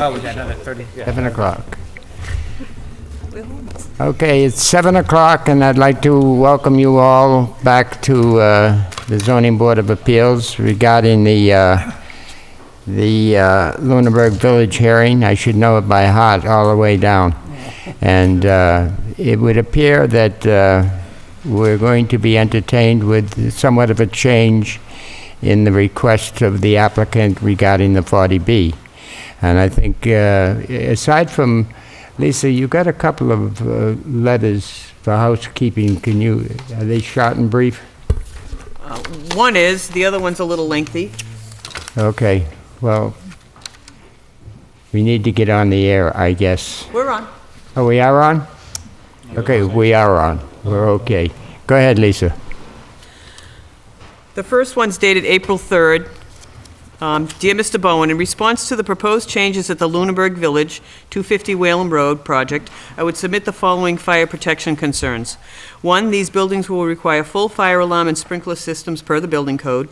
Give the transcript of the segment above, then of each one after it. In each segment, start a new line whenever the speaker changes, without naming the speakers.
Oh, we got another 30. Yeah.
7 o'clock. Okay, it's 7 o'clock, and I'd like to welcome you all back to the Zoning Board of Appeals regarding the Lunenburg Village hearing. I should know it by heart all the way down. And it would appear that we're going to be entertained with somewhat of a change in the request of the applicant regarding the 40B. And I think, aside from, Lisa, you got a couple of letters for housekeeping. Are they short and brief?
One is, the other one's a little lengthy.
Okay, well, we need to get on the air, I guess.
We're on.
Oh, we are on? Okay, we are on. We're okay. Go ahead, Lisa.
The first one's dated April 3rd. Dear Mr. Bowen, in response to the proposed changes at the Lunenburg Village, 250 Whalum Road project, I would submit the following fire protection concerns. 1, these buildings will require full fire alarm and sprinkler systems per the building code.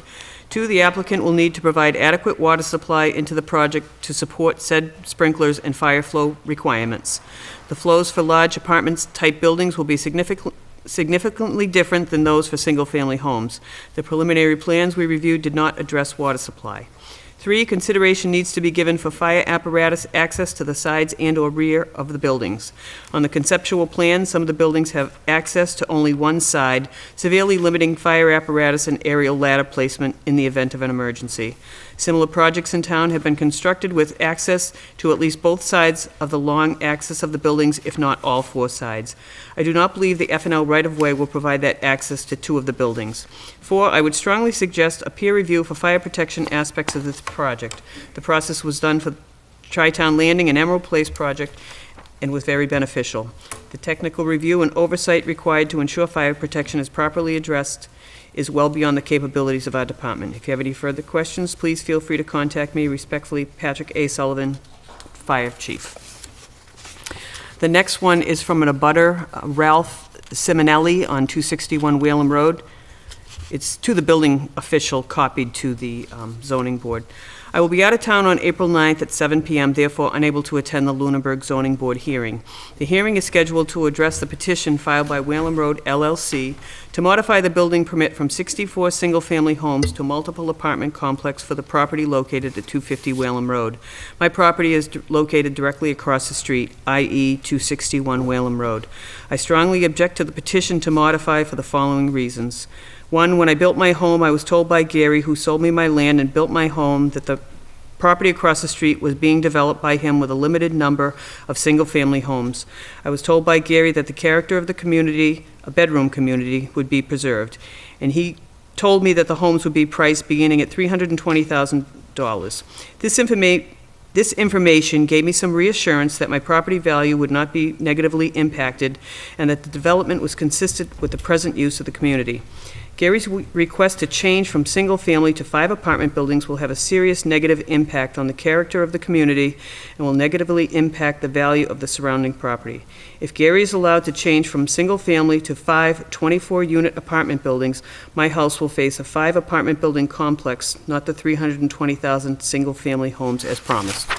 2, the applicant will need to provide adequate water supply into the project to support said sprinklers and fire flow requirements. The flows for large apartments-type buildings will be significantly different than those for single-family homes. The preliminary plans we reviewed did not address water supply. 3, consideration needs to be given for fire apparatus access to the sides and/or rear of the buildings. On the conceptual plan, some of the buildings have access to only one side, severely limiting fire apparatus and aerial ladder placement in the event of an emergency. Similar projects in town have been constructed with access to at least both sides of the long axis of the buildings, if not all 4 sides. I do not believe the F&L right-of-way will provide that access to 2 of the buildings. 4, I would strongly suggest a peer review for fire protection aspects of this project. The process was done for Tri-Town Landing and Emerald Place project and was very beneficial. The technical review and oversight required to ensure fire protection is properly addressed is well beyond the capabilities of our department. If you have any further questions, please feel free to contact me. Respectfully, Patrick A. Sullivan, Fire Chief. The next one is from an abutter, Ralph Simonelli on 261 Whalum Road. It's to the building official, copied to the zoning board. I will be out of town on April 9th at 7 p.m., therefore unable to attend the Lunenburg Zoning Board hearing. The hearing is scheduled to address the petition filed by Whalum Road LLC to modify the building permit from 64 single-family homes to multiple apartment complex for the property located at 250 Whalum Road. My property is located directly across the street, i.e. 261 Whalum Road. I strongly object to the petition to modify for the following reasons. 1, when I built my home, I was told by Gary, who sold me my land and built my home, that the property across the street was being developed by him with a limited number of single-family homes. I was told by Gary that the character of the community, a bedroom community, would be preserved. And he told me that the homes would be priced beginning at $320,000. This information gave me some reassurance that my property value would not be negatively impacted and that the development was consistent with the present use of the community. Gary's request to change from single-family to 5 apartment buildings will have a serious negative impact on the character of the community and will negatively impact the value of the surrounding property. If Gary is allowed to change from single-family to 5 24-unit apartment buildings, my house will face a 5 apartment building complex, not the 320,000 single-family homes as promised.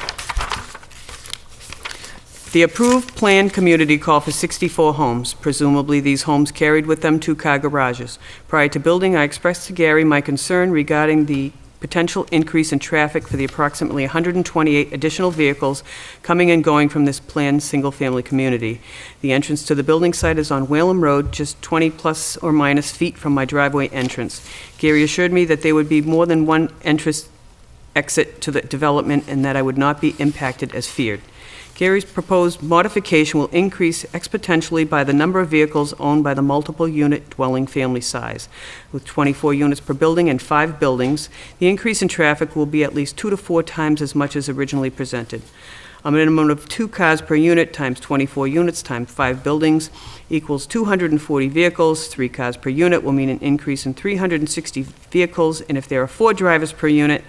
The approved planned community called for 64 homes. Presumably, these homes carried with them 2-car garages. Prior to building, I expressed to Gary my concern regarding the potential increase in traffic for the approximately 128 additional vehicles coming and going from this planned single-family community. The entrance to the building site is on Whalum Road, just 20 plus or minus feet from my driveway entrance. Gary assured me that there would be more than one exit to the development and that I would not be impacted as feared. Gary's proposed modification will increase exponentially by the number of vehicles owned by the multiple unit dwelling family size. With 24 units per building and 5 buildings, the increase in traffic will be at least 2 to 4 times as much as originally presented. A minimum of 2 cars per unit times 24 units times 5 buildings equals 240 vehicles. 3 cars per unit will mean an increase in 360 vehicles, and if there are 4 drivers per unit,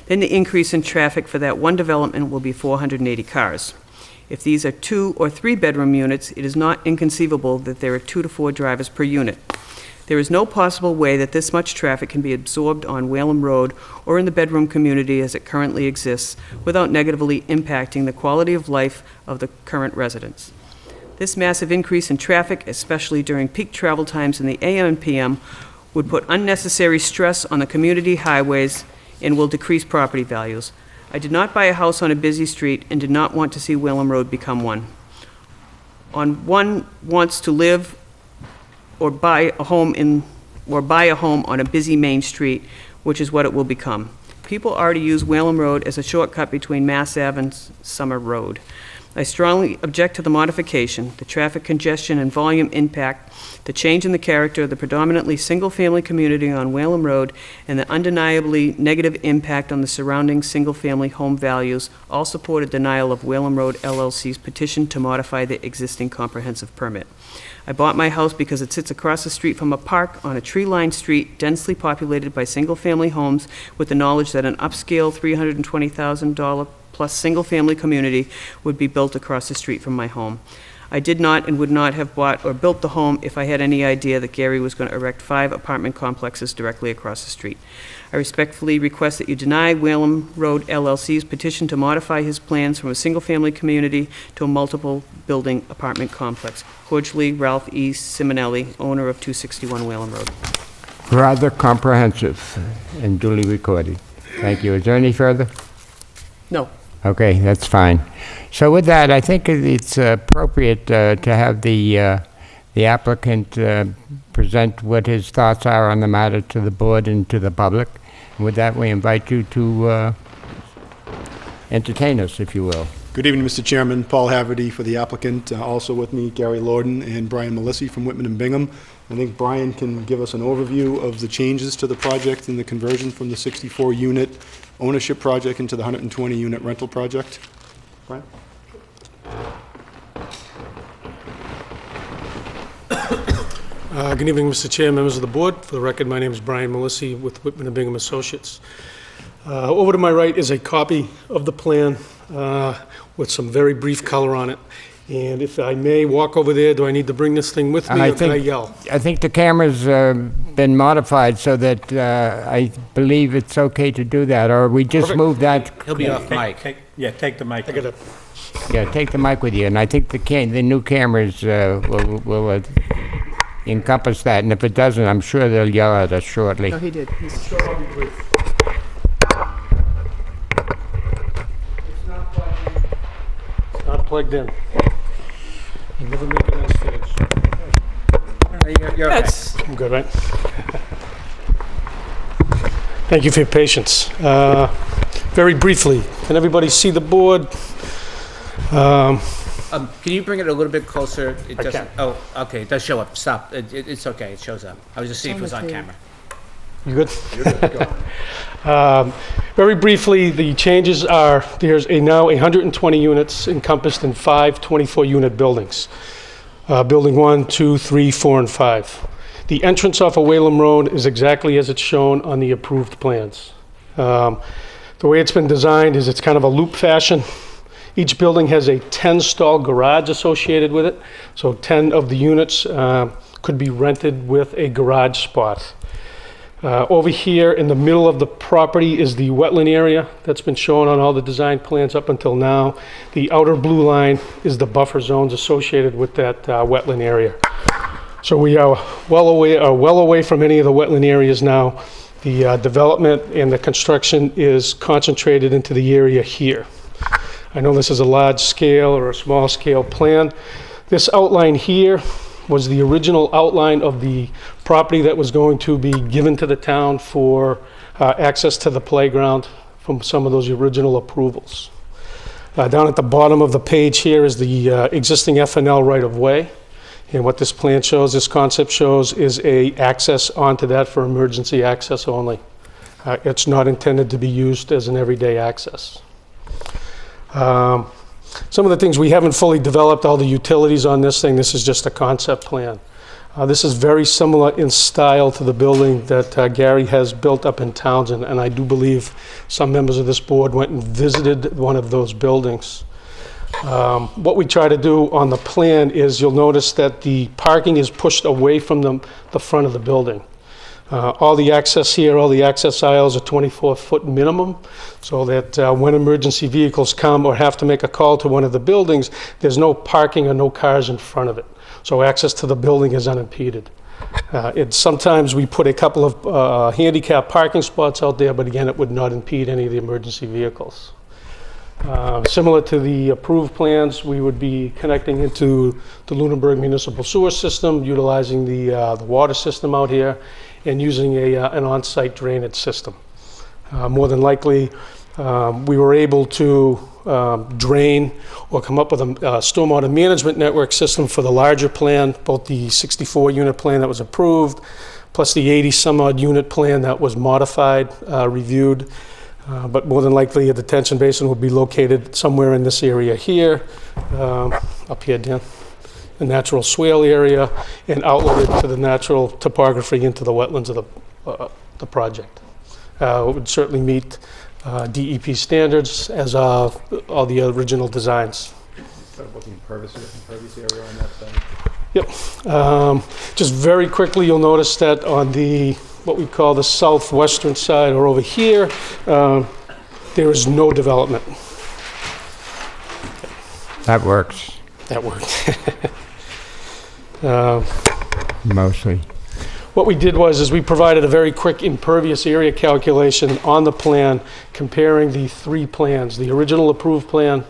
then the increase in traffic for that one development will be 480 cars. If these are 2 or 3 bedroom units, it is not inconceivable that there are 2 to 4 drivers per unit. There is no possible way that this much traffic can be absorbed on Whalum Road or in the bedroom community as it currently exists without negatively impacting the quality of life of the current residents. This massive increase in traffic, especially during peak travel times in the AM and PM, would put unnecessary stress on the community highways and will decrease property values. I did not buy a house on a busy street and did not want to see Whalum Road become one. One wants to live or buy a home on a busy main street, which is what it will become. People already use Whalum Road as a shortcut between Mass Ave and Summer Road. I strongly object to the modification, the traffic congestion and volume impact, the change in the character of the predominantly single-family community on Whalum Road, and the undeniably negative impact on the surrounding single-family home values, all support a denial of Whalum Road LLC's petition to modify the existing comprehensive permit. I bought my house because it sits across the street from a park on a tree-lined street densely populated by single-family homes with the knowledge that an upscale $320,000 plus single-family community would be built across the street from my home. I did not and would not have bought or built the home if I had any idea that Gary was going to erect 5 apartment complexes directly across the street. I respectfully request that you deny Whalum Road LLC's petition to modify his plans from a single-family community to a multiple-building apartment complex. Cordially, Ralph E. Simonelli, owner of 261 Whalum Road.
Rather comprehensive and duly recorded. Thank you. Is there any further?
No.
Okay, that's fine. So with that, I think it's appropriate to have the applicant present what his thoughts are on the matter to the board and to the public. And with that, we invite you to entertain us, if you will.
Good evening, Mr. Chairman. Paul Haverty for the applicant. Also with me, Gary Lorden and Brian Melissi from Whitman and Bingham. I think Brian can give us an overview of the changes to the project and the conversion from the 64-unit ownership project into the 120-unit rental project. Brian?
Good evening, Mr. Chair, members of the board. For the record, my name is Brian Melissi with Whitman and Bingham Associates. Over to my right is a copy of the plan with some very brief color on it. And if I may walk over there, do I need to bring this thing with me or can I yell?
I think the camera's been modified so that I believe it's okay to do that, or we just
Perfect.
move that.
He'll be off mic.
Take the mic.
I gotta,
Yeah, take the mic with you, and I think the new cameras will encompass that, and if it doesn't, I'm sure they'll yell at us shortly.
No, he did.
sure, I'll be brief. It's not plugged in. I never make it on stage.
You're okay.
That's,
I'm good, right? Thank you for your patience. Very briefly, can everybody see the board?
Can you bring it a little bit closer? It
I
doesn't.
can.
Oh, okay. It does show up. Stop. It's okay. It shows up. I was just seeing if it was on camera.
You good? Very briefly, the changes are, there's now 120 units encompassed in 5 24-unit buildings. Building 1, 2, 3, 4, and 5. The entrance off of Whalum Road is exactly as it's shown on the approved plans. The way it's been designed is it's kind of a loop fashion. Each building has a 10-stall garage associated with it, so 10 of the units could be rented with a garage spot. Over here in the middle of the property is the wetland area that's been shown on all the design plans up until now. The outer blue line is the buffer zones associated with that wetland area. So we are well away from any of the wetland areas now. The development and the construction is concentrated into the area here. I know this is a large scale or a small scale plan. This outline here was the original outline of the property that was going to be given to the town for access to the playground from some of those original approvals. Down at the bottom of the page here is the existing FNL right-of-way. And what this plan shows, this concept shows, is a access onto that for emergency access only. It's not intended to be used as an everyday access. Some of the things we haven't fully developed, all the utilities on this thing, this is just a concept plan. This is very similar in style to the building that Gary has built up in Townsend, and I do believe some members of this board went and visited one of those buildings. What we try to do on the plan is you'll notice that the parking is pushed away from the front of the building. All the access here, all the access aisles are 24-foot minimum, so that when emergency vehicles come or have to make a call to one of the buildings, there's no parking or no cars in front of it. So access to the building is unimpeded. Sometimes we put a couple of handicap parking spots out there, but again, it would not impede any of the emergency vehicles. Similar to the approved plans, we would be connecting into the Lunenburg Municipal Sewer System, utilizing the water system out here, and using an on-site drainage system. More than likely, we were able to drain or come up with a stormwater management network system for the larger plan, both the 64-unit plan that was approved, plus the 80-some-odd unit plan that was modified, reviewed. But more than likely, a detention basin would be located somewhere in this area here, up here, Dan, the natural swale area, and outletted to the natural topography into the wetlands of the project. It would certainly meet DEP standards as all the original designs.
Talk about the impervious area on that side.
Yep. Just very quickly, you'll notice that on the what we call the southwestern side, or over here, there is no development.
That works,
That worked.
mostly.
What we did was we provided a very quick impervious area calculation on the plan, comparing the three plans: the original approved plan,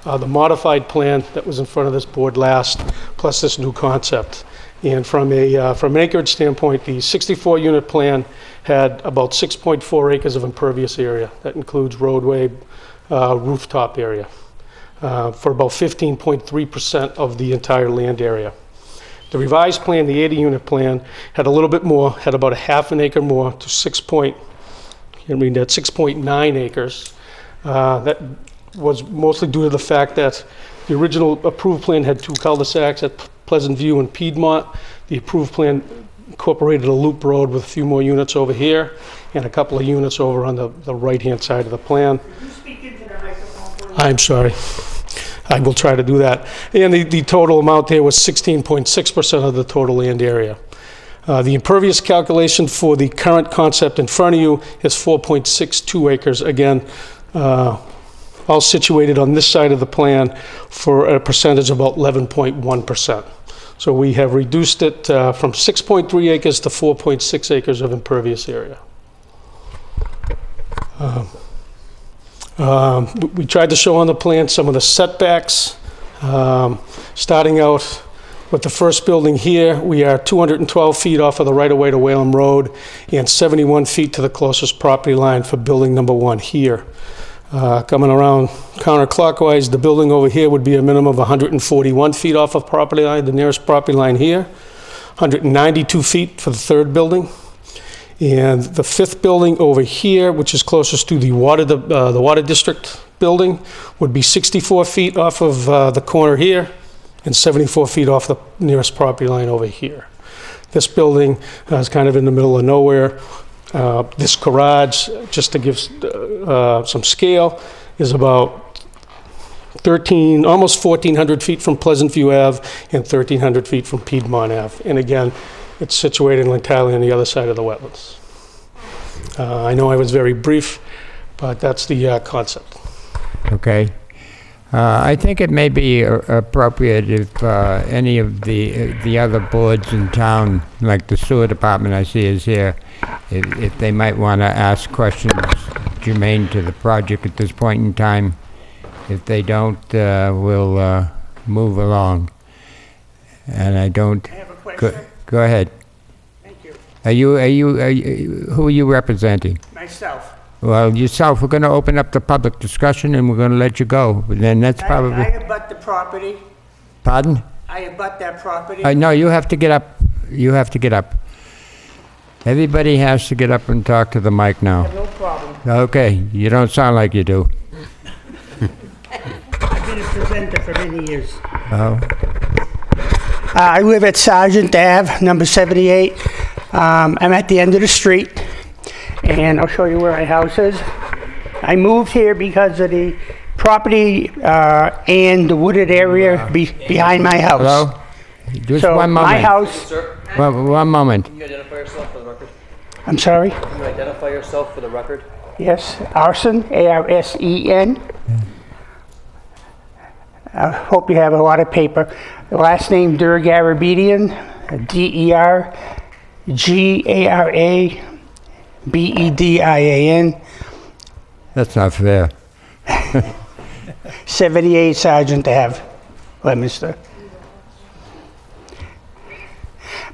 the modified plan that was in front of this board last, plus this new concept. And from an acreage standpoint, the 64-unit plan had about 6.4 acres of impervious area. That includes roadway, rooftop area, for about 15.3% of the entire land area. The revised plan, the 80-unit plan, had a little bit more, had about a half an acre more to 6.9 acres. That was mostly due to the fact that the original approved plan had two cul-de-sacs at Pleasant View and Piedmont. The approved plan incorporated a loop road with a few more units over here and a couple of units over on the right-hand side of the plan.
Could you speak into the microphone, please?
I'm sorry. I will try to do that. And the total amount there was 16.6% of the total land area. The impervious calculation for the current concept in front of you is 4.62 acres. Again, all situated on this side of the plan for a percentage of about 11.1%. So we have reduced it from 6.3 acres to 4.6 acres of impervious area. We tried to show on the plan some of the setbacks. Starting out with the first building here, we are 212 feet off of the right-of-way to Whalum Road and 71 feet to the closest property line for building number one here. Coming around counterclockwise, the building over here would be a minimum of 141 feet off of property line, the nearest property line here, 192 feet for the third building. And the fifth building over here, which is closest to the water district building, would be 64 feet off of the corner here and 74 feet off the nearest property line over here. This building is kind of in the middle of nowhere. This garage, just to give some scale, is about almost 1,400 feet from Pleasant View Ave and 1,300 feet from Piedmont Ave. And again, it's situated entirely on the other side of the wetlands. I know I was very brief, but that's the concept.
Okay. I think it may be appropriate if any of the other boards in town, like the sewer department I see is here, if they might want to ask questions germane to the project at this point in time. If they don't, we'll move along. And I don't...
I have a question.
Go ahead.
Thank you.
Who are you representing?
Myself.
Well, yourself, we're going to open up the public discussion and we're going to let you go. Then that's
I
probably...
abut the property.
Pardon?
I abut that property.
No, you have to get up. You have to get up. Everybody has to get up and talk to the mic now.
No problem.
Okay, you don't sound like you do.
I've been a presenter for many years.
Oh,
I live at Sergeant Ave, number 78. I'm at the end of the street, and I'll show you where my house is. I moved here because of the property and the wooded area behind my house.
Hello? Just
So
one
my
moment.
house,
Sir,
One moment.
can you identify yourself for the record?
I'm sorry,
Can you identify yourself for the record?
yes, Arsen, A-R-S-E-N. I hope you have a lot of paper. The last name Dergarabedian, D-E-R-G-A-R-A-B-E-D-I-A-N,
That's not fair.
78 Sergeant Ave, Leominster.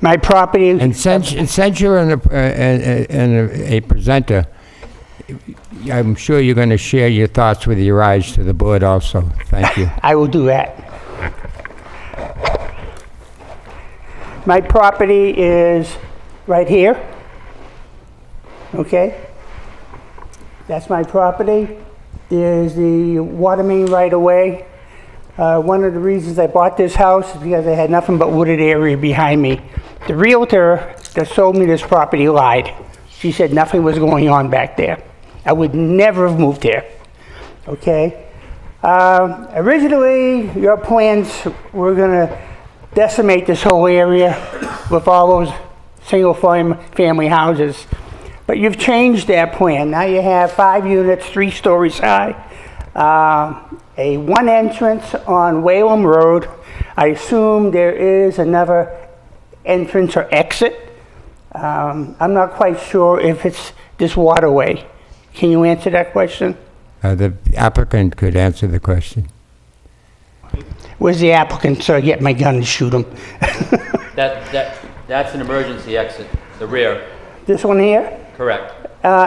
My property,
And since you're a presenter, I'm sure you're going to share your thoughts with your eyes to the board also. Thank you.
I will do that. My property is right here. Okay? That's my property. There's the water main right away. One of the reasons I bought this house is because I had nothing but wooded area behind me. The realtor that sold me this property lied. She said nothing was going on back there. I would never have moved here. Okay? Originally, your plans were gonna decimate this whole area with all those single family houses. But you've changed that plan. Now you have 5 units, 3 stories high, a one entrance on Whalum Road. I assume there is another entrance or exit. I'm not quite sure if it's this waterway. Can you answer that question?
The applicant could answer the question.
Where's the applicant so I get my gun and shoot him?
That's an emergency exit, the rear,
This one here?
correct.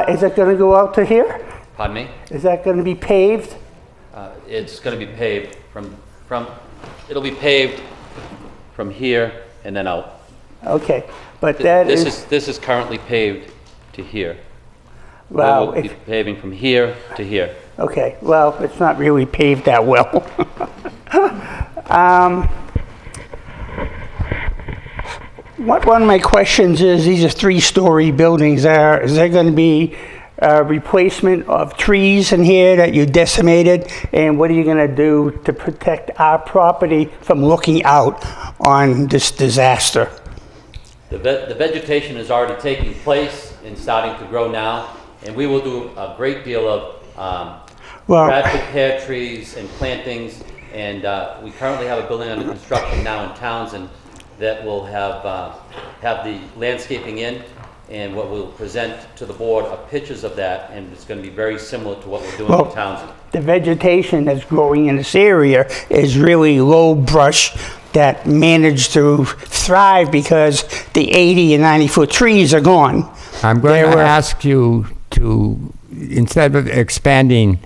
Is it gonna go out to here?
Pardon me?
Is that gonna be paved?
It's gonna be paved it'll be paved from here and then out.
Okay, but that
This
is,
this is currently paved to here.
well,
We'll be paving from here to here.
okay, well, it's not really paved that well. One of my questions is, these are 3-story buildings. Is there going to be a replacement of trees in here that you decimated? And what are you going to do to protect our property from looking out on this disaster?
The vegetation is already taking place and starting to grow now, and we will do a great deal of
Well,
Bradford pear trees and plantings, and we currently have a building under construction now in Townsend that will have the landscaping in, and what we'll present to the board are pictures of that, and it's going to be very similar to what we're doing in Townsend.
the vegetation that's growing in this area is really low brush that managed to thrive because the 80 and 90-foot trees are gone.
I'm going
There
to
were-
ask you to, instead of expanding,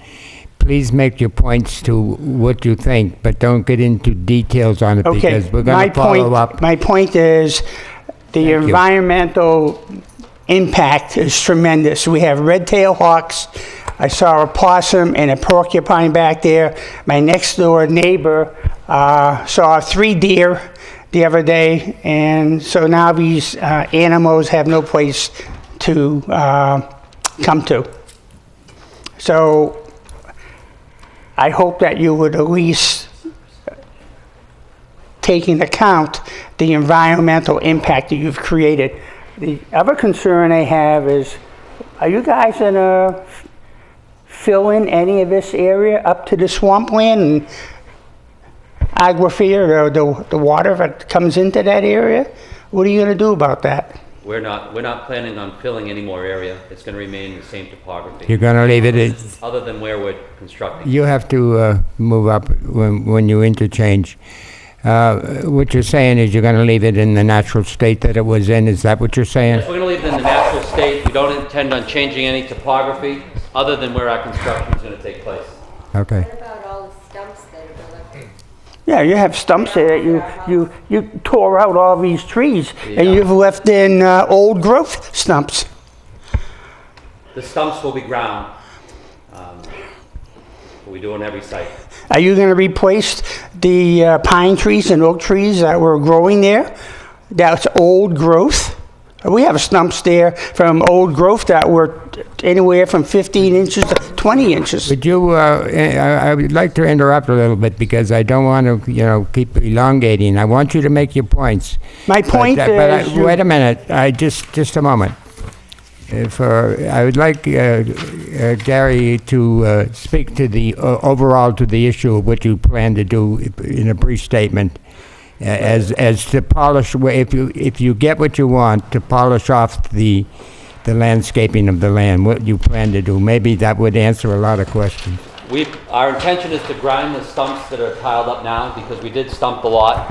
please make your points to what you think, but don't get into details on it
Okay,
because we're going to follow up.
My point is, the
you.
environmental impact is tremendous. We have red-tailed hawks. I saw a possum and a porcupine back there. My next-door neighbor saw 3 deer the other day, and so now these animals have no place to come to. So I hope that you would at least take into account the environmental impact that you've created. The other concern I have is, are you guys gonna fill in any of this area up to the swampland and aquifer, the water that comes into that area? What are you gonna do about that?
We're not planning on filling any more area. It's going to remain the same topography,
You're going to leave it,
other than where we're constructing.
you have to move up when you interchange. What you're saying is you're going to leave it in the natural state that it was in, is that what you're saying?
We're going to leave it in the natural state. We don't intend on changing any topography, other than where our construction is going to take place.
Okay.
What about all the stumps that have been left?
Yeah, you have stumps there that you tore out all these trees, and you've left in old growth stumps.
The stumps will be ground. We do on every site.
Are you going to replace the pine trees and oak trees that were growing there? That's old growth, We have stumps there from old growth that were anywhere from 15 inches to 20 inches.
Would you, I would like to interrupt a little bit because I don't want to, keep elongating. I want you to make your points.
My point is...
Wait a minute, just a moment. I would like Gary to speak to the, overall to the issue of what you plan to do in a brief statement. As to polish, if you get what you want, to polish off the landscaping of the land, what you plan to do. Maybe that would answer a lot of questions.
Our intention is to grind the stumps that are piled up now, because we did stump the lot.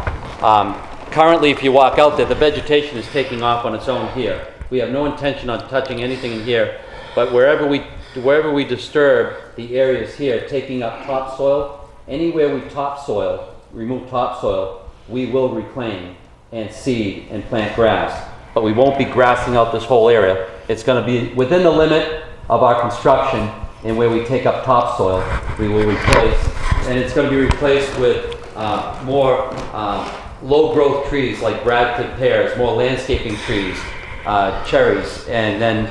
Currently, if you walk out there, the vegetation is taking off on its own here. We have no intention on touching anything in here, but wherever we disturb the areas here, taking up topsoil, anywhere we remove topsoil, we will reclaim and seed and plant grass. But we won't be grassing out this whole area. It's going to be within the limit of our construction, and where we take up topsoil, we will replace. And it's going to be replaced with more low-growth trees like Bradford pears, more landscaping trees, cherries, and then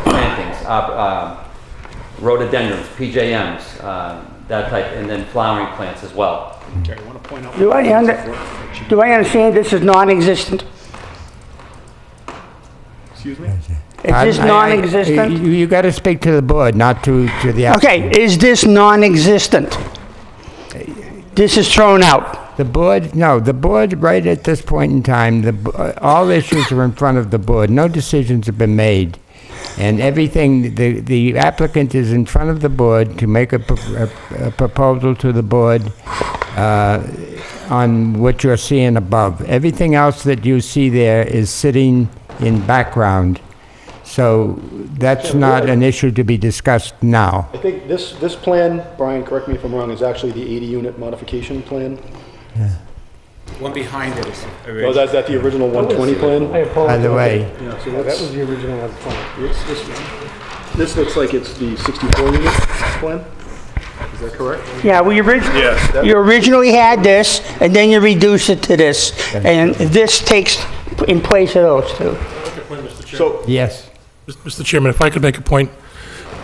plantings, rhododendrons, PJMs, that type, and then flowering plants as well.
Jerry, I want to point out...
Do I understand this is non-existent?
Excuse me?
Is this non-existent?
You got to speak to the board, not to the applicant.
Okay, is this non-existent? This is thrown out.
The board right at this point in time, all issues are in front of the board. No decisions have been made. And everything, the applicant is in front of the board to make a proposal to the board on what you're seeing above. Everything else that you see there is sitting in background. So that's not an issue to be discussed now.
I think this plan, Brian, correct me if I'm wrong, is actually the 80-unit modification plan?
Yeah.
One behind it is...
Oh, that's the original 120 plan?
I apologize.
By the way,
Yeah, so
That
that's,
was the original one.
this looks like it's the 64-unit plan? Is that correct?
Yeah, you originally had this, and then you reduced it to this, and this takes in place of those two.
So,
yes.
Mr. Chairman, if I could make a point,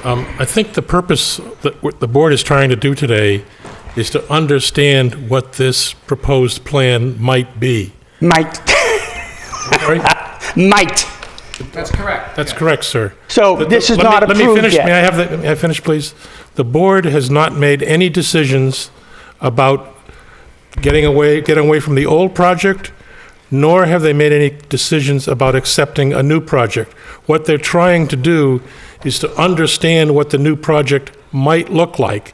I think the purpose that what the board is trying to do today is to understand what this proposed plan might be.
Might.
Sorry?
Might.
That's correct.
That's correct, sir.
So this is not
Let me
approved
finish.
yet.
May I finish, please? The board has not made any decisions about getting away from the old project, nor have they made any decisions about accepting a new project. What they're trying to do is to understand what the new project might look like.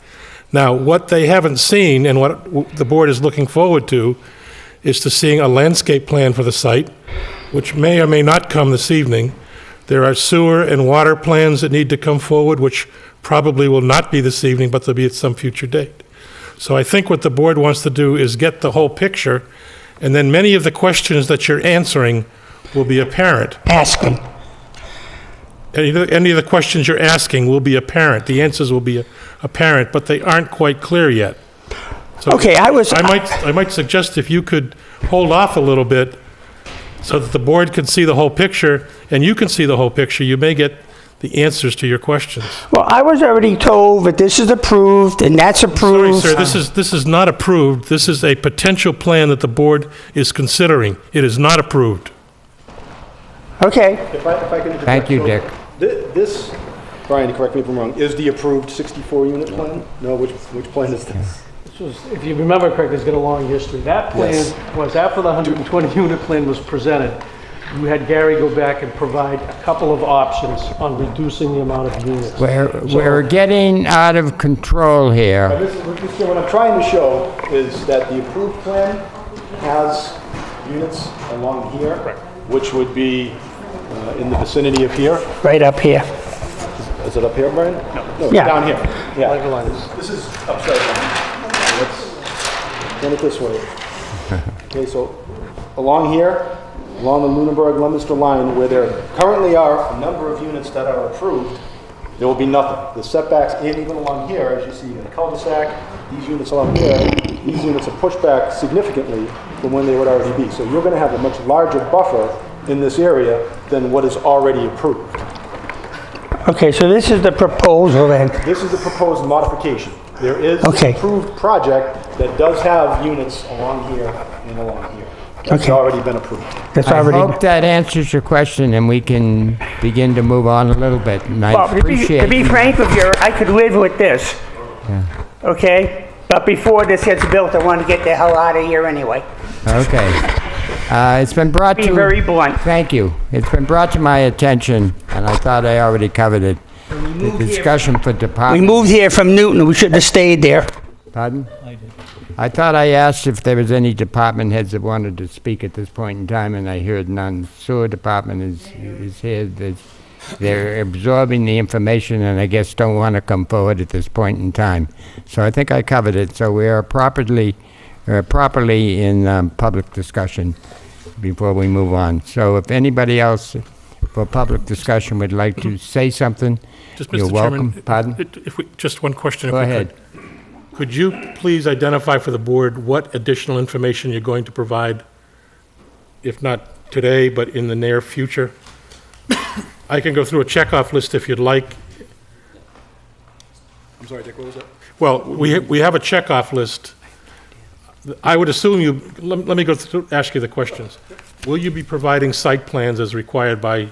Now, what they haven't seen, and what the board is looking forward to, is to seeing a landscape plan for the site, which may or may not come this evening. There are sewer and water plans that need to come forward, which probably will not be this evening, but they'll be at some future date. So I think what the board wants to do is get the whole picture, and then many of the questions that you're answering will be apparent.
Ask them.
Any of the questions you're asking will be apparent. The answers will be apparent, but they aren't quite clear yet. So
Okay,
I might suggest if you could hold off a little bit so that the board can see the whole picture and you can see the whole picture, you may get the answers to your questions.
Well, I was already told that this is approved and that's
Sorry,
approved.
sir, this is not approved. This is a potential plan that the board is considering. It is not approved.
Okay.
if I can interject.
Thank you,
So
Dick.
This, Brian, correct me if I'm wrong, is the approved 64-unit plan? No, which plan is this?
This was, if you remember correctly, it's got a long history. That plan
Yes.
was after the 120-unit plan was presented. You had Gary go back and provide a couple of options on reducing the amount of units.
We're getting out of control here.
What I'm trying to show is that the approved plan has units along here, which would be in the vicinity of here.
Right up here.
Is it up here, Brian? No,
Yeah.
down here. Yeah.
Like the lines.
This is upside down. Let's turn it this way. Okay, so along here, along the Lunenburg-Leominster line, where there currently are a number of units that are approved, there will be nothing. The setbacks, and even along here, as you see in the cul-de-sac, these units along here, these units are pushed back significantly from when they would already be. So you're going to have a much larger buffer in this area than what is already approved.
Okay, so this is the proposal then.
This is the proposed modification. There is
Okay.
an approved project that does have units along here and along here. That's
Okay.
already been approved.
That's
I
already.
hope that answers your question, and we can begin to move on a little bit, and I
Well, to
appreciate...
be frank with you, I could live with this. Okay? But before this gets built, I want to get the hell out of here anyway.
Okay. It's been brought
Be
to...
very blunt.
Thank you. It's been brought to my attention, and I thought I already covered it. The discussion for
We
department...
moved here from Newton, we shouldn't have stayed there.
Pardon? I thought I asked if there was any department heads that wanted to speak at this point in time, and I heard none. Sewer department is here. They're absorbing the information, and I guess don't want to come forward at this point in time. So I think I covered it. So we are properly in public discussion before we move on. So if anybody else for public discussion would like to say something,
Just,
you're
Mr.
welcome.
Chairman,
Pardon?
just one question if
Go
we
ahead.
could. Could you please identify for the board what additional information you're going to provide, if not today, but in the near future? I can go through a checkoff list if you'd like.
I'm sorry, Dick, what was that?
Well, we have a checkoff list. I would assume you, let me go through, ask you the questions. Will you be providing site plans as required by,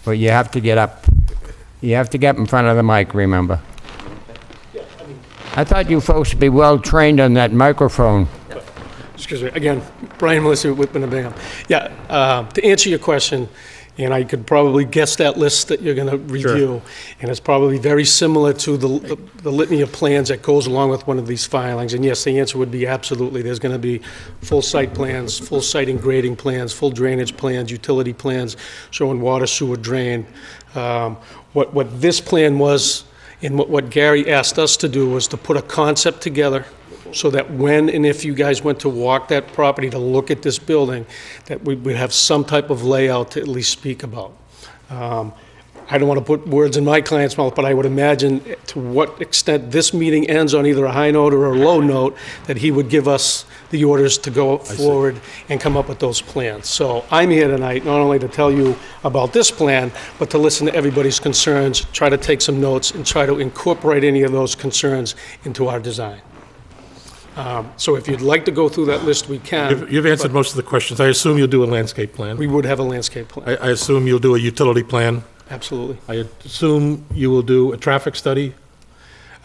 But you have to get up. You have to get in front of the mic, remember? I thought you folks would be well-trained on that microphone.
Excuse me, again, Brian Melissa, Whitman and Bingham. Yeah, to answer your question, and I could probably guess that list that you're going to review, and it's probably very similar to the litany of plans that goes along with one of these filings. And yes, the answer would be absolutely. There's going to be full site plans, full site and grading plans, full drainage plans, utility plans showing water, sewer, drain. What this plan was, and what Gary asked us to do was to put a concept together so that when and if you guys went to walk that property to look at this building, that we would have some type of layout to at least speak about. I don't want to put words in my client's mouth, but I would imagine to what extent this meeting ends on either a high note or a low note, that he would give us the orders to go forward and come up with those plans. So I'm here tonight not only to tell you about this plan, but to listen to everybody's concerns, try to take some notes, and try to incorporate any of those concerns into our design. So if you'd like to go through that list, we can.
you've answered most of the questions. I assume you'll do a landscape plan.
We would have a landscape plan,
I assume you'll do a utility plan.
absolutely.
I assume you will do a traffic study.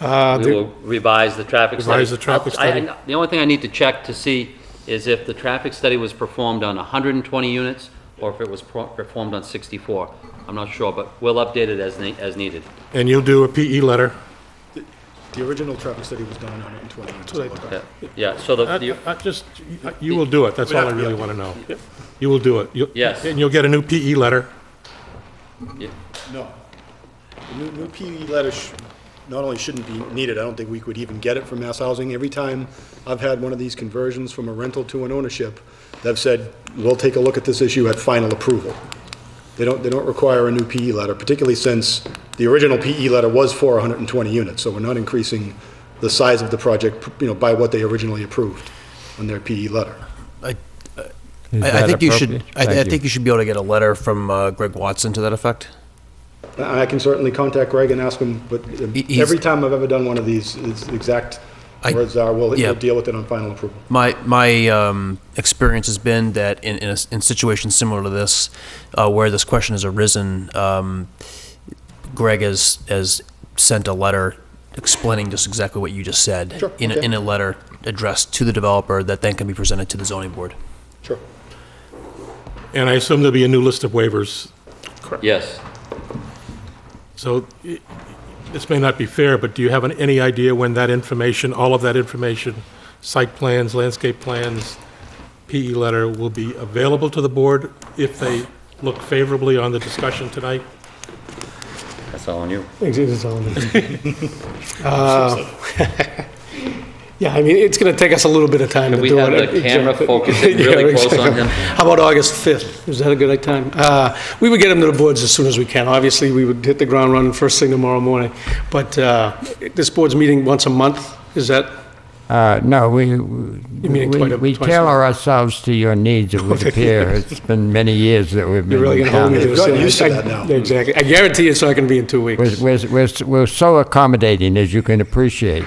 We will revise the traffic study.
Revise the traffic study.
The only thing I need to check to see is if the traffic study was performed on 120 units or if it was performed on 64. I'm not sure, but we'll update it as needed.
And you'll do a PE letter.
The original traffic study was done on 120 units.
Yeah, so
You will do it, that's all I really want to know. You will do it.
Yes.
And you'll get a new PE letter.
No. The new PE letter not only shouldn't be needed, I don't think we could even get it from Mass Housing. Every time I've had one of these conversions from a rental to an ownership, they've said, we'll take a look at this issue at final approval. They don't require a new PE letter, particularly since the original PE letter was for 120 units, so we're not increasing the size of the project, by what they originally approved on their PE letter.
Is
I
that
think you should.
appropriate?
I
Thank you.
think you should be able to get a letter from Greg Watson to that effect.
I can certainly contact Greg and ask him, but
He's-
every time I've ever done one of these, his exact words are, we'll deal with it on final approval.
My experience has been that in situations similar to this, where this question has arisen, Greg has sent a letter explaining just exactly what you just said.
Sure,
in
okay.
a letter addressed to the developer that then can be presented to the zoning board.
Sure.
And I assume there'll be a new list of waivers.
yes.
So this may not be fair, but do you have any idea when that information, all of that information, site plans, landscape plans, PE letter, will be available to the board if they look favorably on the discussion tonight?
That's all on you.
It's all in Yeah, I mean, it's going to take us a little bit of time to
We
do
have
it.
the camera
Exactly.
focusing
Yeah,
really close on
exactly.
him.
How about August 5th? Is that a good time? We would get them to the boards as soon as we can. Obviously, we would hit the ground running first thing tomorrow morning. But this board's meeting once a month, is that
No,
mean
we
twice
tailor ourselves to your needs, it would appear. It's been many years that we've been
You're really
in
going to hold me
town.
to
They've gotten
this.
used to that now.
Exactly. I guarantee it's not going to be in 2 weeks.
We're so accommodating, as you can appreciate.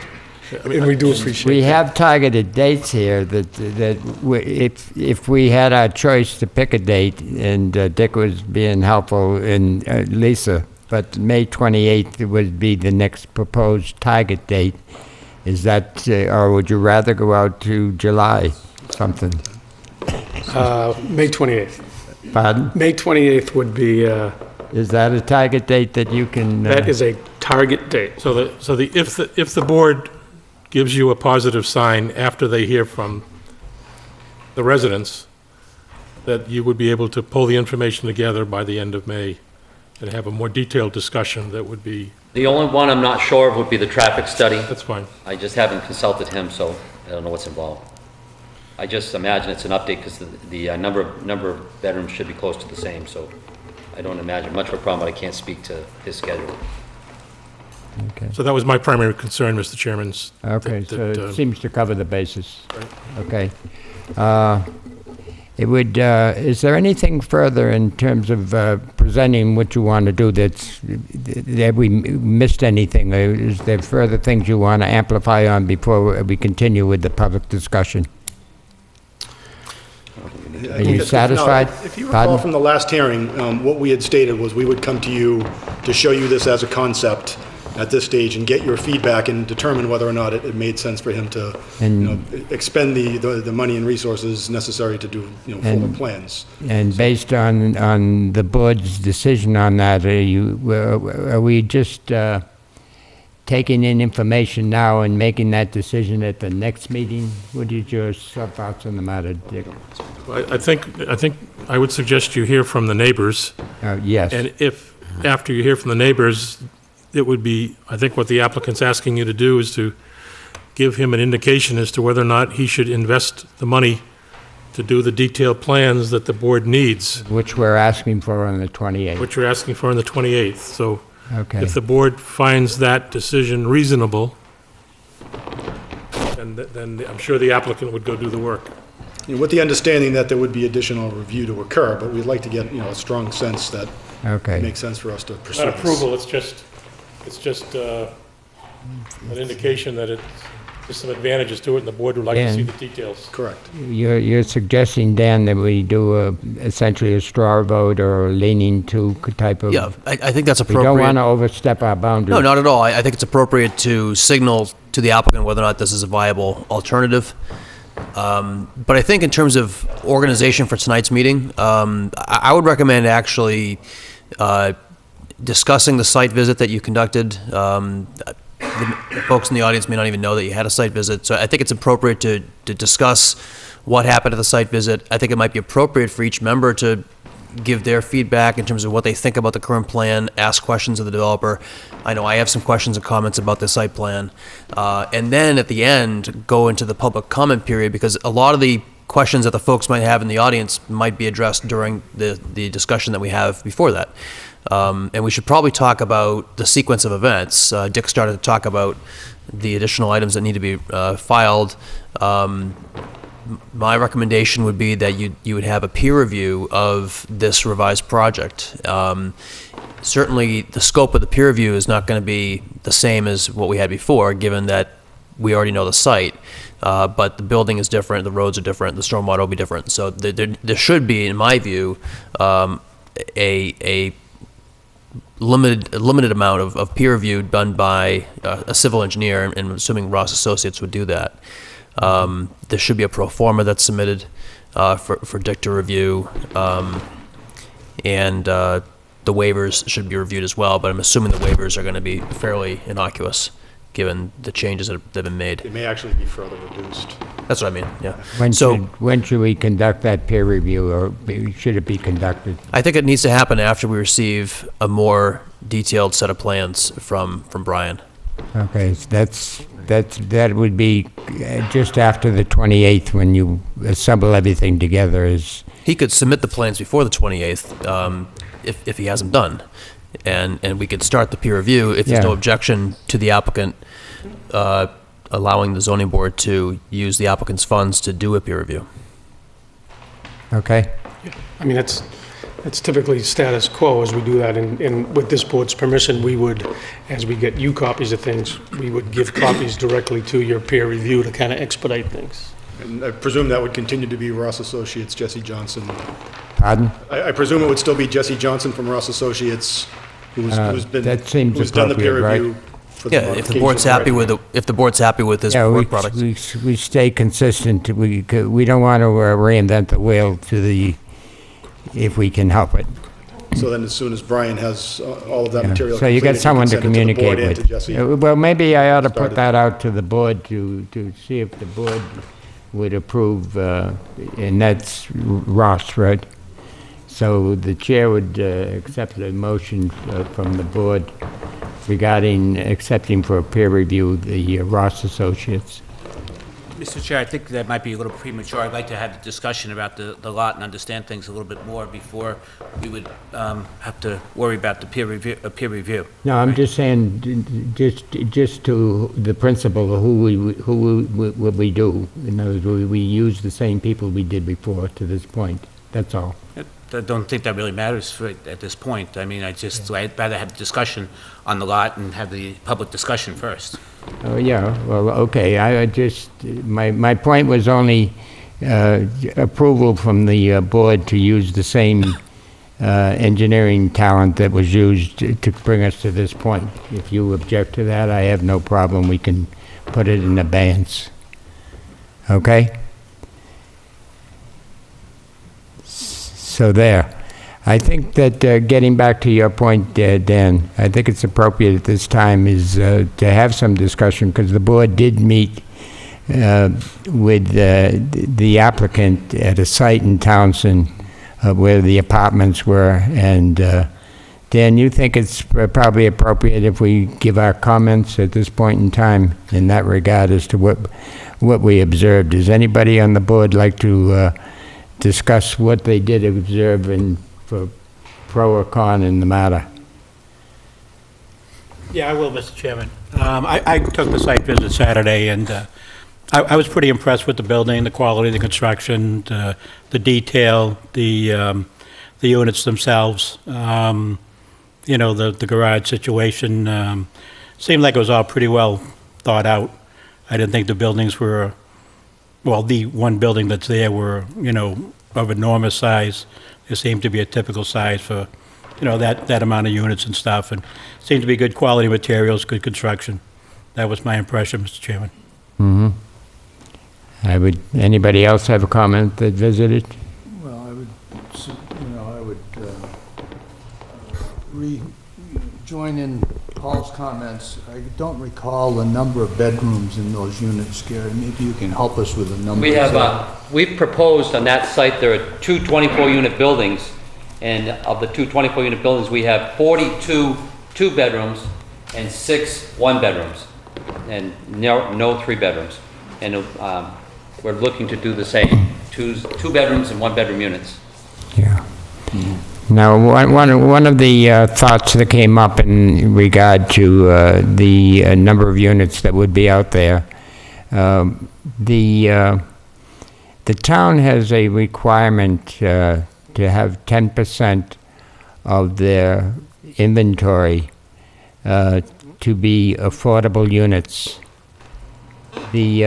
And we do appreciate
We
that.
have targeted dates here if we had our choice to pick a date, and Dick was being helpful, and Lisa, but May 28th would be the next proposed target date. Is that, or would you rather go out to July, something?
May 28th.
Pardon?
May 28th would be,
Is that a target date that you can?
that is a target date.
If the board gives you a positive sign after they hear from the residents, that you would be able to pull the information together by the end of May and have a more detailed discussion that would be,
The only one I'm not sure of would be the traffic study.
that's fine.
I just haven't consulted him, so I don't know what's involved. I just imagine it's an update because the number of bedrooms should be close to the same, so I don't imagine much of a problem, but I can't speak to his schedule.
Okay,
So that was my primary concern, Mr. Chairman.
okay, so
that,
it seems to cover the basis. Okay. It would, is there anything further in terms of presenting what you want to do that we missed anything? Is there further things you want to amplify on before we continue with the public discussion? Are you satisfied?
No, if you recall
Pardon?
from the last hearing, what we had stated was we would come to you to show you this as a concept at this stage and get your feedback and determine whether or not it made sense for him to, expend the money and resources necessary to do, fuller plans.
And based on the board's decision on that, are we just taking in information now and making that decision at the next meeting? What is your thoughts on the matter, Dick?
I think I would suggest you hear from the neighbors,
Yes.
and if, after you hear from the neighbors, it would be, I think what the applicant's asking you to do is to give him an indication as to whether or not he should invest the money to do the detailed plans that the board needs,
Which we're asking for on the 28th.
which you're asking for on the 28th. So
Okay.
if the board finds that decision reasonable, then I'm sure the applicant would go do the work.
With the understanding that there would be additional review to occur, but we'd like to get, a strong sense that it
Okay.
makes sense for us to pursue
Not
this.
approval, it's just an indication that there's some advantages to it, and the board would like to see
And-
the details.
Correct.
You're suggesting, Dan, that we do essentially a straw vote or leaning to type of...
Yeah, I think that's
We don't
appropriate.
want to overstep our boundaries.
No, not at all. I think it's appropriate to signal to the applicant whether or not this is a viable alternative. But I think in terms of organization for tonight's meeting, I would recommend actually discussing the site visit that you conducted. The folks in the audience may not even know that you had a site visit, so I think it's appropriate to discuss what happened at the site visit. I think it might be appropriate for each member to give their feedback in terms of what they think about the current plan, ask questions of the developer. I know I have some questions and comments about the site plan. And then at the end, go into the public comment period, because a lot of the questions that the folks might have in the audience might be addressed during the discussion that we have before that. And we should probably talk about the sequence of events. Dick started to talk about the additional items that need to be filed. My recommendation would be that you would have a peer review of this revised project. Certainly, the scope of the peer review is not going to be the same as what we had before, given that we already know the site. But the building is different, the roads are different, the stormwater will be different. So there should be, in my view, a limited amount of peer review done by a civil engineer, and I'm assuming Ross Associates would do that. There should be a pro forma that's submitted for Dick to review, and the waivers should be reviewed as well, but I'm assuming the waivers are going to be fairly innocuous, given the changes that have been made.
It may actually be further reduced.
That's what I mean, yeah.
When should we conduct that peer review, or should it be conducted?
I think it needs to happen after we receive a more detailed set of plans from Brian.
Okay, so that would be just after the 28th, when you assemble everything together.
He could submit the plans before the 28th, if he hasn't done. And we could start the peer review if there's no
Yeah.
objection to the applicant allowing the zoning board to use the applicant's funds to do a peer review.
Okay?
I mean, that's typically status quo as we do that, and with this board's permission, we would, as we get you copies of things, we would give copies directly to your peer review to kind of expedite things.
And I presume that would continue to be Ross Associates, Jesse Johnson.
Pardon?
I presume it would still be Jesse Johnson from Ross Associates, who's been,
that seems
who's done the peer
appropriate,
review. For the
Yeah, if the board's happy with if the board's happy with this
Yeah,
work product.
we stay consistent. We don't want to reinvent the wheel if we can help it.
So then as soon as Brian has all of that material.
So you got
completed, can
someone to
send it the board
communicate
and to
with.
Jesse.
Well, maybe I ought to put
Started.
that out to the board to see if the board would approve, and that's Ross, right? So the chair would accept a motion from the board regarding accepting for a peer review the Ross Associates.
Mr. Chair, I think that might be a little premature. I'd like to have a discussion about the lot and understand things a little bit more before we would have to worry about the peer review.
No, I'm just saying, just to the principle of what we do. In other words, we use the same people we did before to this point. That's all.
I don't think that really matters at this point. I mean, I'd rather have a discussion on the lot and have the public discussion first.
Oh, yeah, well, okay, my point was only approval from the board to use the same engineering talent that was used to bring us to this point. If you object to that, I have no problem, we can put it in abeyance. Okay? So there. I think that getting back to your point, Dan, I think it's appropriate at this time is to have some discussion, because the board did meet with the applicant at a site in Townsend where the apartments were. And Dan, you think it's probably appropriate if we give our comments at this point in time in that regard as to what we observed? Does anybody on the board like to discuss what they did observe and for pro or con in the matter?
Yeah, I will, Mr. Chairman. I took the site visit Saturday, and I was pretty impressed with the building, the quality of the construction, the detail, the units themselves. You know, the garage situation seemed like it was all pretty well thought out. I didn't think the buildings were, well, the one building that's there were, you know, of enormous size. It seemed to be a typical size for, you know, that amount of units and stuff, and seemed to be good quality materials, good construction. That was my impression, Mr. Chairman.
Mm-hmm. Anybody else have a comment that visited?
Well, I would join in Paul's comments. I don't recall the number of bedrooms in those units, Gary. Maybe you can help us with the numbers.
We have, we've proposed on that site, there are two 24-unit buildings, and of the two 24-unit buildings, we have 42 two-bedrooms and 6 one-bedrooms, and no three-bedrooms. And we're looking to do the same, two bedrooms and one-bedroom units.
Yeah. Now, one of the thoughts that came up in regard to the number of units that would be out there, the town has a requirement to have 10% of their inventory to be affordable units. The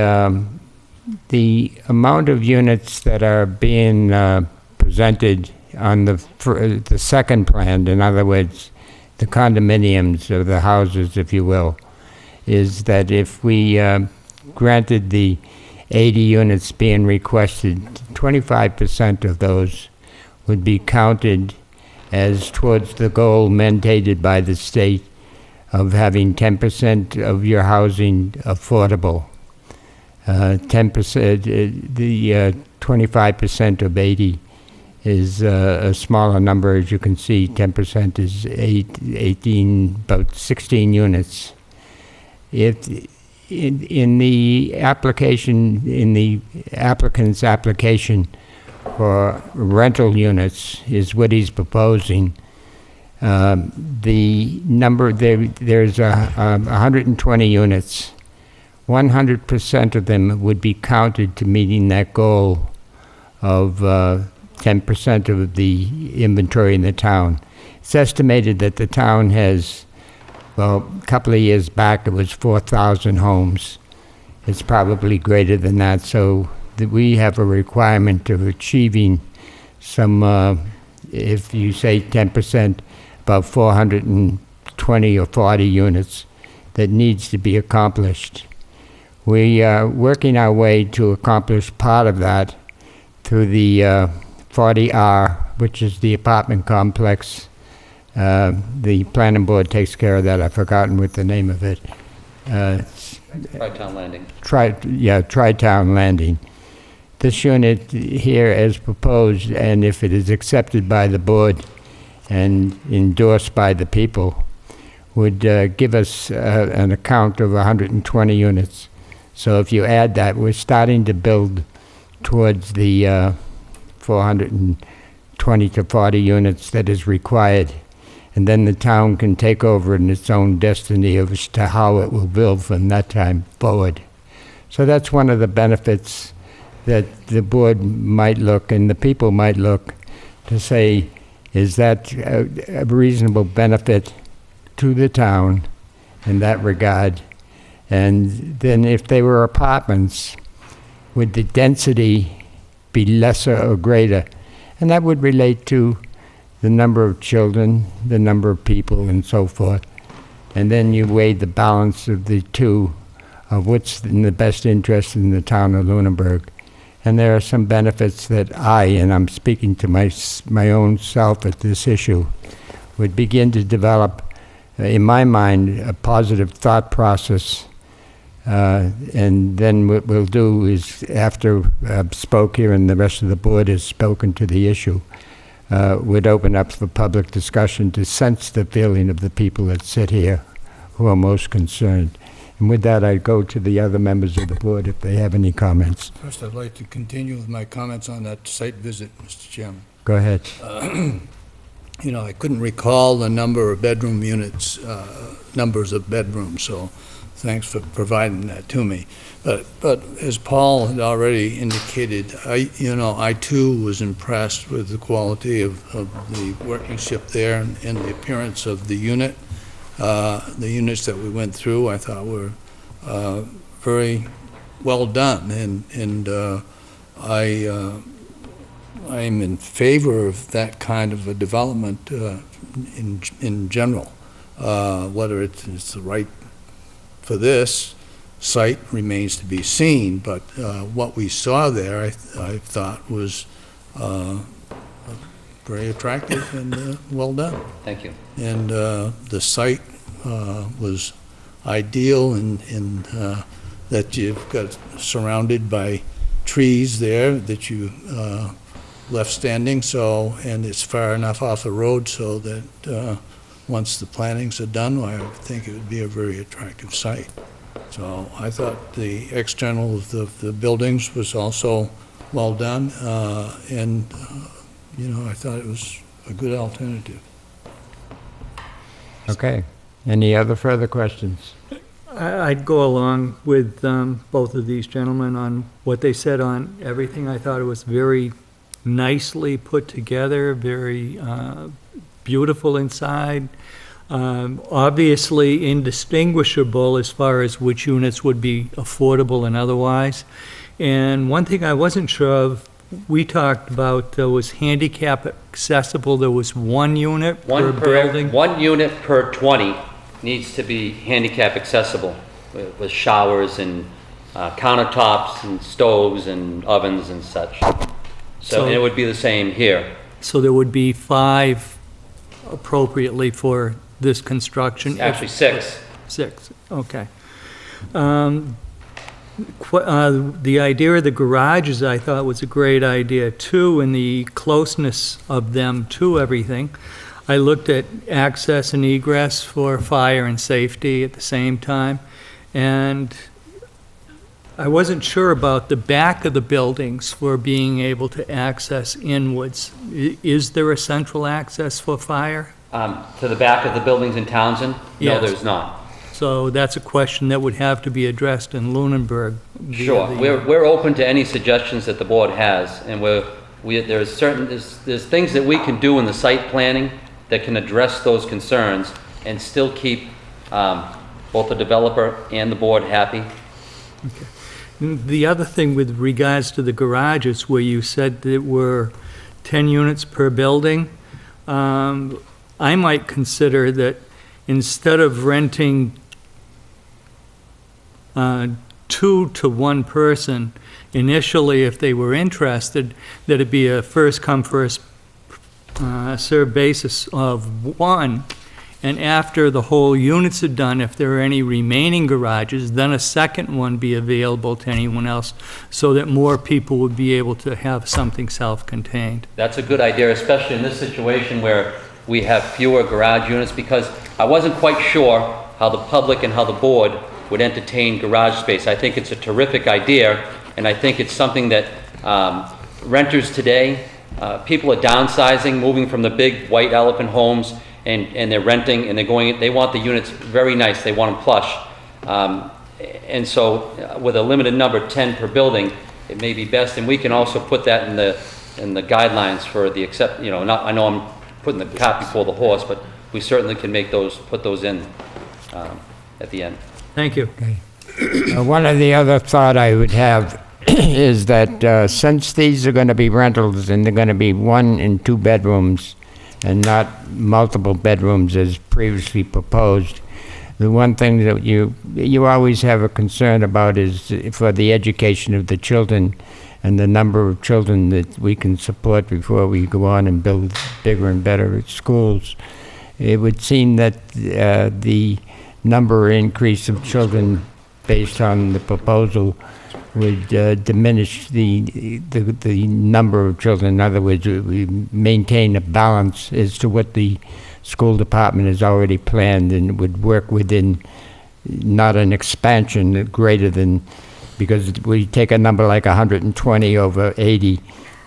amount of units that are being presented on the second plan, in other words, the condominiums or the houses, if you will, is that if we granted the 80 units being requested, 25% of those would be counted as towards the goal mandated by the state of having 10% of your housing affordable. 10%, the 25% of 80 is a smaller number. As you can see, 10% is 18, about 16 units. If in the application, in the applicant's application for rental units is what he's proposing. The number, there's 120 units 100% of them would be counted to meeting that goal of 10% of the inventory in the town. It's estimated that the town has, well, a couple of years back, it was 4,000 homes. It's probably greater than that, so we have a requirement of achieving some, if you say 10%, about 420 or 40 units that needs to be accomplished. We are working our way to accomplish part of that through the 40R, which is the apartment complex. The planning board takes care of that. I've forgotten what the name of it.
Tri-Town Landing.
Tri-Town Landing. This unit here as proposed, and if it is accepted by the board and endorsed by the people, would give us an account of 120 units. So if you add that, we're starting to build towards the 420 to 40 units that is required. And then the town can take over in its own destiny as to how it will build from that time forward. So that's one of the benefits that the board might look and the people might look to say, is that a reasonable benefit to the town in that regard? And then if they were apartments, would the density be lesser or greater? And that would relate to the number of children, the number of people, and so forth. And then you weigh the balance of the two, of what's in the best interest in the town of Lunenburg. And there are some benefits that and I'm speaking to my own self at this issue, would begin to develop, in my mind, a positive thought process. And then what we'll do is, after I've spoke here and the rest of the board has spoken to the issue, would open up for public discussion to sense the feeling of the people that sit here who are most concerned. And with that, I go to the other members of the board if they have any comments.
First, I'd like to continue with my comments on that site visit, Mr. Chairman.
Go ahead.
You know, I couldn't recall the number of bedroom units, numbers of bedrooms, so thanks for providing that to me. But as Paul had already indicated, I too was impressed with the quality of the workmanship there and the appearance of the unit. The units that we went through, I thought were very well done, and I'm in favor of that kind of a development in general. Whether it's the right for this site remains to be seen, but what we saw there, I thought was very attractive and well done.
Thank you.
And the site was ideal in that you've got surrounded by trees there that you left standing, and it's far enough off the road so that once the plantings are done, I think it would be a very attractive site. So I thought the external of the buildings was also well done, and I thought it was a good alternative.
Okay. Any other further questions?
I'd go along with both of these gentlemen on what they said on everything. I thought it was very nicely put together, very beautiful inside. Obviously indistinguishable as far as which units would be affordable and otherwise. And one thing I wasn't sure of, we talked about was handicap accessible. There was one unit per building.
1 unit per 20 needs to be handicap accessible with showers and countertops and stoves and ovens and such. So it would be the same here.
So there would be 5 appropriately for this construction?
Actually 6.
6, okay. The idea of the garages I thought was a great idea too, and the closeness of them to everything. I looked at access and egress for fire and safety at the same time, and I wasn't sure about the back of the buildings for being able to access inwards. Is there a central access for fire?
To the back of the buildings in Townsend?
Yes.
No, there's not.
So that's a question that would have to be addressed in Lunenburg. via
Sure,
the-
we're open to any suggestions that the board has, and there's things that we can do in the site planning that can address those concerns and still keep both the developer and the board happy.
The other thing with regards to the garages, where you said there were 10 units per building, I might consider that instead of renting 2 to 1 person, initially, if they were interested, that it be a first-come, first-served basis of 1, and after the whole units are done, if there are any remaining garages, then a second one be available to anyone else, so that more people would be able to have something self-contained.
That's a good idea, especially in this situation where we have fewer garage units, because I wasn't quite sure how the public and how the board would entertain garage space. I think it's a terrific idea, and I think it's something that renters today, people are downsizing, moving from the big white elephant homes, and they're renting, and they want the units very nice, they want them plush. And so with a limited number, 10 per building, it may be best, and we can also put that in the guidelines for the I know I'm putting the cart before the horse, but we certainly can put those in at the end.
Thank you.
One of the other thought I would have is that since these are going to be rentals and they're going to be 1 and 2 bedrooms and not multiple bedrooms as previously proposed, the one thing that you always have a concern about is for the education of the children and the number of children that we can support before we go on and build bigger and better schools. It would seem that the number increase of children based on the proposal would diminish the number of children. In other words, we maintain a balance as to what the school department has already planned, and would work within not an expansion greater than, because we take a number like 120 over 80,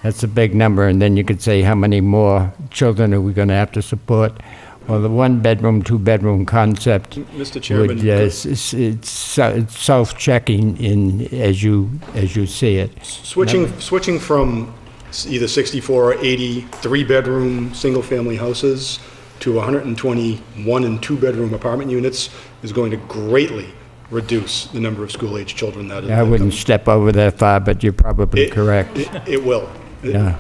that's a big number, and then you could say how many more children are we going to have to support. Well, the 1-bedroom, 2-bedroom concept
Mr. Chairman,
it's self-checking as you see it.
switching from either 64 or 80 3-bedroom single-family houses to 120 1- and 2-bedroom apartment units is going to greatly reduce the number of school-age children that
I wouldn't step over that far, but you're probably correct.
It will.
Yeah.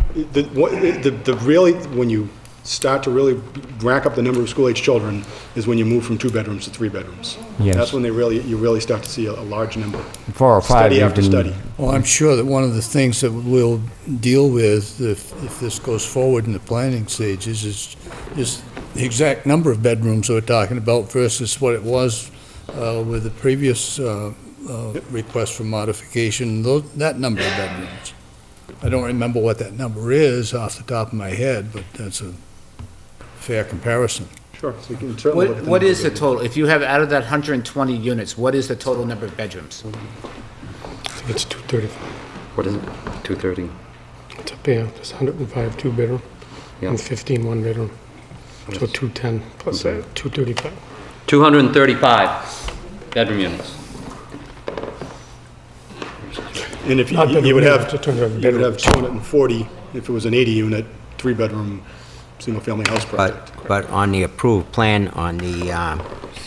When you start to really rack up the number of school-age children is when you move from 2 bedrooms to 3 bedrooms.
Yes.
That's when you really start to see a large number.
4 or 5
Study after
even.
study.
Well, I'm sure that one of the things that we'll deal with if this goes forward in the planning stages is the exact number of bedrooms we're talking about versus what it was with the previous request for modification, that number of bedrooms. I don't remember what that number is off the top of my head, but that's a fair comparison.
Sure, so you can certainly look at the
What is
number
the
of
total, if you have out of that 120 units, what is the total number of bedrooms?
I think it's 230.
What is it? 230?
It's up there, there's 105 2-bedroom and 15 1-bedroom. So 210 plus 235.
235 bedroom units.
And if
Not
you would have
bedroom,
you would have 240 if it was an 80-unit, 3-bedroom, single-family house project.
But on the approved plan, on the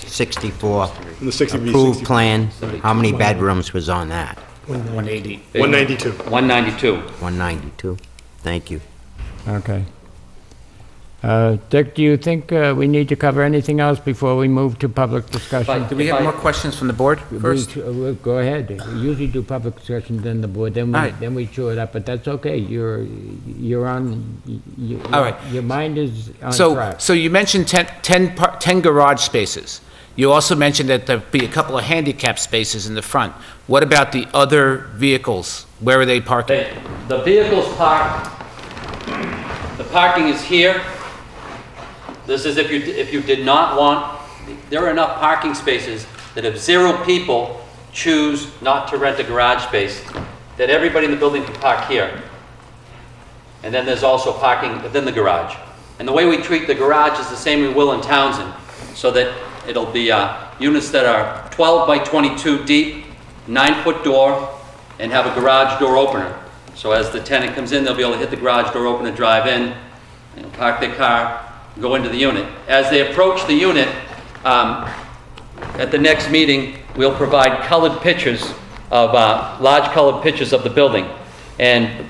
64
In the 60 v.
approved
60
plan, how many bedrooms was on that?
180.
192.
192.
192. Thank you.
Okay. Dick, do you think we need to cover anything else before we move to public discussion?
Do we have more questions from the board first?
We'll go ahead. We usually do public discussion, then the board, then
All right.
we chew it up, but that's okay. You're on,
All right.
your mind is on
So,
track.
so you mentioned 10 garage spaces. You also mentioned that there'd be a couple of handicap spaces in the front. What about the other vehicles? Where are they parking?
The vehicles parked, the parking is here. This is if you did not want, there are enough parking spaces that if 0 people choose not to rent a garage space, that everybody in the building can park here. And then there's also parking within the garage. And the way we treat the garage is the same we will in Townsend, so that It'll be units that are 12 by 22 deep, 9-foot door, and have a garage door opener. So as the tenant comes in, they'll be able to hit the garage door opener, drive in, park their car, go into the unit. As they approach the unit, at the next meeting, we'll provide colored pictures of, large colored pictures of the building.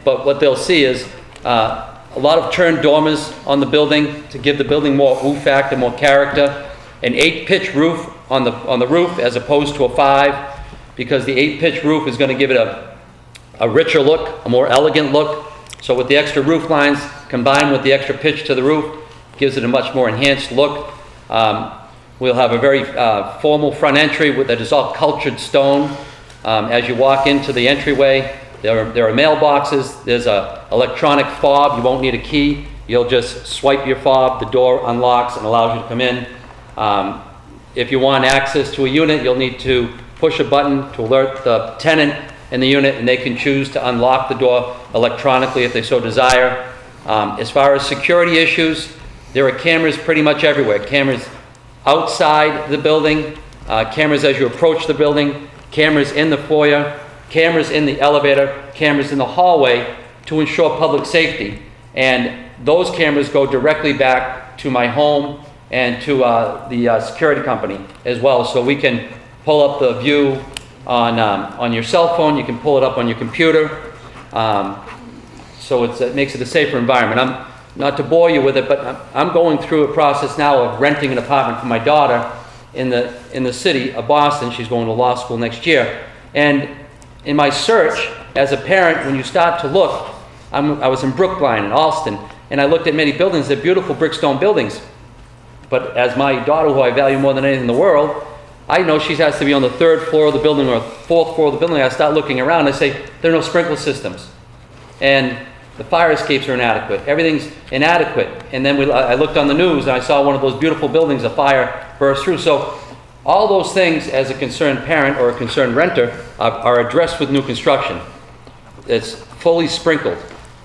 But what they'll see is a lot of turned dormers on the building to give the building more ooh factor, more character. An 8-pitch roof on the roof as opposed to a 5, because the 8-pitch roof is going to give it a richer look, a more elegant look. So with the extra roof lines combined with the extra pitch to the roof, gives it a much more enhanced look. We'll have a very formal front entry that is all cultured stone. As you walk into the entryway, there are mailboxes. There's an electronic fob. You won't need a key. You'll just swipe your fob. The door unlocks and allows you to come in. If you want access to a unit, you'll need to push a button to alert the tenant in the unit, and they can choose to unlock the door electronically if they so desire. As far as security issues, there are cameras pretty much everywhere. Cameras outside the building, cameras as you approach the building, cameras in the foyer, cameras in the elevator, cameras in the hallway to ensure public safety. And those cameras go directly back to my home and to the security company as well. So we can pull up the view on your cell phone, you can pull it up on your computer. So it makes it a safer environment. Not to bore you with it, but I'm going through a process now of renting an apartment for my daughter in the city of Boston. She's going to law school next year. And in my search, as a parent, when you start to look, I was in Brookline and Alston, and I looked at many buildings. They're beautiful brickstone buildings. But as my daughter, who I value more than anything in the world, I know she has to be on the 3rd floor of the building or 4th floor of the building. I start looking around and I say, there are no sprinkler systems. And the fire escapes are inadequate. Everything's inadequate. And then I looked on the news and I saw one of those beautiful buildings, a fire burst through. So all those things, as a concerned parent or a concerned renter, are addressed with new construction. It's fully sprinkled.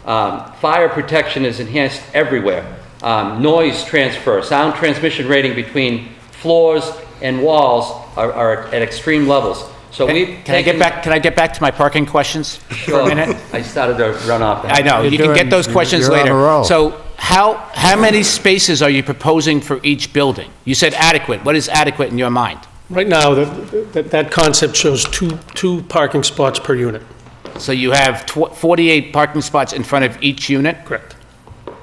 Fire protection is enhanced everywhere. Noise transfer, sound transmission rating between floors and walls are at extreme levels. So
Can I get back to my parking questions for a minute?
I started to run off.
I know, you can get those questions
you're on a
later.
roll.
So how many spaces are you proposing for each building? You said adequate. What is adequate in your mind?
Right now, that concept shows two parking spots per unit.
So you have 48 parking spots in front of each unit?
Correct.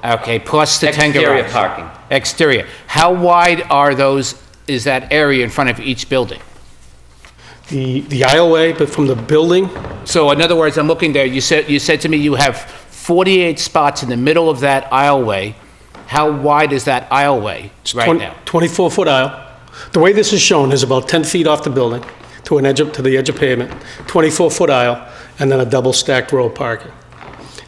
Okay, plus the 10
Exterior
garages.
parking.
Exterior. How wide is that area in front of each building?
The aisleway, but from the building,
So in other words, I'm looking there, you said to me you have 48 spots in the middle of that aisleway. How wide is that aisleway right now?
24-foot aisle. The way this is shown is about 10 feet off the building to the edge of pavement, 24-foot aisle, and then a double-stacked row of parking.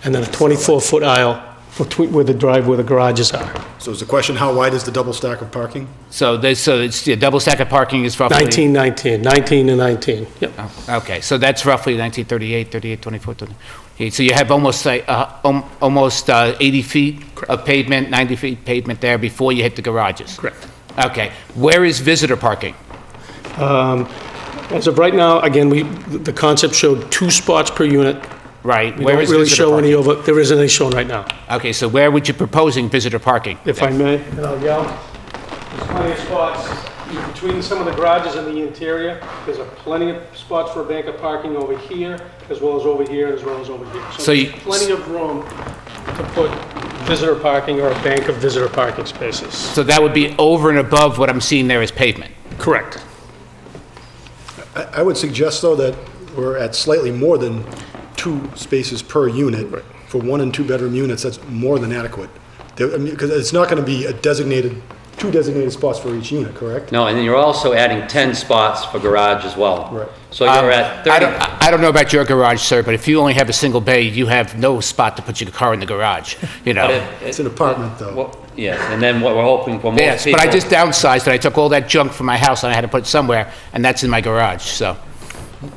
And then a 24-foot aisle where the garages are.
So is the question, how wide is the double stack of parking?
So it's the double stack of parking is roughly...
19 and 19, yep.
Okay, so that's roughly 1938, 38, 24, 28. So you have almost 80 feet of pavement, 90 feet pavement there before you hit the garages?
Correct.
Okay. Where is visitor parking?
As of right now, again, the concept showed 2 spots per unit.
Right.
We
Where
don't
is
really
visitor
show
parking?
any there isn't any shown right now.
Okay, so where would you proposing visitor parking?
If I may, and I'll yell, there's plenty of spots between some of the garages and the interior. There's plenty of spots for a bank of parking over here, as well as over here, as well as over here.
So
there's plenty of room to put visitor parking or a bank of visitor parking spaces.
So that would be over and above what I'm seeing there as pavement?
Correct.
I would suggest, though, that we're at slightly more than 2 spaces per unit.
Right.
For 1 and 2 bedroom units, that's more than adequate. Because it's not going to be 2 designated spots for each unit, correct?
No, and then you're also adding 10 spots for garage as well.
Right.
So you're at 30.
I don't know about your garage, sir, but if you only have a single bay, you have no spot to put your car in the garage, you know?
It's an apartment, though.
Well, yes, and then what we're hoping for most
Yes,
people...
but I just downsized and I took all that junk from my house and I had to put it somewhere, and that's in my garage, so.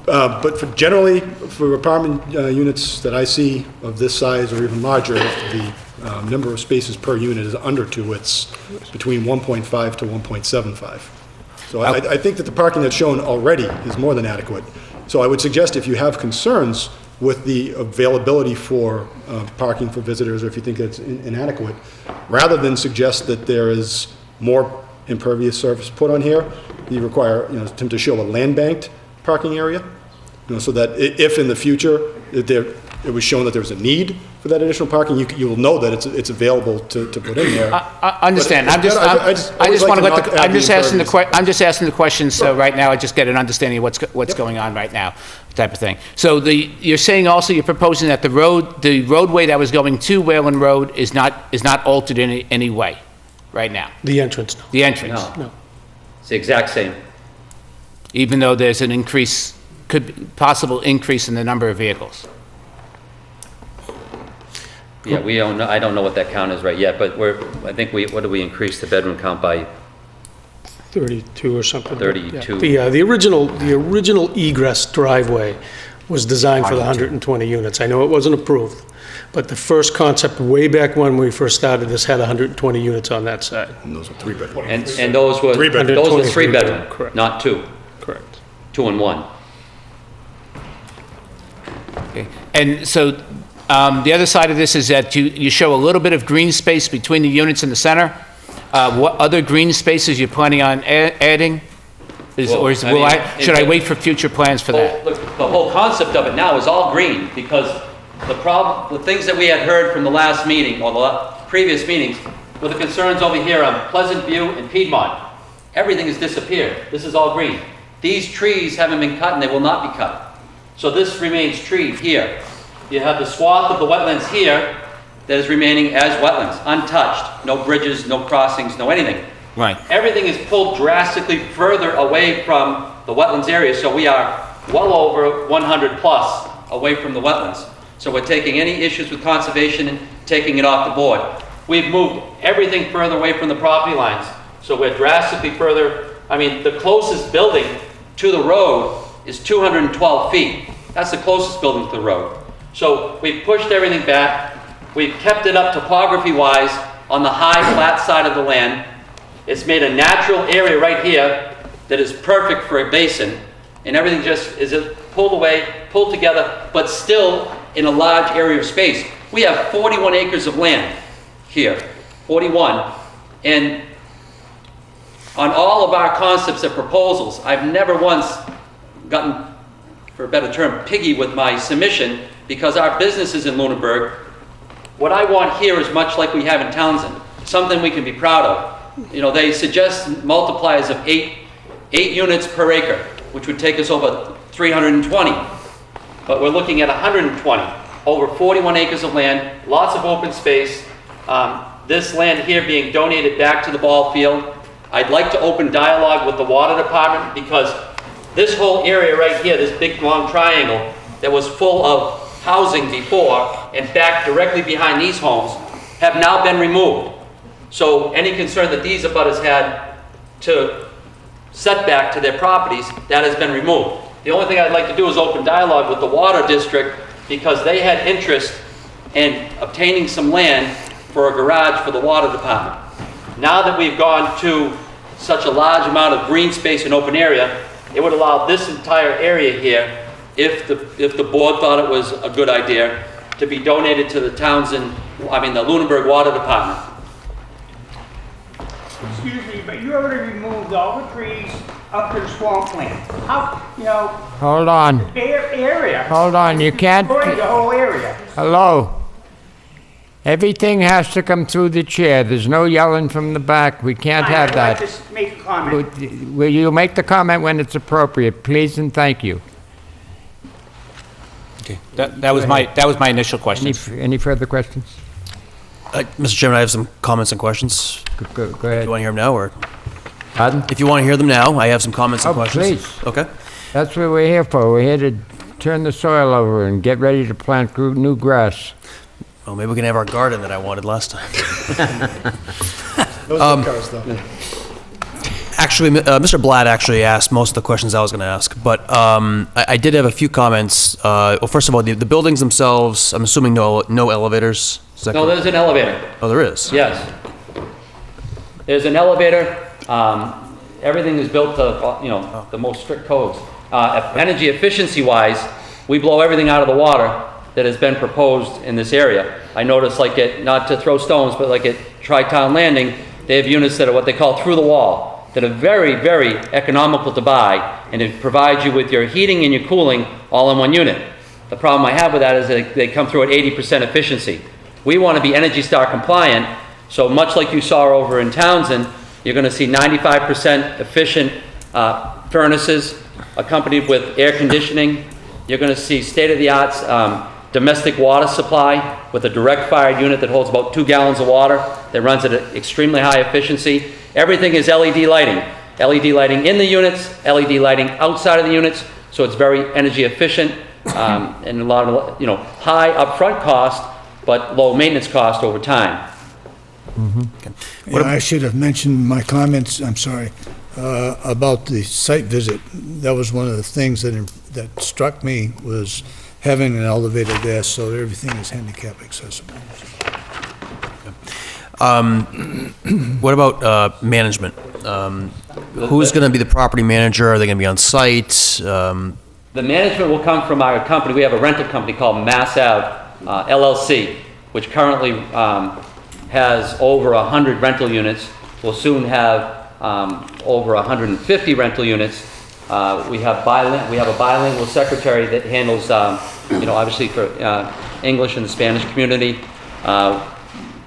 But generally, for apartment units that I see of this size or even larger, if the number of spaces per unit is under 2, it's between 1.5 to 1.75. So I think that the parking that's shown already is more than adequate. So I would suggest if you have concerns with the availability for parking for visitors, or if you think it's inadequate, rather than suggest that there is more impervious surface put on here, you require, Tim to show a land-banked parking area, so that if in the future it was shown that there was a need for that additional parking, you will know that it's available to put in there.
I understand.
But
I'm just asking the questions, so
Sure.
right now I just get an understanding of what's going on right now, type of thing. So you're saying also you're proposing that the roadway that was going to Whalen Road is not altered in any way right now?
The entrance, no.
The entrance?
No. It's the exact same.
Even though there's an possible increase in the number of vehicles?
Yeah, I don't know what that count is right yet, but what did we increase the bedroom count by?
32 or something.
32.
Yeah. The original egress driveway was designed for the 120 units. I know it wasn't approved, but the first concept way back when we first started this had 120 units on that side.
And those are 3-bedroom.
And those were 3-bedroom,
Correct.
not 2.
Correct.
2 and 1.
Okay. And so the other side of this is that you show a little bit of green space between the units in the center. What other green spaces you're planning on adding? Should I wait for future plans for that?
Look, the whole concept of it now is all green, because the things that we had heard from the last meeting, or the previous meetings, were the concerns over here on Pleasant View and Piedmont. Everything has disappeared. This is all green. These trees haven't been cut, and they will not be cut. So this remains treed here. You have the swath of the wetlands here that is remaining as wetlands, untouched. No bridges, no crossings, no anything.
Right.
Everything is pulled drastically further away from the wetlands area, so we are well over 100 plus away from the wetlands. So we're taking any issues with conservation and taking it off the board. We've moved everything further away from the property lines, so we're drastically further. I mean, the closest building to the road is 212 feet. That's the closest building to the road. So we've pushed everything back. We've kept it up topography-wise on the high, flat side of the land. It's made a natural area right here that is perfect for a basin, and everything just is pulled away, pulled together, but still in a large area of space. We have 41 acres of land here, 41, and on all of our concepts and proposals, I've never once gotten, for a better term, piggy with my submission, because our business is in Lunenburg. What I want here is much like we have in Townsend, something we can be proud of. They suggest multipliers of 8 units per acre, which would take us over 320. But we're looking at 120, over 41 acres of land, lots of open space. This land here being donated back to the ball field. I'd like to open dialogue with the water department, because this whole area right here, this big long triangle that was full of housing before and back directly behind these homes have now been removed. So any concern that these abutters had to setback to their properties, that has been removed. The only thing I'd like to do is open dialogue with the water district, because they had interest in obtaining some land for a garage for the water department. Now that we've gone to such a large amount of green space and open area, it would allow this entire area here, if the board thought it was a good idea, to be donated to the the Lunenburg Water Department.
Excuse me, but you already removed all the trees up to the swampland. How,
Hold on.
area.
Hold on, you can't...
Destroyed the whole area.
Hello? Everything has to come through the chair. There's no yelling from the back. We can't have
I'd
that.
like to make a comment.
Will you make the comment when it's appropriate, please and thank you.
Okay. That was my initial question.
Any further questions?
Mr. Chairman, I have some comments and questions.
Go
If
ahead.
you want to hear them now, or
Pardon?
if you want to hear them now, I have some comments and questions.
Please.
Okay.
That's what we're here for. We're here to turn the soil over and get ready to plant new grass.
Well, maybe we can have our garden that I wanted last time.
Those are cars, though.
Actually, Mr. Blatt actually asked most of the questions I was going to ask, but I did have a few comments. Well, first of all, the buildings themselves, I'm assuming no elevators? Is that
No,
correct?
there's an elevator.
Oh, there is?
Yes. There's an elevator. everything is built to, the most strict codes. Energy efficiency-wise, we blow everything out of the water that has been proposed in this area. I noticed not to throw stones, but like at Tri-Town Landing, they have units that are what they call through the wall, that are very, very economical to buy, and it provides you with your heating and your cooling all in one unit. The problem I have with that is that they come through at 80% efficiency. We want to be Energy Star compliant, so much like you saw over in Townsend, you're going to see 95% efficient furnaces accompanied with air conditioning. You're going to see state-of-the-art domestic water supply with a direct fired unit that holds about 2 gallons of water that runs at an extremely high efficiency. Everything is LED lighting. LED lighting in the units, LED lighting outside of the units, so it's very energy efficient and a lot of, high upfront cost, but low maintenance cost over time.
Yeah, I should have mentioned my comments, I'm sorry, about the site visit. That was one of the things that struck me, was having an elevator there so everything is handicap accessible.
What about management? Who's going to be the property manager? Are they going to be on site?
The management will come from our company. We have a rental company called Mass Ave LLC, which currently has over 100 rental units. We'll soon have over 150 rental units. We have a bilingual secretary that handles, obviously for English and the Spanish community.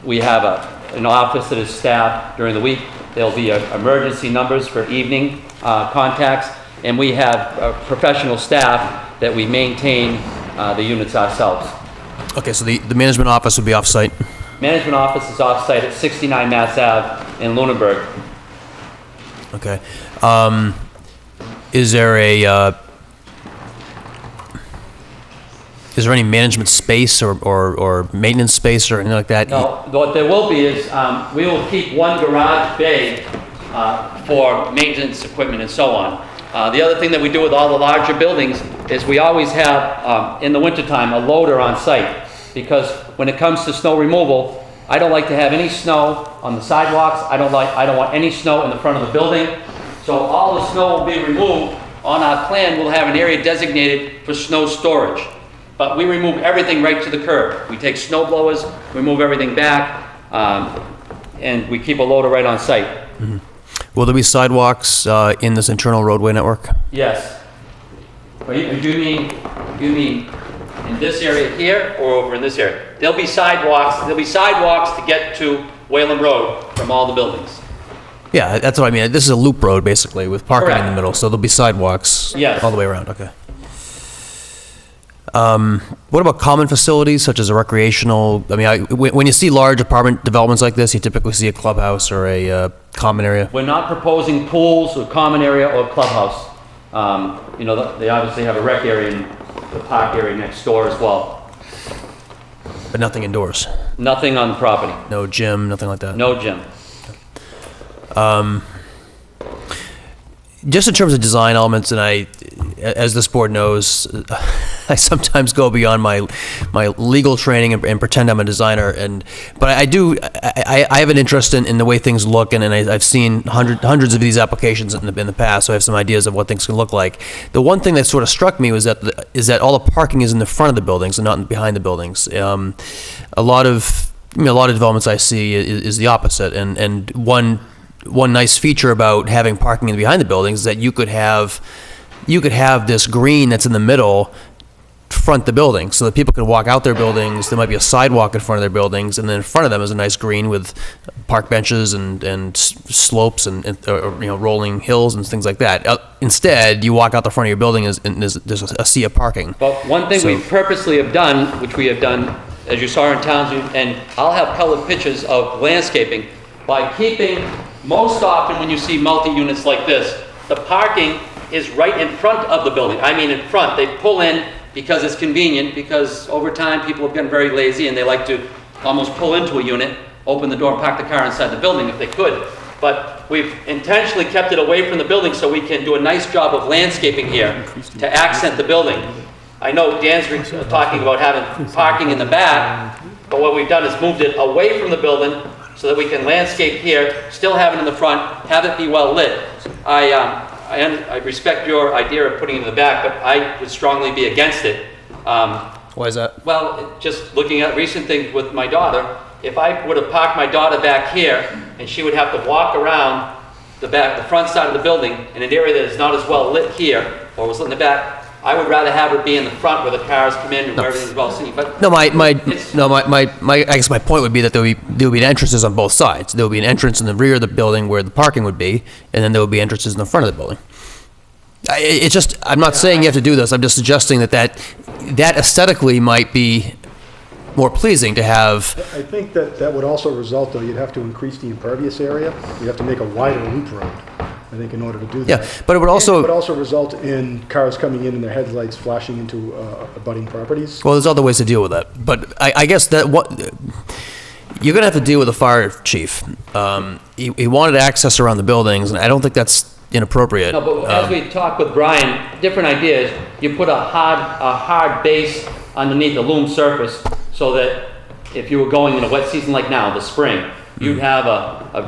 We have an office that is staffed during the week. There'll be emergency numbers for evening contacts, and we have professional staff that we maintain the units ourselves.
Okay, so the management office would be off-site?
Management office is off-site at 69 Mass Ave in Lunenburg.
Okay. Is there any management space or maintenance space or anything like that?
No, what there will be is we will keep one garage bay for maintenance equipment and so on. The other thing that we do with all the larger buildings is we always have, in the wintertime, a loader on site, because when it comes to snow removal, I don't like to have any snow on the sidewalks. I don't want any snow in the front of the building. So all the snow will be removed. On our plan, we'll have an area designated for snow storage. But we remove everything right to the curb. We take snow blowers, we move everything back, and we keep a loader right on site.
Mm-hmm. Will there be sidewalks in this internal roadway network?
Yes. Do you mean in this area here or over in this area? There'll be sidewalks to get to Whalen Road from all the buildings.
Yeah, that's what I mean. This is a loop road, basically, with parking in the middle, so there'll be sidewalks all the way around. Okay. What about common facilities, such as a recreational? I mean, when you see large apartment developments like this, you typically see a clubhouse or a common area.
We're not proposing pools or common area or clubhouse. They obviously have a rec area and the park area next door as well.
But nothing indoors?
Nothing on the property.
No gym, nothing like that?
No gym.
Just in terms of design elements, and as this board knows, I sometimes go beyond my legal training and pretend I'm a designer. But I have an interest in the way things look, and I've seen hundreds of these applications in the past, so I have some ideas of what things can look like. The one thing that sort of struck me was that all the parking is in the front of the buildings and not behind the buildings. A lot of developments I see is the opposite, and one nice feature about having parking behind the buildings is that you could have this green that's in the middle front the building, so that people can walk out their buildings. There might be a sidewalk in front of their buildings, and then in front of them is a nice green with park benches and slopes and rolling hills and things like that. Instead, you walk out the front of your building and there's a sea of parking.
But one thing we purposely have done, which we have done, as you saw in Townsend, and I'll have colored pictures of landscaping, by keeping, most often when you see multi-units like this, the parking is right in front of the building. I mean in front. They pull in because it's convenient, because over time people have gotten very lazy and they like to almost pull into a unit, open the door and park the car inside the building if they could. But we've intentionally kept it away from the building so we can do a nice job of landscaping here to accent the building. I know Dan's talking about having parking in the back, but what we've done is moved it away from the building so that we can landscape here, still have it in the front, have it be well lit. I respect your idea of putting it in the back, but I would strongly be against it.
Why is that?
Well, just looking at recent things with my daughter, if I would have parked my daughter back here and she would have to walk around the front side of the building in an area that is not as well lit here, or was lit in the back, I would rather have her be in the front where the cars come in and where everything's well seen. But
I guess my point would be that there would be entrances on both sides. There would be an entrance in the rear of the building where the parking would be, and then there would be entrances in the front of the building. I'm not saying you have to do this. I'm just suggesting that aesthetically might be more pleasing to have.
I think that would also result, though, you'd have to increase the impervious area. You'd have to make a wider loop road, I think, in order to do that.
Yeah, but it would also...
It would also result in cars coming in and their headlights flashing into abutting properties.
Well, there's other ways to deal with that. But I guess that you're going to have to deal with the fire chief. He wanted access around the buildings, and I don't think that's inappropriate.
No, but as we talked with Brian, different ideas, you put a hard base underneath the loom surface so that if you were going in a wet season like now, the spring, you'd have a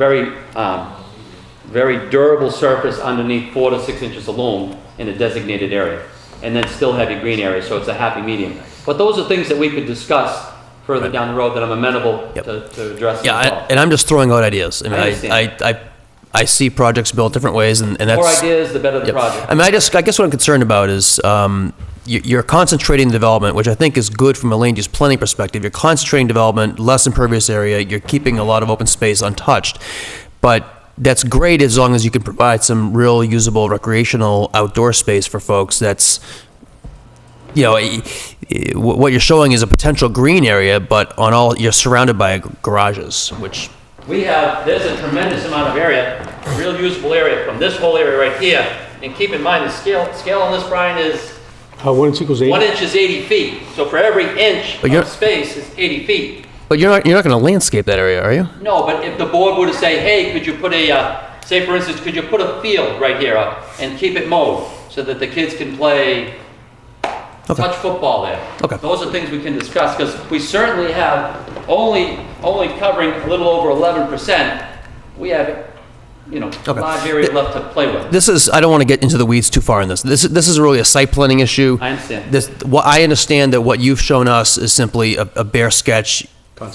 very durable surface underneath 4 to 6 inches of loom in a designated area, and then still have your green area, so it's a happy medium. But those are things that we could discuss further down the road that I'm amenable to addressing as well.
And I'm just throwing out ideas. I mean,
I understand.
I see projects built different ways, and that's...
The more ideas, the better the project.
I mean, I guess what I'm concerned about is you're concentrating development, which I think is good from a land use planning perspective. You're concentrating development, less impervious area, you're keeping a lot of open space untouched. But that's great as long as you can provide some real usable recreational outdoor space for folks. That's, what you're showing is a potential green area, but you're surrounded by garages, which...
There's a tremendous amount of area, real usable area from this whole area right here. And keep in mind, the scale on this, Brian, is
1 inch equals 80?
1 inch is 80 feet. So for every inch of space is 80 feet.
But you're not going to landscape that area, are you?
No, but if the board were to say, hey, could you put say for instance, could you put a field right here and keep it mowed so that the kids can play touch football there?
Okay.
Those are things we can discuss, because we certainly have only covering a little over 11%. We have, a large area left to play with.
I don't want to get into the weeds too far in this. This is really a site planning issue.
I understand.
I understand that what you've shown us is simply a bare sketch.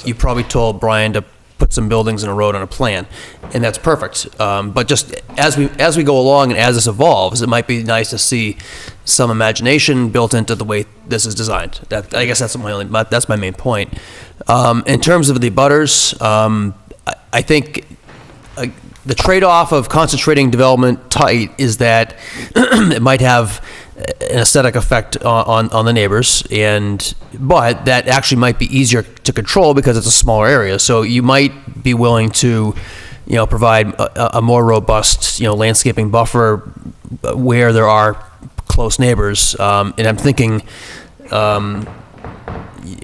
You probably told Brian to put some buildings and a road on a plan, and that's perfect. But just as we go along and as this evolves, it might be nice to see some imagination built into the way this is designed. I guess that's my main point. In terms of the butters, I think the trade-off of concentrating development tight is that it might have an aesthetic effect on the neighbors, but that actually might be easier to control because it's a smaller area. So you might be willing to, provide a more robust, landscaping buffer where there are close neighbors. And I'm thinking,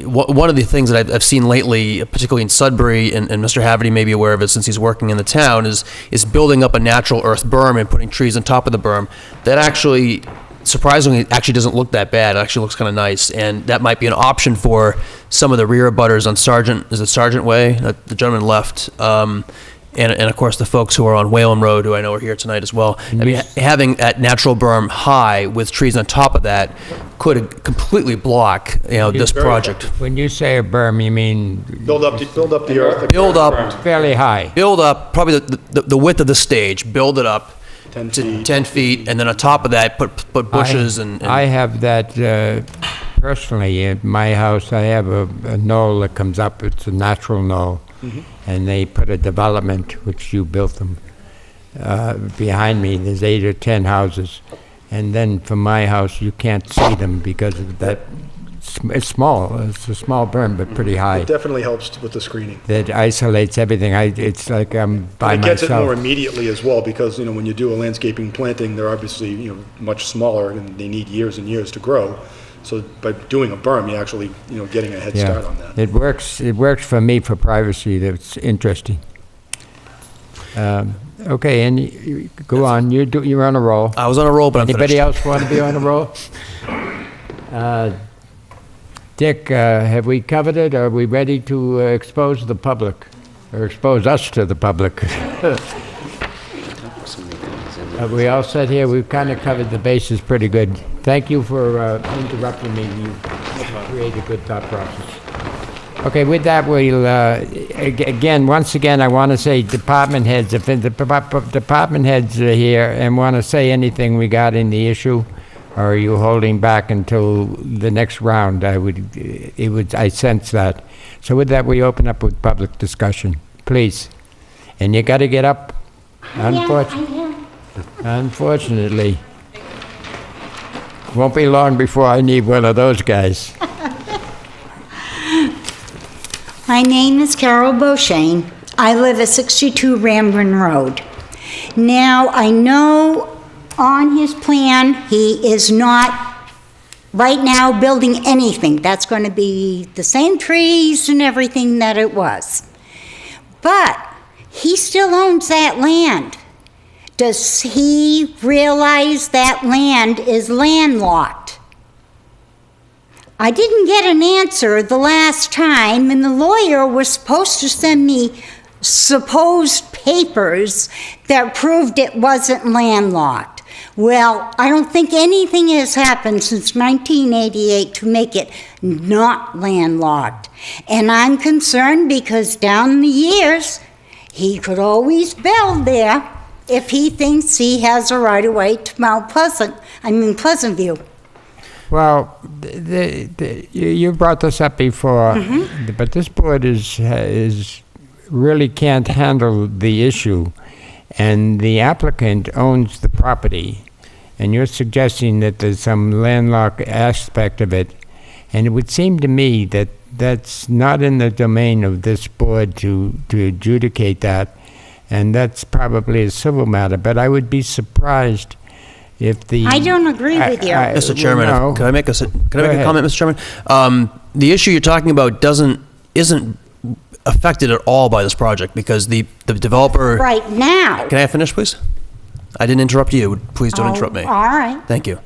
one of the things that I've seen lately, particularly in Sudbury, and Mr. Haverty may be aware of it since he's working in the town, is building up a natural earth berm and putting trees on top of the berm. That actually, surprisingly, doesn't look that bad. It actually looks kind of nice, and that might be an option for some of the rear abutters on Sargent Way, the gentleman left, and of course the folks who are on Whalen Road, who I know are here tonight as well. I mean, having that natural berm high with trees on top of that could completely block, this project.
When you say a berm, you mean
build up the earth.
Build up
fairly high.
Build up probably the width of the stage. Build it up to 10 feet, and then on top of that, put bushes and.
I have that personally at my house. I have a knoll that comes up. It's a natural knoll. Mm-hmm. And they put a development, which you built them, behind me. There's 8 or 10 houses. And then from my house, you can't see them because of that. It's small. It's a small berm, but pretty high.
It definitely helps with the screening.
That isolates everything. It's like I'm by myself.
It gets it more immediately as well, because, when you do a landscaping planting, they're obviously, much smaller and they need years and years to grow. So by doing a berm, you're actually, getting a head start on that.
It works for me for privacy. That's interesting. Okay, and go on. You're on a roll.
I was on a roll, but
anybody else want to be on a roll? Dick, have we covered it? Are we ready to expose the public? or expose us to the public. Are we all set here? We've kind of covered the bases pretty good. Thank you for interrupting me. You created a good thought process. Okay, with that, we'll, once again, I want to say department heads, if the department heads are here and want to say anything regarding the issue, or are you holding back until the next round? I sense that. So with that, we open up with public discussion, please. And you got to get up. Unfortunately. Won't be long before I need one of those guys.
My name is Carol Beauchesne. I live at 62 Rambrin Road. Now, I know on his plan, he is not right now building anything. That's going to be the same trees and everything that it was. But he still owns that land. Does he realize that land is landlocked? I didn't get an answer the last time, and the lawyer was supposed to send me supposed papers that proved it wasn't landlocked. Well, I don't think anything has happened since 1988 to make it not landlocked. And I'm concerned because down the years, he could always build there if he thinks he has a right-of-way to Pleasant View.
Well, you brought this up before, but this board really can't handle the issue, and the applicant owns the property, and you're suggesting that there's some landlocked aspect of it, and it would seem to me that that's not in the domain of this board to adjudicate that, and that's probably a civil matter, but I would be surprised if the...
I don't agree with you.
Mr. Chairman,
no.
Can I make a comment, Mr. Chairman? The issue you're talking about isn't affected at all by this project because the developer...
Right now.
Can I finish, please? I didn't interrupt you. Please don't interrupt me.
All right.
Thank you.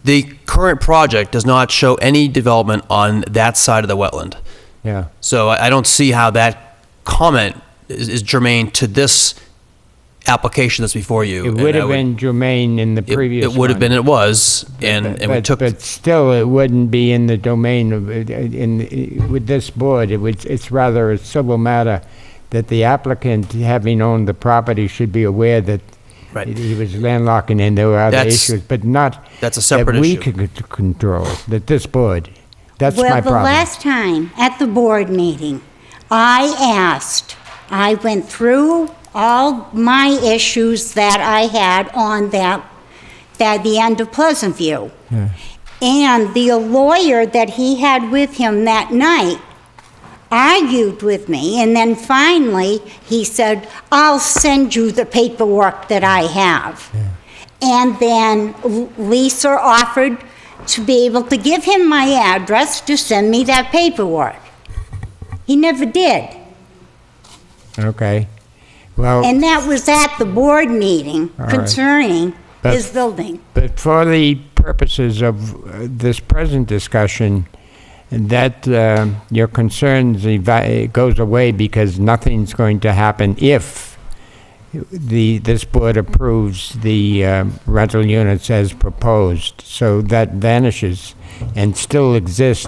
The current project does not show any development on that side of the wetland.
Yeah.
So I don't see how that comment is germane to this application that's before you.
It would have been germane in the previous
It would have
one.
been, it was, and we took...
But still, it wouldn't be in the domain of, with this board. It's rather a civil matter that the applicant, having owned the property, should be aware that he was landlocking and there were other issues, but not
that's a separate
that we
issue.
could control, that this board. That's
well,
my problem.
the last time at the board meeting, I went through all my issues that I had on the end of Pleasant View.
Yeah.
And the lawyer that he had with him that night argued with me, and then finally he said, I'll send you the paperwork that I have.
Yeah.
And then Lisa offered to be able to give him my address to send me that paperwork. He never did.
Okay. Well,
And that was at the board meeting
All right.
concerning
But-
his building.
But for the purposes of this present discussion, that your concerns goes away because nothing's going to happen if this board approves the rental units as proposed. So that vanishes and still exists.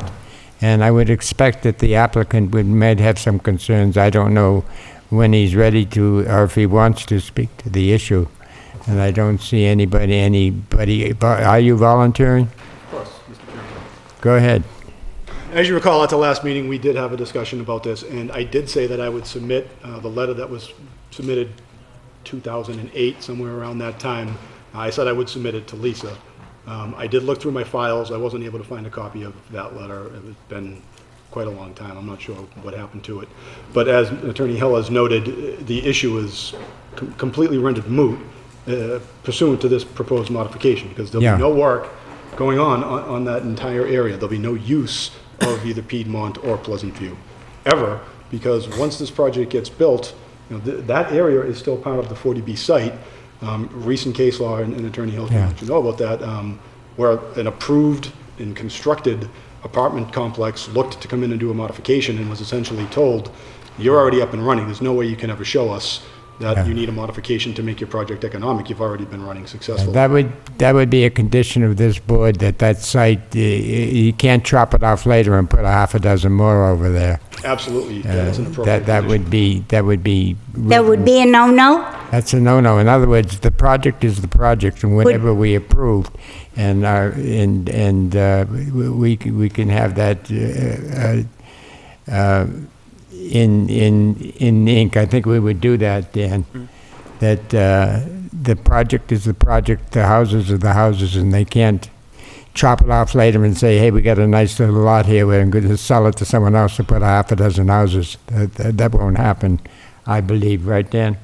And I would expect that the applicant might have some concerns. I don't know when he's ready to, or if he wants to speak to the issue. And I don't see anybody, are you volunteering?
Of course, Mr. Chairman.
Go ahead.
As you recall, at the last meeting, we did have a discussion about this, and I did say that I would submit the letter that was submitted 2008, somewhere around that time. I said I would submit it to Lisa. I did look through my files. I wasn't able to find a copy of that letter. It's been quite a long time. I'm not sure what happened to it. But as Attorney Hill has noted, the issue is completely rendered moot pursuant to this proposed modification, because there'll be no work going on that entire area. There'll be no use of either Piedmont or Pleasant View, ever, because once this project gets built, that area is still part of the 40B site. Recent case law, and Attorney Hill can let you know about that, where an approved and constructed apartment complex looked to come in and do a modification and was essentially told, you're already up and running, there's no way you can ever show us that you need a modification to make your project economic, you've already been running successfully.
That would be a condition of this board, that site, you can't chop it off later and put a half a dozen more over there.
Absolutely, that's an appropriate
That would be.
That would be a no-no?
That's a no-no. In other words, the project is the project, and whatever we approved, and we can have that in ink. I think we would do that, Dan. That the project is the project, the houses are the houses, and they can't chop it off later and say, hey, we got a nice little lot here, we're going to sell it to someone else to put a half a dozen houses. That won't happen, I believe, right, Dan?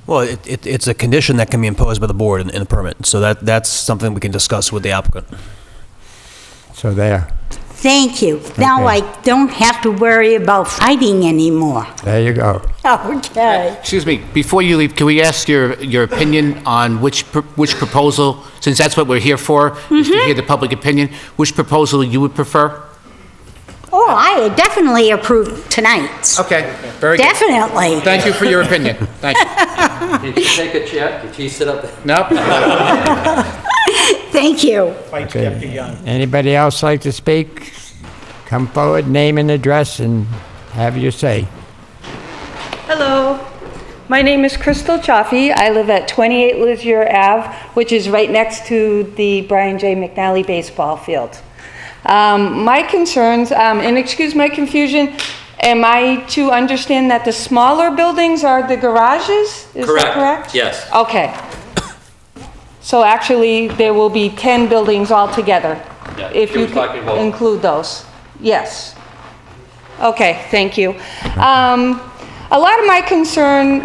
Well, it's a condition that can be imposed by the board in the permit, so that's something we can discuss with the applicant.
So there.
Thank you. Now I don't have to worry about fighting anymore.
There you go.
Okay.
Excuse me, before you leave, can we ask your opinion on which proposal, since that's what we're here for, is to hear the public opinion, which proposal you would prefer?
Oh, I definitely approve tonight's.
Okay, very good.
Definitely.
Thank you for your opinion. Thank you.
Can you take a chair? Can you sit up there?
Nope.
Thank you.
Anybody else like to speak? Come forward, name and address, and have your say.
Hello, my name is Crystal Chaffee. I live at 28 Lizier Ave, which is right next to the Brian J. McNally baseball field. My concerns, and excuse my confusion, am I to understand that the smaller buildings are the garages? Is that correct?
Yes.
Okay. So actually, there will be 10 buildings altogether, if you could include those. Yes. Okay, thank you. A lot of my concern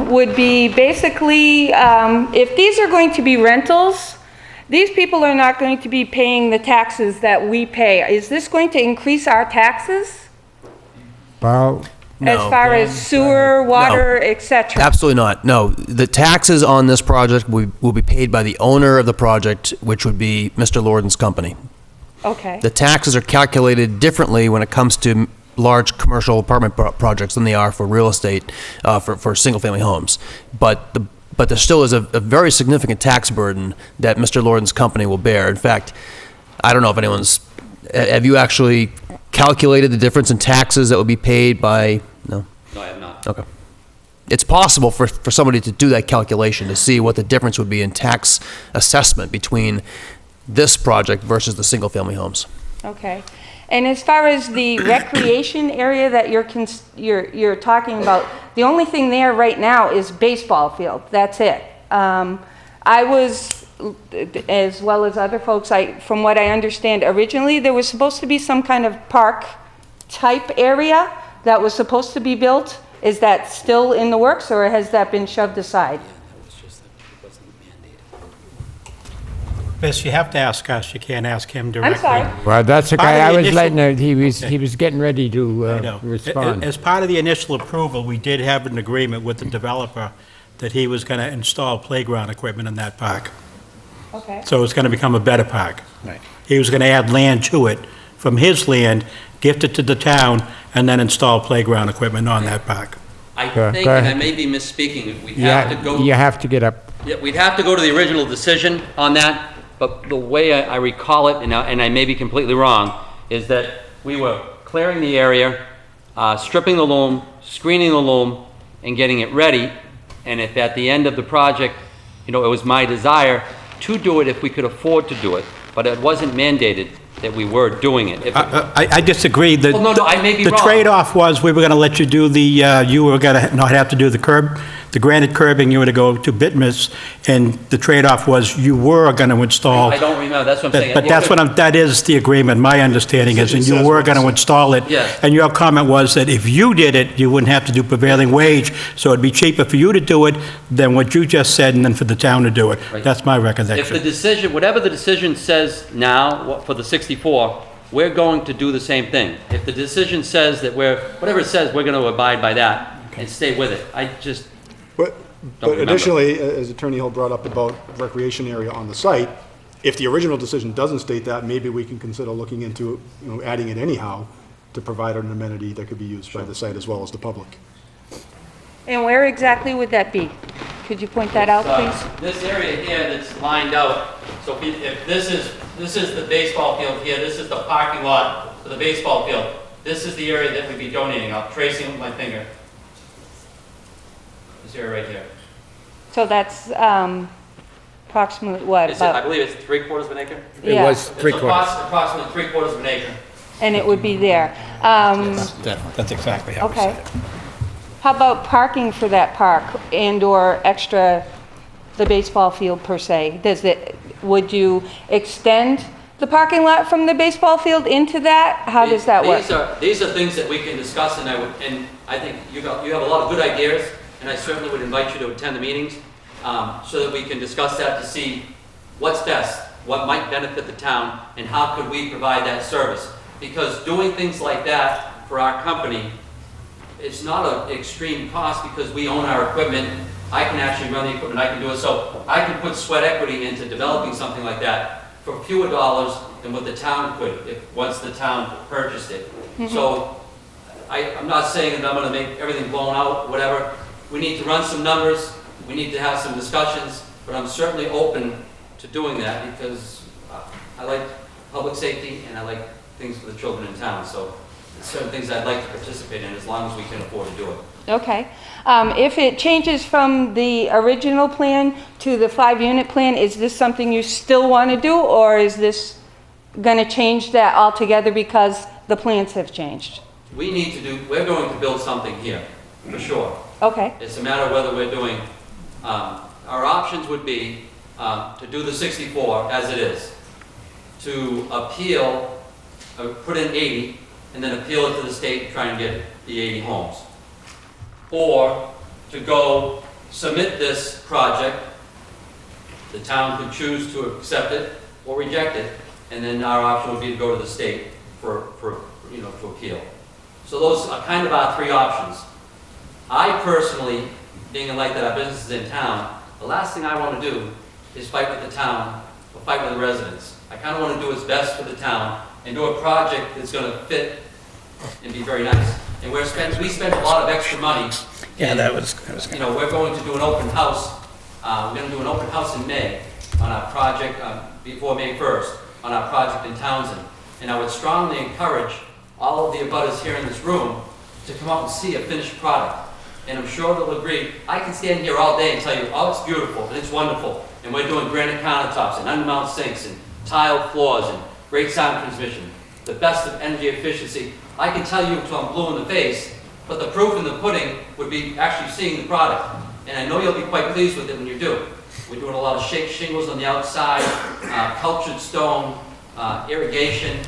would be basically, if these are going to be rentals, these people are not going to be paying the taxes that we pay. Is this going to increase our taxes?
Well,
as far as sewer, water, etc.?
Absolutely not. No, the taxes on this project will be paid by the owner of the project, which would be Mr. Lorden's company.
Okay.
The taxes are calculated differently when it comes to large commercial apartment projects than they are for real estate, for single-family homes. But there still is a very significant tax burden that Mr. Lorden's company will bear. In fact, I don't know if have you actually calculated the difference in taxes that would be paid by, no?
No, I have not.
Okay. It's possible for somebody to do that calculation to see what the difference would be in tax assessment between this project versus the single-family homes.
Okay. And as far as the recreation area that you're talking about, the only thing there right now is baseball field. That's it. I was, as well as other folks, from what I understand, originally there was supposed to be some kind of park type area that was supposed to be built. Is that still in the works, or has that been shoved aside?
Miss, you have to ask us. You can't ask him directly.
I'm sorry.
Well, that's the guy I was letting her, he was getting ready to respond.
As part of the initial approval, we did have an agreement with the developer that he was going to install playground equipment in that park.
Okay.
So it's going to become a better park. Right. He was going to add land to it from his land, gift it to the town, and then install playground equipment on that park.
I think, and I may be misspeaking, we'd have to go...
You have to get up.
Yeah, we'd have to go to the original decision on that, but the way I recall it, and I may be completely wrong, is that we were clearing the area, stripping the loam, screening the loam, and getting it ready, and if at the end of the project, it was my desire to do it if we could afford to do it, but it wasn't mandated that we were doing it.
I disagree.
Well, no, I may be wrong.
The trade-off was we were going to let you do you were going to not have to do the granite curbing, you were to go to Bitmus, and the trade-off was you were going to install.
I don't remember, that's what I'm saying.
But that is the agreement, my understanding is, and you were going to install it.
Yes.
And your comment was that if you did it, you wouldn't have to do prevailing wage, so it'd be cheaper for you to do it than what you just said, and then for the town to do it.
Right.
That's my
If
recollection.
the decision, whatever the decision says now for the 64, we're going to do the same thing. If the decision says that whatever it says, we're going to abide by that and stay with it. I just
But additionally, as Attorney Hill brought up about recreation area on the site, If the original decision doesn't state that, maybe we can consider looking into, adding it anyhow to provide an amenity that could be used by the site as well as the public.
And where exactly would that be? Could you point that out, please?
This area here that's lined out, so if this is the baseball field here, this is the parking lot for the baseball field, this is the area that we'd be donating. I'll trace it with my finger. This area right here.
So that's approximately what?
I believe it's 3/4 of an acre?
It was
It's approximately 3/4 of an acre.
And it would be there.
That's exactly how we
Okay.
said it.
How about parking for that park and/or extra, the baseball field per se? Would you extend the parking lot from the baseball field into that? How does that work?
These are things that we can discuss, and I think you have a lot of good ideas, and I certainly would invite you to attend the meetings so that we can discuss that to see what's best, what might benefit the town, and how could we provide that service. Because doing things like that for our company, it's not an extreme cost because we own our equipment. I can actually run the equipment, I can do it. So I can put sweat equity into developing something like that for fewer dollars than what the town could once the town purchased it. So I'm not saying that I'm going to make everything blown out, whatever. We need to run some numbers, we need to have some discussions, but I'm certainly open to doing that because I like public safety and I like things for the children in town. So there's certain things I'd like to participate in as long as we can afford to do it.
Okay. If it changes from the original plan to the 5-unit plan, is this something you still want to do, or is this going to change that altogether because the plans have changed?
We're going to build something here, for sure.
Okay.
It's a matter of whether we're doing, our options would be to do the 64 as it is, to appeal, put in 80, and then appeal it to the state and try and get the 80 homes. Or to go submit this project, the town could choose to accept it or reject it, and then our option would be to go to the state for to appeal. So those are kind of our three options. I personally, being elected, our business is in town, the last thing I want to do is fight with the town or fight with the residents. I kind of want to do what's best for the town and do a project that's going to fit and be very nice. And we spent a lot of extra money.
Yeah, that was
We're going to do an open house. We're going to do an open house in May on our project, before May 1st, on our project in Townsend. And I would strongly encourage all of the abutters here in this room to come out and see a finished product. And I'm sure they'll agree. I can stand here all day and tell you, oh, it's beautiful and it's wonderful. And we're doing granite countertops and undermount sinks and tiled floors and great sound transmission, the best of energy efficiency. I can tell you until I'm blue in the face, but the proof in the pudding would be actually seeing the product. And I know you'll be quite pleased with it when you do. We're doing a lot of shake shingles on the outside, cultured stone, irrigation.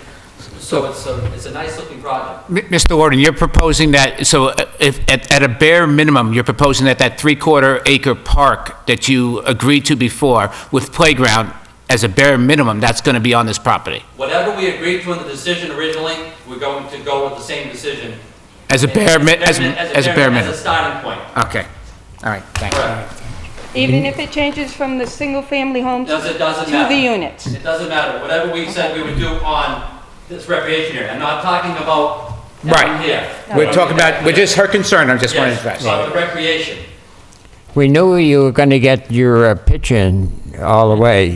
So it's a nice looking project.
Mr. Warden, you're proposing that, so if at a bare minimum, you're proposing that 3/4 acre park that you agreed to before with playground, as a bare minimum, that's going to be on this property?
Whatever we agreed to in the decision originally, we're going to go with the same decision.
As a bare minimum? As a
starting point.
Okay. All right, thanks.
Even if it changes from the single-family homes
Doesn't
to
matter.
the units?
It doesn't matter. Whatever we said we would do on this recreation area. I'm not talking about down here.
We're talking about, her concern, I just wanted to address.
Yes, about the recreation.
We knew you were going to get your pitch in all the way.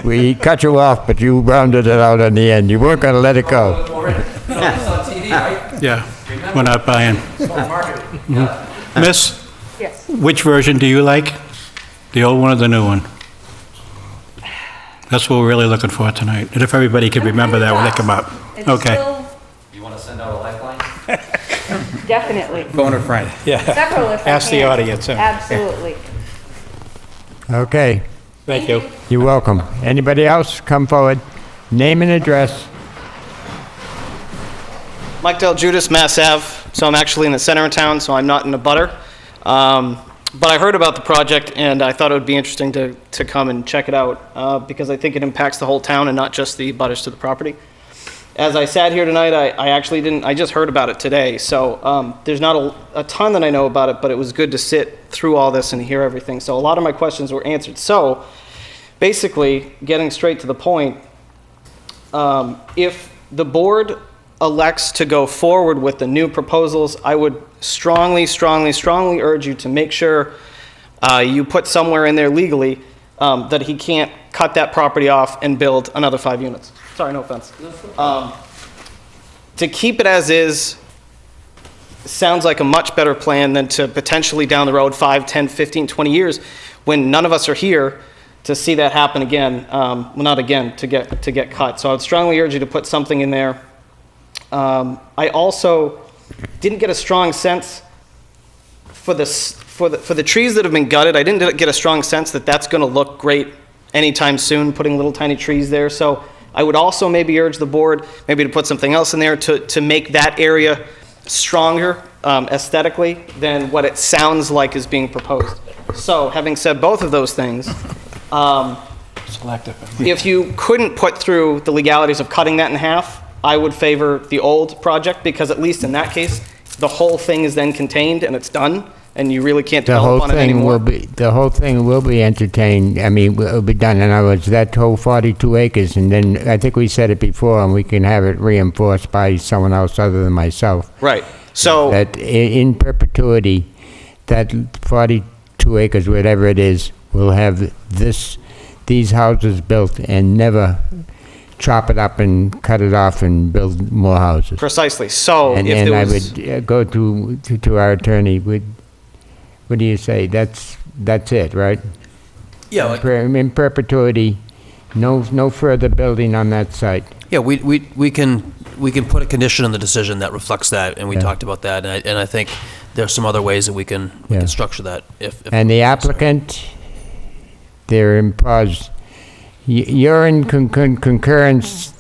We cut you off, but you rounded it out in the end. You weren't going to let it go.
It's on TV, right?
Yeah, we're not buying. Miss,
Yes.
which version do you like? The old one or the new one? That's what we're really looking for tonight. And if everybody could remember that when they come up.
It's
Okay.
still-
You want to send out a lifeline?
Definitely.
Phone a friend. Yeah.
Several if I
Ask the
can.
audience.
Absolutely.
Okay.
Thank you.
You're welcome. Anybody else? Come forward. Name and address.
Mike Del Judas, Mass Ave. So I'm actually in the center of town, so I'm not in a butter. But I heard about the project, and I thought it would be interesting to come and check it out because I think it impacts the whole town and not just the butters to the property. As I sat here tonight, I just heard about it today. So there's not a ton that I know about it, but it was good to sit through all this and hear everything. So a lot of my questions were answered. So basically, getting straight to the point, if the board elects to go forward with the new proposals, I would strongly, strongly, strongly urge you to make sure you put somewhere in there legally that he can't cut that property off and build another 5 units. Sorry, no offense. To keep it as is sounds like a much better plan than to potentially down the road 5, 10, 15, 20 years when none of us are here to see that happen again. Well, not again, to get cut. So I would strongly urge you to put something in there. I also didn't get a strong sense for the trees that have been gutted. I didn't get a strong sense that that's going to look great anytime soon, putting little tiny trees there. So I would also maybe urge the board maybe to put something else in there to make that area stronger aesthetically than what it sounds like is being proposed. So having said both of those things, if you couldn't put through the legalities of cutting that in half, I would favor the old project, because at least in that case, the whole thing is then contained and it's done, and you really can't develop on it anymore.
The whole thing will be entertained, I mean, will be done. In other words, that whole 42 acres, and then, I think we said it before, and we can have it reinforced by someone else other than myself.
Right, so...
That in perpetuity, that 42 acres, whatever it is, will have these houses built and never chop it up and cut it off and build more houses.
Precisely. So
and,
if
and
there
I
was...
would go to our attorney. What do you say? That's it, right?
Yeah.
In perpetuity, no further building on that site.
Yeah, we can put a condition in the decision that reflects that, and we talked about that, and I think there's some other ways that we can structure that. If
and the applicant, they're in pause. You're in concurrence,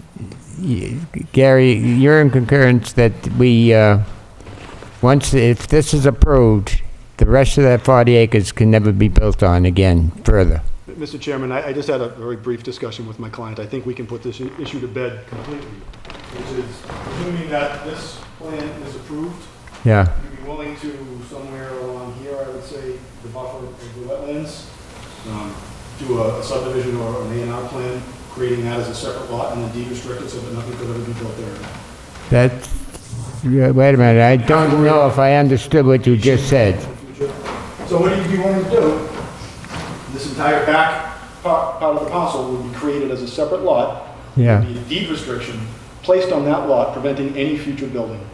Gary, you're in concurrence that we, if this is approved, the rest of that 40 acres can never be built on again further.
Mr. Chairman, I just had a very brief discussion with my client. I think we can put this issue to bed completely, which is assuming that this plan is approved.
Yeah.
You'd be willing to, somewhere along here, I would say, the buffer of the wetlands, do a subdivision or an A&R plan, creating that as a separate lot and then deed restricted so that nothing could ever be built there.
Wait a minute, I don't know if I understood what you just said.
So what do you want to do? This entire back part of the parcel would be created as a separate lot.
Yeah.
There'd be a deed restriction placed on that lot, preventing any future building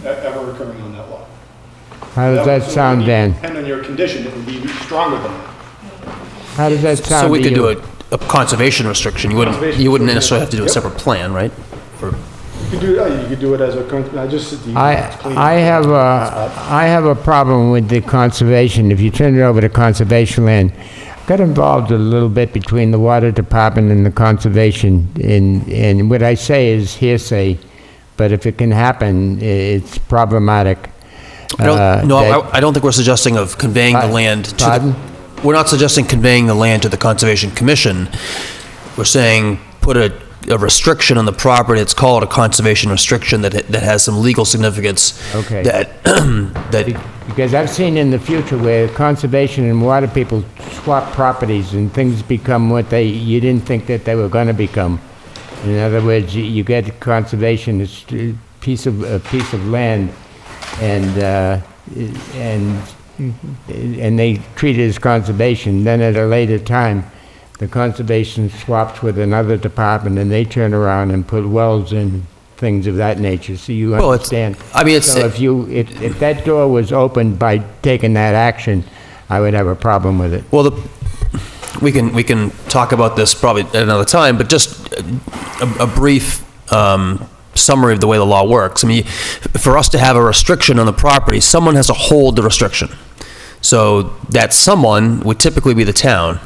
ever occurring on that lot.
How does that sound, Dan?
And on your condition, it would be stronger than that.
How does that sound?
So we
to
could
you?
do a conservation restriction. You wouldn't necessarily have to do a separate plan, right?
You could do it as a,
I have a problem with the conservation. If you turn it over to conservation land, I got involved a little bit between the water department and the conservation, and what I say is hearsay, but if it can happen, it's problematic.
I don't think we're suggesting of conveying the land to the... We're not suggesting conveying the land to the Conservation Commission. We're saying put a restriction on the property. It's called a conservation restriction that has some legal significance.
Okay.
That
because I've seen in the future where conservation and water people swap properties and things become what you didn't think that they were going to become. In other words, you get conservation, it's a piece of land, and they treat it as conservation. Then at a later time, the conservation swaps with another department, and they turn around and put wells in, things of that nature. So you understand. So if that door was opened by taking that action, I would have a problem with it.
Well, we can talk about this probably at another time, but just a brief summary of the way the law works. I mean, for us to have a restriction on the property, someone has to hold the restriction. So that someone would typically be the town,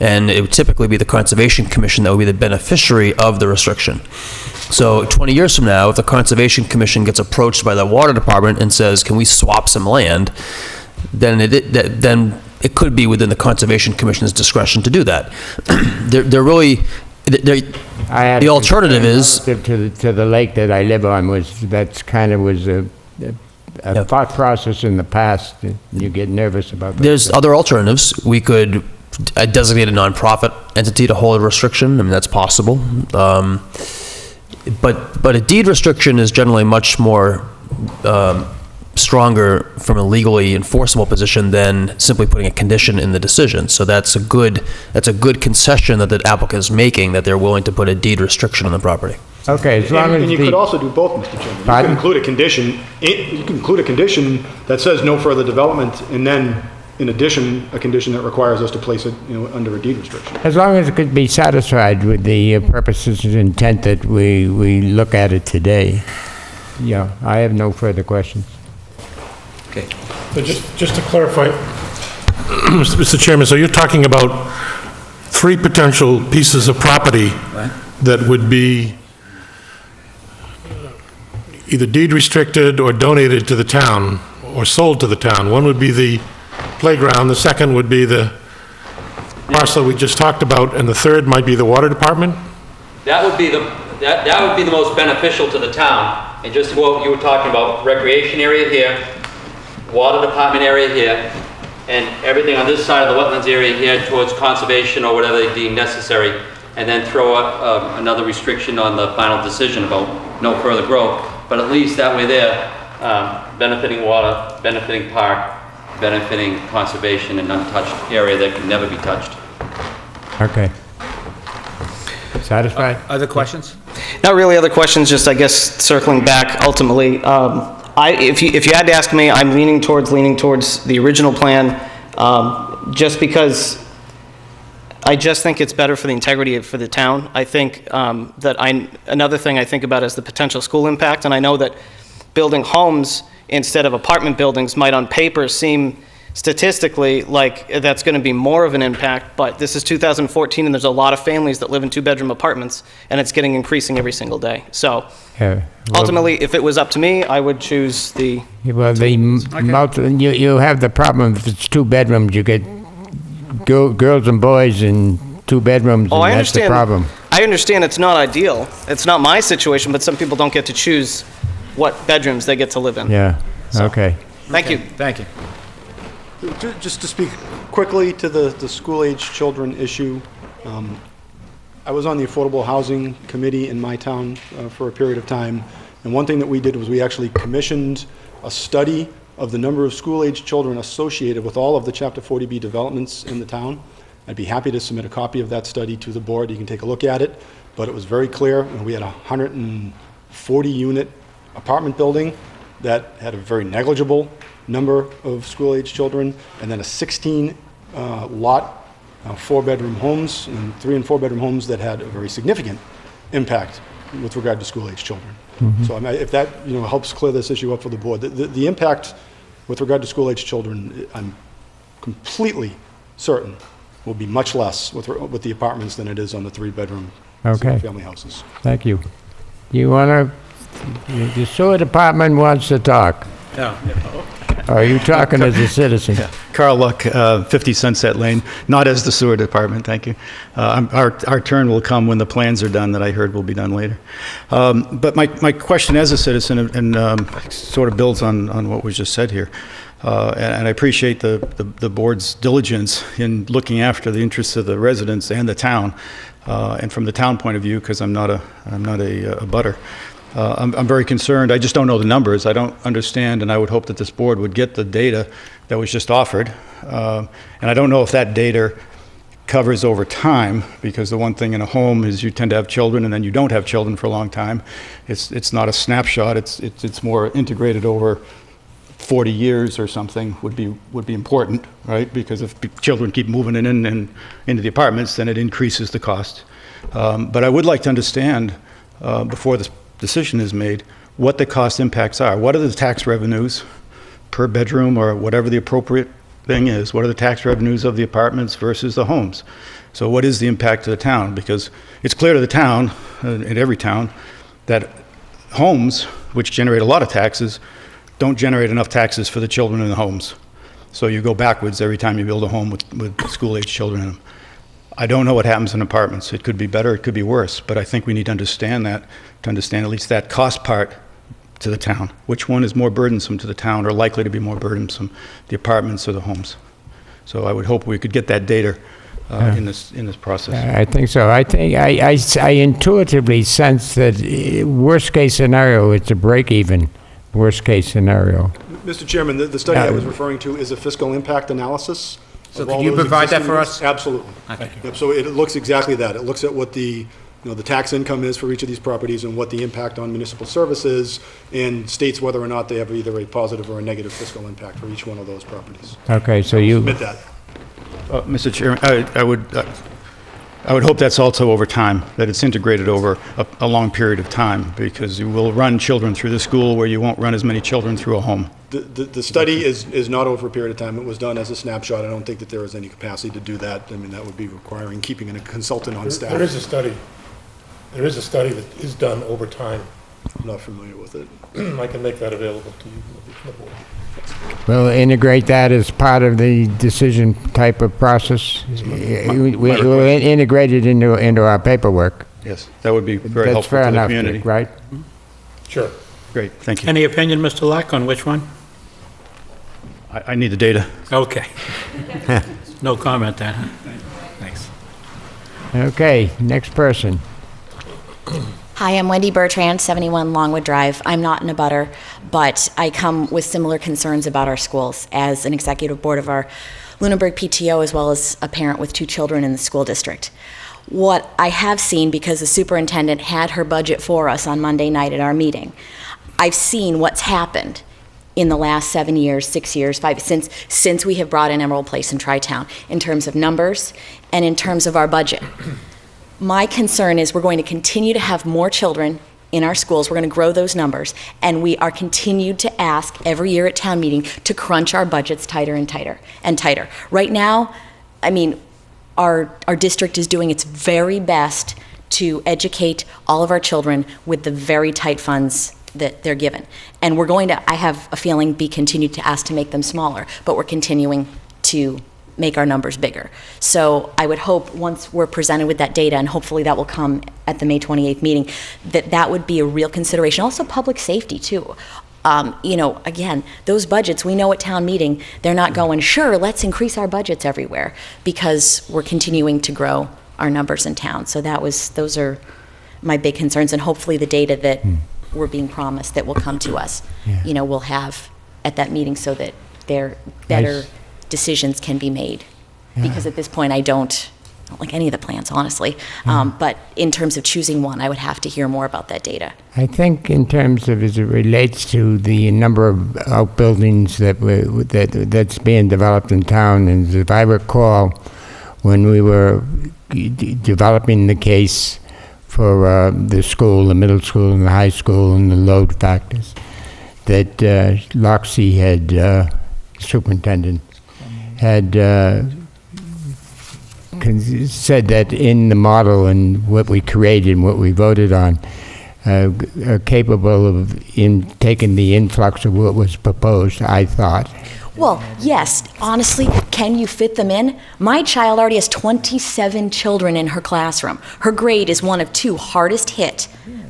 and it would typically be the Conservation Commission that would be the beneficiary of the restriction. So 20 years from now, if the Conservation Commission gets approached by the Water Department and says, can we swap some land, then it could be within the Conservation Commission's discretion to do that. The alternative is...
To the lake that I live on, was a thought process in the past. You get nervous about that.
There's other alternatives. We could designate a nonprofit entity to hold a restriction. I mean, that's possible. But a deed restriction is generally much more stronger from a legally enforceable position than simply putting a condition in the decision. So that's a good concession that the applicant is making, that they're willing to put a deed restriction on the property.
Okay, as long as
And you
the...
could also do both, Mr. Chairman. You
Pardon?
can include a condition, you can include a condition that says no further development, and then, in addition, a condition that requires us to place it, under a deed restriction.
As long as it could be satisfied with the purposes and intent that we look at it today. Yeah, I have no further questions.
Okay.
So just to clarify, Mr. Chairman, so you're talking about 3 potential pieces of property that would be either deed restricted or donated to the town or sold to the town. One would be the playground, the second would be the parcel we just talked about, and the third might be the water department?
That would be the most beneficial to the town. And just what you were talking about, recreation area here, water department area here, and everything on this side of the wetlands area here towards conservation or whatever they deem necessary, and then throw up another restriction on the final decision about no further growth. But at least that way there, benefiting water, benefiting park, benefiting conservation, and untouched area that can never be touched.
Okay. Satisfied?
Other questions?
Not really other questions, just I guess circling back ultimately. If you had to ask me, I'm leaning towards the original plan, just because I just think it's better for the integrity for the town. I think another thing I think about is the potential school impact, and I know that building homes instead of apartment buildings might on paper seem statistically like that's going to be more of an impact, but this is 2014 and there's a lot of families that live in 2-bedroom apartments, and it's getting increasing every single day. So ultimately, if it was up to me, I would choose the...
Well, you have the problem if it's 2 bedrooms, you get girls and boys in 2 bedrooms, and that's the problem.
I understand it's not ideal. It's not my situation, but some people don't get to choose what bedrooms they get to live in.
Yeah, okay.
Thank you.
Thank you.
Just to speak quickly to the school-age children issue, I was on the Affordable Housing Committee in my town for a period of time, and one thing that we did was we actually commissioned a study of the number of school-age children associated with all of the Chapter 40B developments in the town. I'd be happy to submit a copy of that study to the board. You can take a look at it, but it was very clear. We had a 140-unit apartment building that had a very negligible number of school-age children, and then a 16-lot 4-bedroom homes, and 3- and 4-bedroom homes that had a very significant impact with regard to school-age children.
Mm-hmm.
So if that helps clear this issue up for the board, the impact with regard to school-age children, I'm completely certain will be much less with the apartments than it is on the 3-bedroom family houses.
Thank you. You want to... The sewer department wants to talk.
Yeah.
Are you talking as a citizen?
Yeah. Carl Luck, 50 Sunset Lane, not as the sewer department, thank you. Our turn will come when the plans are done that I heard will be done later. But my question as a citizen, and sort of builds on what was just said here, and I appreciate the board's diligence in looking after the interests of the residents and the town, and from the town point of view, because I'm not a butter. I'm very concerned. I just don't know the numbers. I don't understand, and I would hope that this board would get the data that was just offered. And I don't know if that data covers over time, because the one thing in a home is you tend to have children and then you don't have children for a long time. It's not a snapshot. It's more integrated over 40 years or something would be important, right? Because if children keep moving in and into the apartments, then it increases the cost. But I would like to understand before this decision is made, what the cost impacts are. What are the tax revenues per bedroom, or whatever the appropriate thing is? What are the tax revenues of the apartments versus the homes? So what is the impact to the town? Because it's clear to the town, in every town, that homes, which generate a lot of taxes, don't generate enough taxes for the children in the homes. So you go backwards every time you build a home with school-age children in them. I don't know what happens in apartments. It could be better, it could be worse, but I think we need to understand that, to understand at least that cost part to the town. Which one is more burdensome to the town, or likely to be more burdensome, the apartments or the homes? So I would hope we could get that data in this process.
I think so. I think, I intuitively sense that worst-case scenario, it's a break-even, worst-case scenario.
Mr. Chairman, the study I was referring to is a fiscal impact analysis.
So
of
can
all
you
those
provide that
existing
for
units.
us?
Absolutely.
Okay.
Yep, so it looks exactly that. It looks at what the, the tax income is for each of these properties and what the impact on municipal service is, and states whether or not they have either a positive or a negative fiscal impact for each one of those properties.
Okay, so you...
Submit that.
Mr. Chairman, I would hope that's also over time, that it's integrated over a long period of time, because you will run children through the school where you won't run as many children through a home.
The study is not over a period of time. It was done as a snapshot. I don't think that there is any capacity to do that. I mean, that would be requiring keeping a consultant on staff.
There is a study. There is a study that is done over time.
I'm not familiar with it.
I can make that available to you, the board.
We'll integrate that as part of the decision type of process. We'll integrate it into our paperwork.
Yes, that would be very
That's
helpful
fair
to the
enough,
community.
right?
Sure.
Great, thank you.
Any opinion, Mr. Lack, on which one?
I need the data.
Okay. No comment then, huh? Thanks.
Okay, next person.
Hi, I'm Wendy Bertrand, 71 Longwood Drive. I'm not in a butter, but I come with similar concerns about our schools as an executive board of our Lunenburg PTO, as well as a parent with 2 children in the school district. What I have seen, because the superintendent had her budget for us on Monday night at our meeting, I've seen what's happened in the last 7 years, 6 years, 5, since we have brought in Emerald Place and Tri-Town, in terms of numbers and in terms of our budget. My concern is we're going to continue to have more children in our schools. We're going to grow those numbers, and we are continued to ask every year at town meeting to crunch our budgets tighter and tighter and tighter. Right now, I mean, our district is doing its very best to educate all of our children with the very tight funds that they're given. And we're going to, I have a feeling, be continued to ask to make them smaller, but we're continuing to make our numbers bigger. So I would hope once we're presented with that data, and hopefully that will come at the May 28th meeting, that would be a real consideration. Also public safety too. Again, those budgets, we know at town meeting, they're not going, sure, let's increase our budgets everywhere, because we're continuing to grow our numbers in town. So those are my big concerns, and hopefully the data that we're being promised that will come to us, we'll have at that meeting, so that they're better decisions can be made. Because at this point, I don't like any of the plans, honestly. But in terms of choosing one, I would have to hear more about that data.
I think in terms of as it relates to the number of outbuildings that's being developed in town, and if I recall, when we were developing the case for the school, the middle school and the high school and the load factors, that Loxie had, superintendent, had said that in the model and what we created and what we voted on, are capable of taking the influx of what was proposed, I thought.
Well, yes, honestly, can you fit them in? My child already has 27 children in her classroom. Her grade is one of 2 hardest hit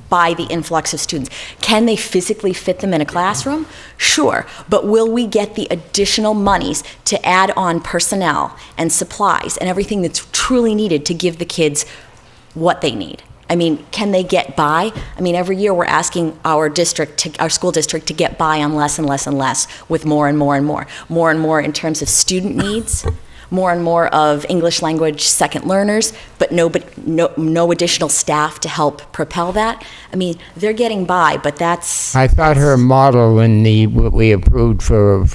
by the influx of students. Can they physically fit them in a classroom? Sure, but will we get the additional monies to add on personnel and supplies and everything that's truly needed to give the kids what they need? I mean, can they get by? I mean, every year we're asking our school district to get by on less and less and less with more and more and more. More and more in terms of student needs, more and more of English language second learners, but no additional staff to help propel that. I mean, they're getting by, but that's...
I thought her model in what we approved for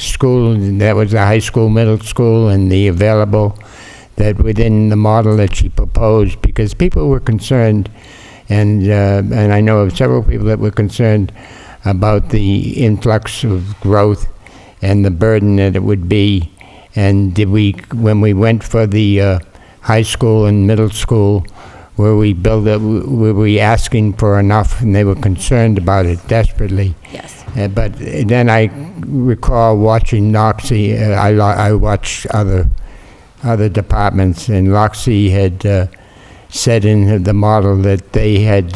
school, that was the high school, middle school, and the available, that within the model that she proposed, because people were concerned, and I know of several people that were concerned about the influx of growth and the burden that it would be. And when we went for the high school and middle school, were we asking for enough, and they were concerned about it desperately.
Yes.
But then I recall watching Loxie. I watched other departments, and Loxie had said in the model that they had,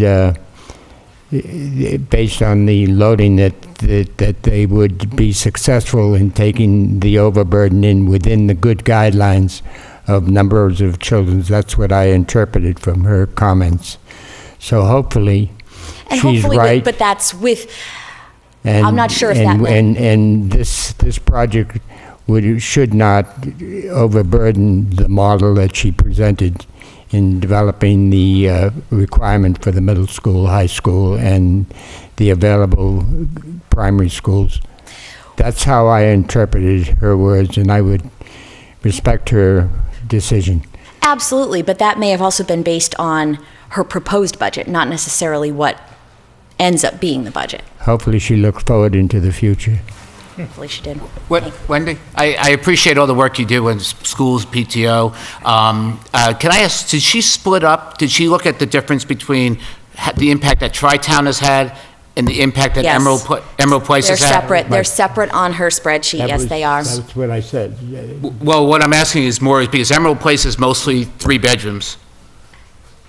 based on the loading, that they would be successful in taking the overburden in within the good guidelines of numbers of children. That's what I interpreted from her comments. So hopefully,
And
she's
hopefully,
right.
but that's with,
And,
I'm not sure if that meant-
And this project should not overburden the model that she presented in developing the requirement for the middle school, high school, and the available primary schools. That's how I interpreted her words, and I would respect her decision.
absolutely, but that may have also been based on her proposed budget, not necessarily what ends up being the budget.
Hopefully she looks forward into the future.
Hopefully she did.
Wendy, I appreciate all the work you do in schools, PTO. Can I ask, did she split up, did she look at the difference between the impact that Tri-Town has had and the impact that
Yes.
Emerald Place has had?
They're separate. They're separate on her spreadsheet. Yes, they are.
That's what I said.
Well, what I'm asking is because Emerald Place is mostly 3 bedrooms,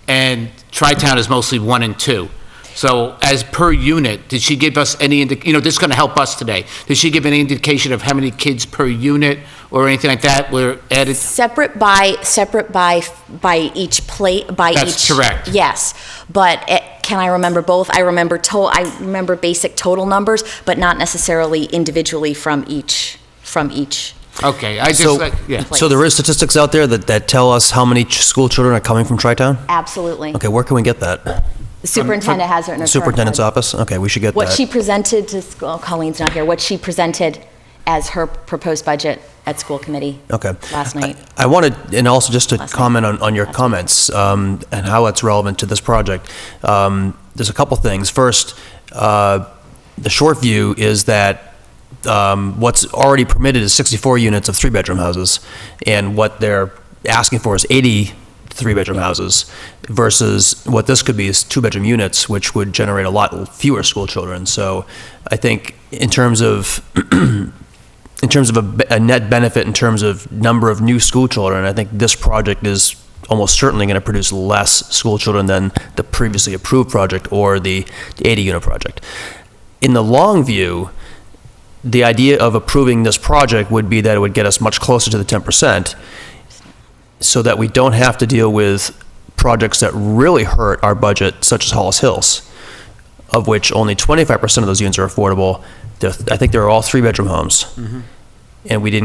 and Tri-Town is mostly 1 and 2. So as per unit, did she give us any, this is going to help us today. Did she give any indication of how many kids per unit or anything like that were added?
Separate by each plate, by each.
That's correct.
Yes, but can I remember both? I remember basic total numbers, but not necessarily individually from each.
Okay,
So there is statistics out there that tell us how many school children are coming from Tri-Town?
Absolutely.
Okay, where can we get that?
The superintendent has it in her.
Superintendent's office? Okay, we should get
What
that.
she presented to, Colleen's not here, what she presented as her proposed budget at school committee
Okay.
last night.
I wanted, and also just to comment on your comments and how it's relevant to this project. There's a couple things. First, the short view is that what's already permitted is 64 units of 3-bedroom houses, and what they're asking for is 80 3-bedroom houses versus what this could be is 2-bedroom units, which would generate a lot fewer school children. So I think in terms of a net benefit in terms of number of new school children, I think this project is almost certainly going to produce less school children than the previously approved project or the 80-unit project. In the long view, the idea of approving this project would be that it would get us much closer to the 10%, so that we don't have to deal with projects that really hurt our budget, such as Hollis Hills, of which only 25% of those units are affordable. I think they're all 3-bedroom homes.
Mm-hmm.
And we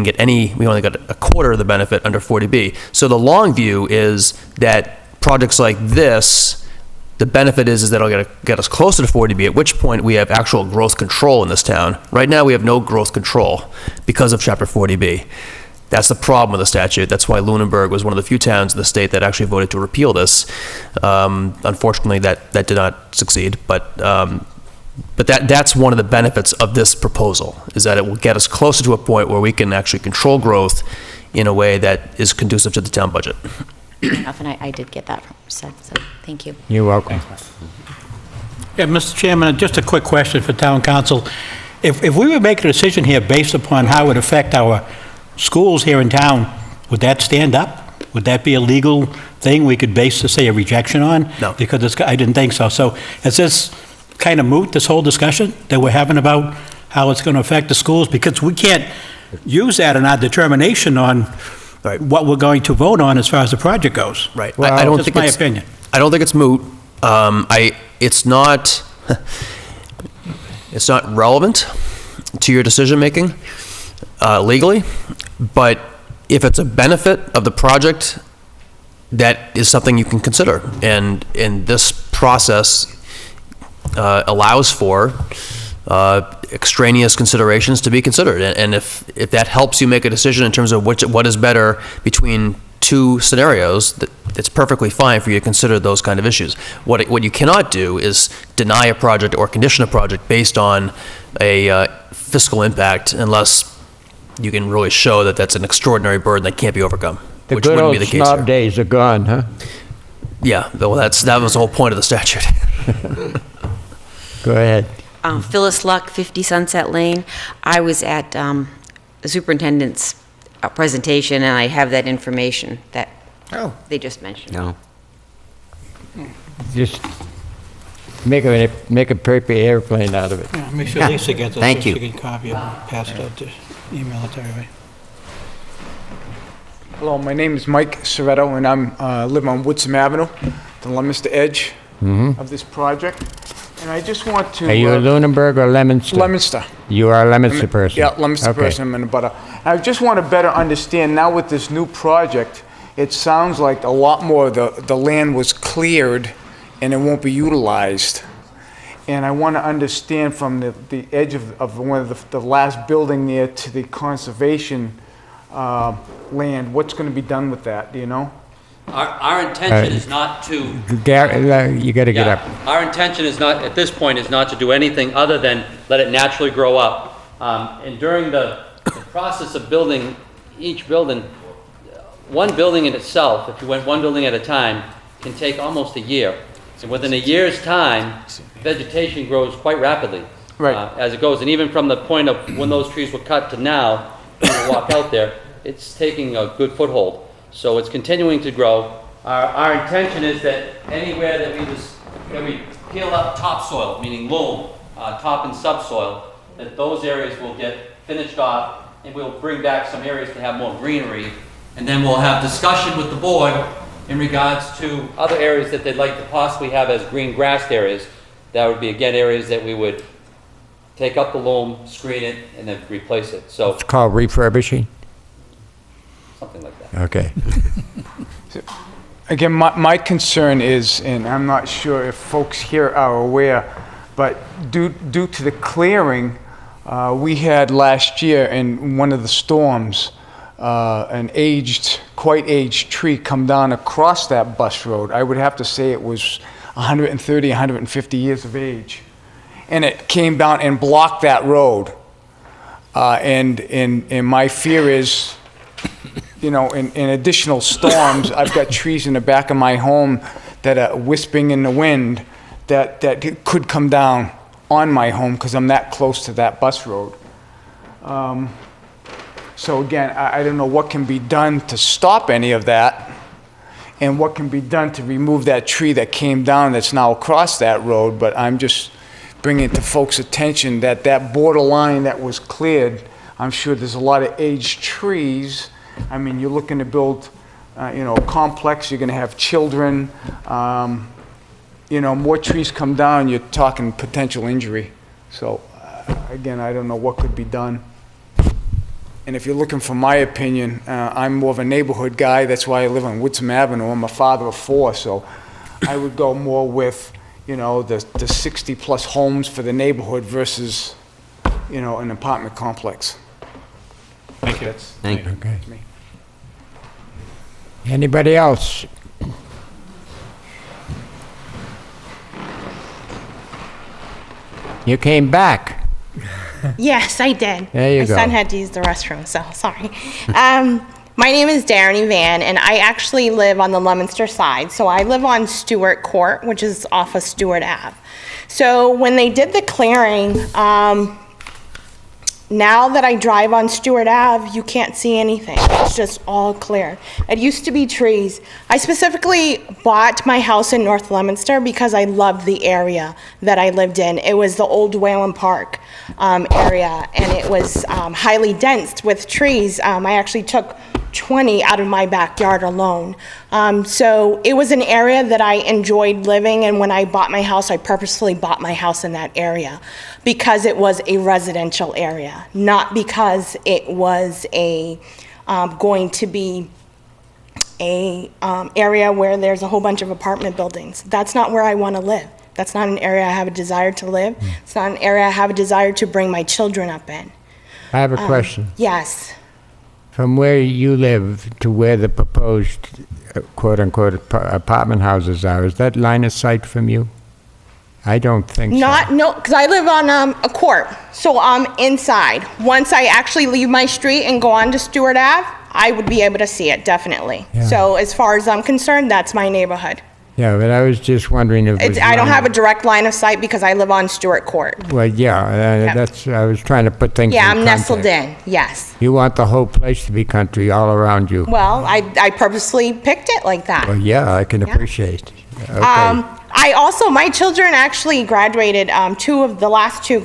only got a quarter of the benefit under 40B. So the long view is that projects like this, the benefit is that it'll get us closer to 40B, at which point we have actual growth control in this town. Right now, we have no growth control because of Chapter 40B. That's the problem with the statute. That's why Lunenburg was one of the few towns in the state that actually voted to repeal this. Unfortunately, that did not succeed, but that's one of the benefits of this proposal, is that it will get us closer to a point where we can actually control growth in a way that is conducive to the town budget.
Fair enough, and I did get that said, so thank you.
You're welcome.
Yeah, Mr. Chairman, just a quick question for town council. If we would make a decision here based upon how it would affect our schools here in town, would that stand up? Would that be a legal thing we could base, say, a rejection on?
No.
Because I didn't think so. So is this kind of moot, this whole discussion that we're having about how it's going to affect the schools? Because we can't use that in our determination on what we're going to vote on as far as the project goes.
Right.
Well,
I don't
just
think
my
it's,
opinion.
I don't think it's moot. It's not relevant to your decision-making legally, but if it's a benefit of the project, that is something you can consider. And this process allows for extraneous considerations to be considered. And if that helps you make a decision in terms of what is better between two scenarios, it's perfectly fine for you to consider those kind of issues. What you cannot do is deny a project or condition a project based on a fiscal impact unless you can really show that that's an extraordinary burden that can't be overcome.
The
which
good
wouldn't
old
be the case
snob
here.
days are gone, huh?
Yeah, well, that was the whole point of the statute.
Go ahead.
Phyllis Luck, 50 Sunset Lane. I was at the superintendent's presentation, and I have that information that they just mentioned.
No.
Just make a paper airplane out of it.
Yeah, make sure Lisa gets it.
Thank
so
you.
She can copy it and pass it out to, email it to everybody.
Hello, my name is Mike Soretto, and I live on Woodsum Avenue, the Leominster edge of this project. And I just want to...
Are you Lunenburg or Leominster?
Leominster.
You are a Leominster person?
Yeah, Leominster
Okay.
person, I'm in a butter. I just want to better understand, now with this new project, it sounds like a lot more of the land was cleared and it won't be utilized. And I want to understand from the edge of one of the last building there to the conservation land, what's going to be done with that, do you know?
Our intention is not to...
You got to get up.
Our intention is not, at this point, is not to do anything other than let it naturally grow up. And during the process of building each building, one building in itself, if you went one building at a time, can take almost a year. And within a year's time, vegetation grows quite rapidly as it goes. And even from the point of when those trees were cut to now, when you walk out there, it's taking a good foothold. So it's continuing to grow. Our intention is that anywhere that we peel up topsoil, meaning loam, top and subsoil, that those areas will get finished off, and we'll bring back some areas to have more greenery. And then we'll have discussion with the board in regards to other areas that they'd like to possibly have as green grassed areas. That would be, again, areas that we would take up the loam, screen it, and then replace it. So
It's called refurbishing?
something like that.
Okay.
Again, my concern is, and I'm not sure if folks here are aware, but due to the clearing, we had last year in one of the storms, an quite aged tree come down across that bus road. I would have to say it was 130, 150 years of age. And it came down and blocked that road. And my fear is, you know, in additional storms, I've got trees in the back of my home that are wisping in the wind that could come down on my home because I'm that close to that bus road. So again, I don't know what can be done to stop any of that and what can be done to remove that tree that came down that's now across that road, but I'm just bringing it to folks' attention that that borderline that was cleared, I'm sure there's a lot of aged trees. I mean, you're looking to build, you know, a complex, you're gonna have children, you know, more trees come down, you're talking potential injury. So, again, I don't know what could be done. And if you're looking for my opinion, I'm more of a neighborhood guy, that's why I live on Woodsum Avenue, I'm a father of 4, so I would go more with, you know, the 60-plus homes for the neighborhood versus, you know, an apartment complex.
Thank you.
Thank you.
Okay. Anybody else? You came back.
Yes, I did.
There you go.
My son had to use the restroom, so sorry. My name is Darren Van, and I actually live on the Leominster side. So I live on Stewart Court, which is off of Stewart Ave. So when they did the clearing, now that I drive on Stewart Ave, you can't see anything. It's just all clear. It used to be trees. I specifically bought my house in North Leominster because I loved the area that I lived in. It was the old Whalen Park area, and it was highly dense with trees. I actually took 20 out of my backyard alone. So it was an area that I enjoyed living, and when I bought my house, I purposefully bought my house in that area because it was a residential area, not because it was a going to be a area where there's a whole bunch of apartment buildings. That's not where I want to live. That's not an area I have a desire to live. It's not an area I have a desire to bring my children up in.
I have a question.
Yes.
From where you live to where the proposed quote-unquote apartment houses are, is that line of sight from you? I don't think so.
No, because I live on a court, so I'm inside. Once I actually leave my street and go on to Stewart Ave, I would be able to see it, definitely.
Yeah.
So as far as I'm concerned, that's my neighborhood.
Yeah, but I was just wondering if it was
I don't
line-
have a direct line of sight because I live on Stewart Court.
Well, yeah, that's, I was trying to put things in
Yeah, I'm nestled
context.
in, yes.
You want the whole place to be country all around you.
Well, I purposely picked it like that.
Well, yeah, I can appreciate. Okay.
I also, my children actually graduated, the last two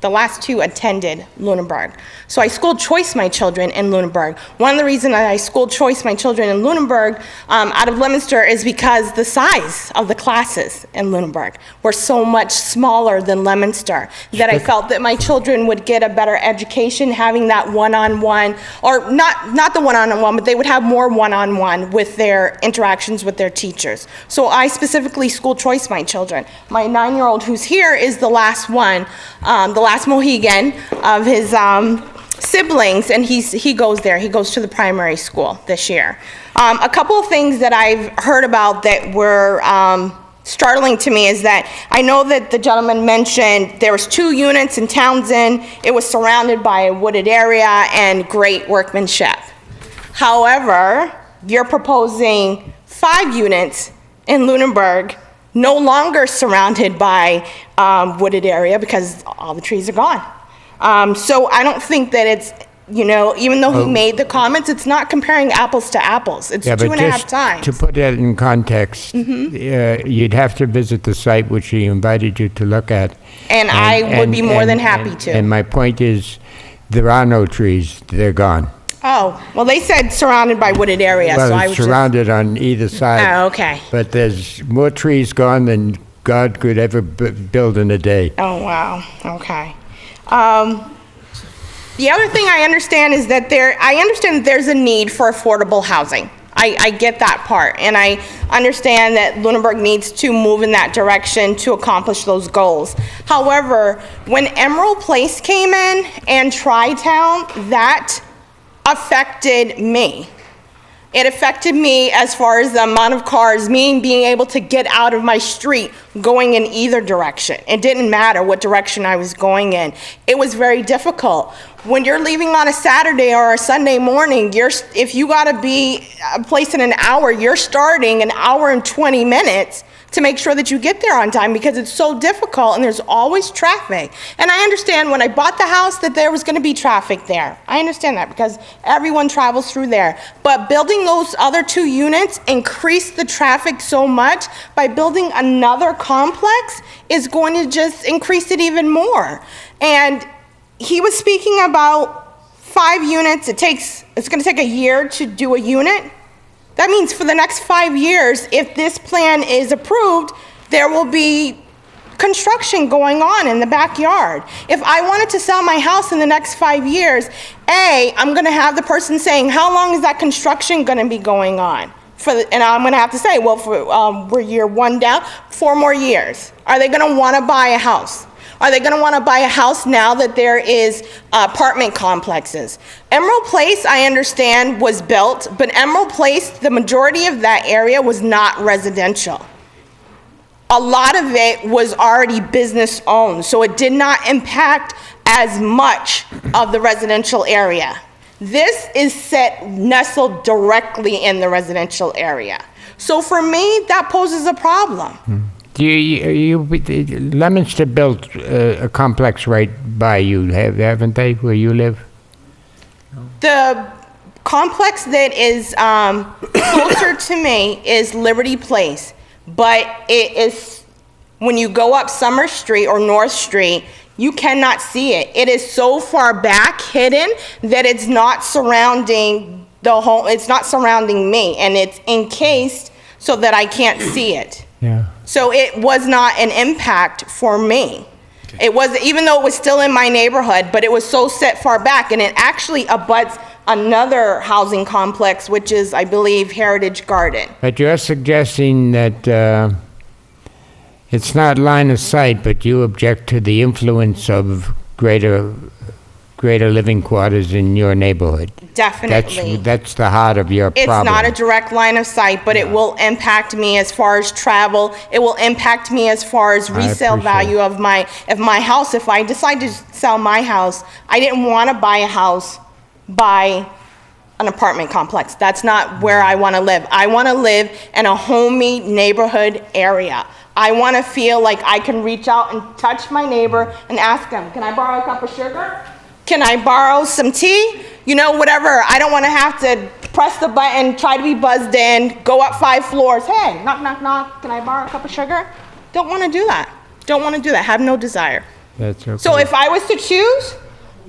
The last two attended Lunenburg. So I school choice my children in Lunenburg. One of the reasons I school choice my children in Lunenburg out of Leominster is because the size of the classes in Lunenburg were so much smaller than Leominster, that I felt that my children would get a better education having that one-on-one, or not the one-on-one, but they would have more one-on-one with their interactions with their teachers. So I specifically school choice my children. My 9-year-old who's here is the last one, the last Mohegan of his siblings, and he goes there. He goes to the primary school this year. A couple of things that I've heard about that were startling to me is that I know that the gentleman mentioned there was 2 units in Townsend. It was surrounded by a wooded area and great workmanship. However, you're proposing 5 units in Lunenburg, no longer surrounded by wooded area because all the trees are gone. So I don't think that it's, even though he made the comments, it's not comparing apples to apples. It's 2.5 times.
To put that in context, you'd have to visit the site which he invited you to look at.
And I would be more than happy to.
And my point is, there are no trees. They're gone.
Oh, well, they said surrounded by wooded area, so I
Well,
was
it's surrounded on either side.
Oh, okay.
But there's more trees gone than God could ever build in a day.
Oh, wow, okay. The other thing I understand is that there's a need for affordable housing. I get that part, and I understand that Lunenburg needs to move in that direction to accomplish those goals. However, when Emerald Place came in and Tri-Town, that affected me. It affected me as far as the amount of cars, me being able to get out of my street going in either direction. It didn't matter what direction I was going in. It was very difficult. When you're leaving on a Saturday or a Sunday morning, if you gotta be a place in an hour, you're starting an hour and 20 minutes to make sure that you get there on time because it's so difficult and there's always traffic. And I understand when I bought the house that there was gonna be traffic there. I understand that because everyone travels through there. But building those other 2 units increased the traffic so much, by building another complex is going to just increase it even more. And he was speaking about 5 units. It's gonna take a year to do a unit. That means for the next 5 years, if this plan is approved, there will be construction going on in the backyard. If I wanted to sell my house in the next 5 years, I'm gonna have the person saying, how long is that construction gonna be going on? And I'm gonna have to say, well, we're year 1 down, 4 more years. Are they gonna wanna buy a house? Are they gonna wanna buy a house now that there is apartment complexes? Emerald Place, I understand, was built, but Emerald Place, the majority of that area was not residential. A lot of it was already business owned, so it did not impact as much of the residential area. This is nestled directly in the residential area. So for me, that poses a problem.
Leominster built a complex right by you, haven't they, where you live?
The complex that is closer to me is Liberty Place, but it is, when you go up Summer Street or North Street, you cannot see it. It is so far back, hidden, that it's not surrounding the whole, it's not surrounding me, and it's encased so that I can't see it.
Yeah.
So it was not an impact for me. It was, even though it was still in my neighborhood, but it was so set far back, and it actually abuts another housing complex, which is, I believe, Heritage Garden.
But you're suggesting that it's not line of sight, but you object to the influence of greater living quarters in your neighborhood.
Definitely.
That's the heart of your problem.
It's not a direct line of sight, but it will impact me as far as travel. It will impact me as far as resale value of my house. If I decide to sell my house, I didn't want to buy a house by an apartment complex. That's not where I want to live. I want to live in a homey neighborhood area. I want to feel like I can reach out and touch my neighbor and ask them, can I borrow a cup of sugar? Can I borrow some tea? You know, whatever. I don't want to have to press the button, try to be buzzed in, go up 5 floors. Hey, knock, knock, knock. Can I borrow a cup of sugar? Don't want to do that. Don't want to do that. Have no desire.
That's okay.
So if I was to choose,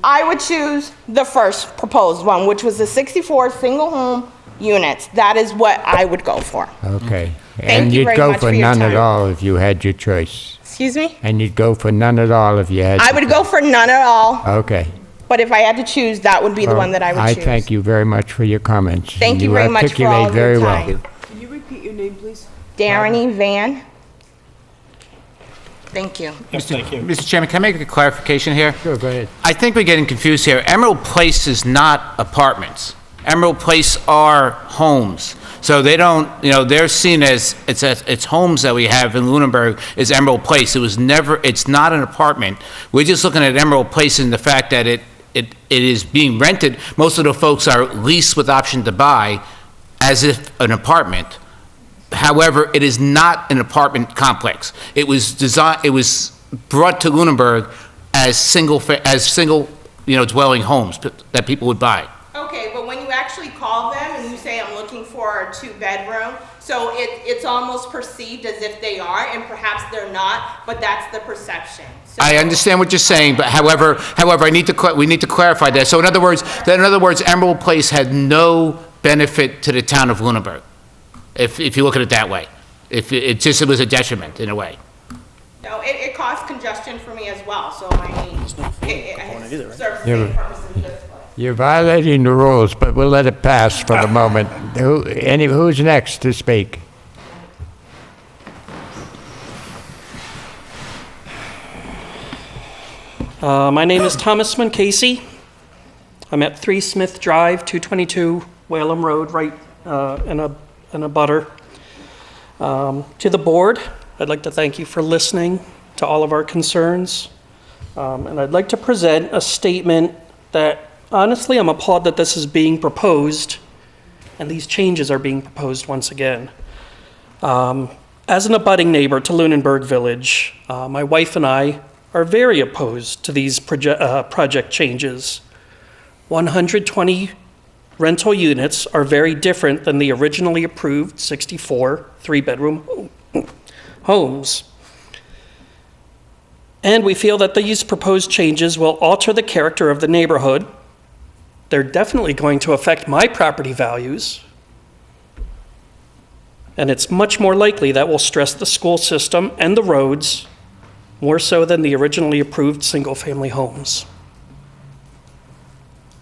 I would choose the first proposed one, which was the 64 single home units. That is what I would go for.
Okay.
Thank
And
you
you'd
very
go
much
for
for your
none at
time.
all if you had your choice.
Excuse me?
And you'd go for none at all if you had.
I would go for none at all,
Okay.
but if I had to choose, that would be the one that I would choose.
I thank you very much for your comments.
Thank you very much for all
articulate
of
very
your
well.
time.
Can you repeat your name, please?
Darren Van. Thank you.
Mr. Chairman, can I make a clarification here?
Sure, go ahead.
I think we're getting confused here. Emerald Place is not apartments. Emerald Place are homes. So they don't, they're seen as, it's homes that we have in Lunenburg is Emerald Place. It's not an apartment. We're just looking at Emerald Place and the fact that it is being rented. Most of the folks are leased with option to buy as if an apartment. However, it is not an apartment complex. It was brought to Lunenburg as single, dwelling homes that people would buy.
Okay, but when you actually call them and you say, I'm looking for a 2-bedroom, so it's almost perceived as if they are, and perhaps they're not, but that's the perception. So
I understand what you're saying, but however, we need to clarify that. So in other words, Emerald Place had no benefit to the town of Lunenburg, if you look at it that way. It was a detriment in a way.
No, it caused congestion for me as well, so I mean, it serves the
Yeah,
same purpose as this.
You're violating the rules, but we'll let it pass for the moment. Who's next to speak?
My name is Thomas Casey. I'm at 3 Smith Drive, 222 Whalum Road, right in a butter. To the board, I'd like to thank you for listening to all of our concerns. And I'd like to present a statement that, honestly, I'm appalled that this is being proposed, and these changes are being proposed once again. As an abutting neighbor to Lunenburg Village, my wife and I are very opposed to these project changes. 120 rental units are very different than the originally approved 64 3-bedroom homes. And we feel that these proposed changes will alter the character of the neighborhood. They're definitely going to affect my property values. And it's much more likely that will stress the school system and the roads more so than the originally approved single-family homes.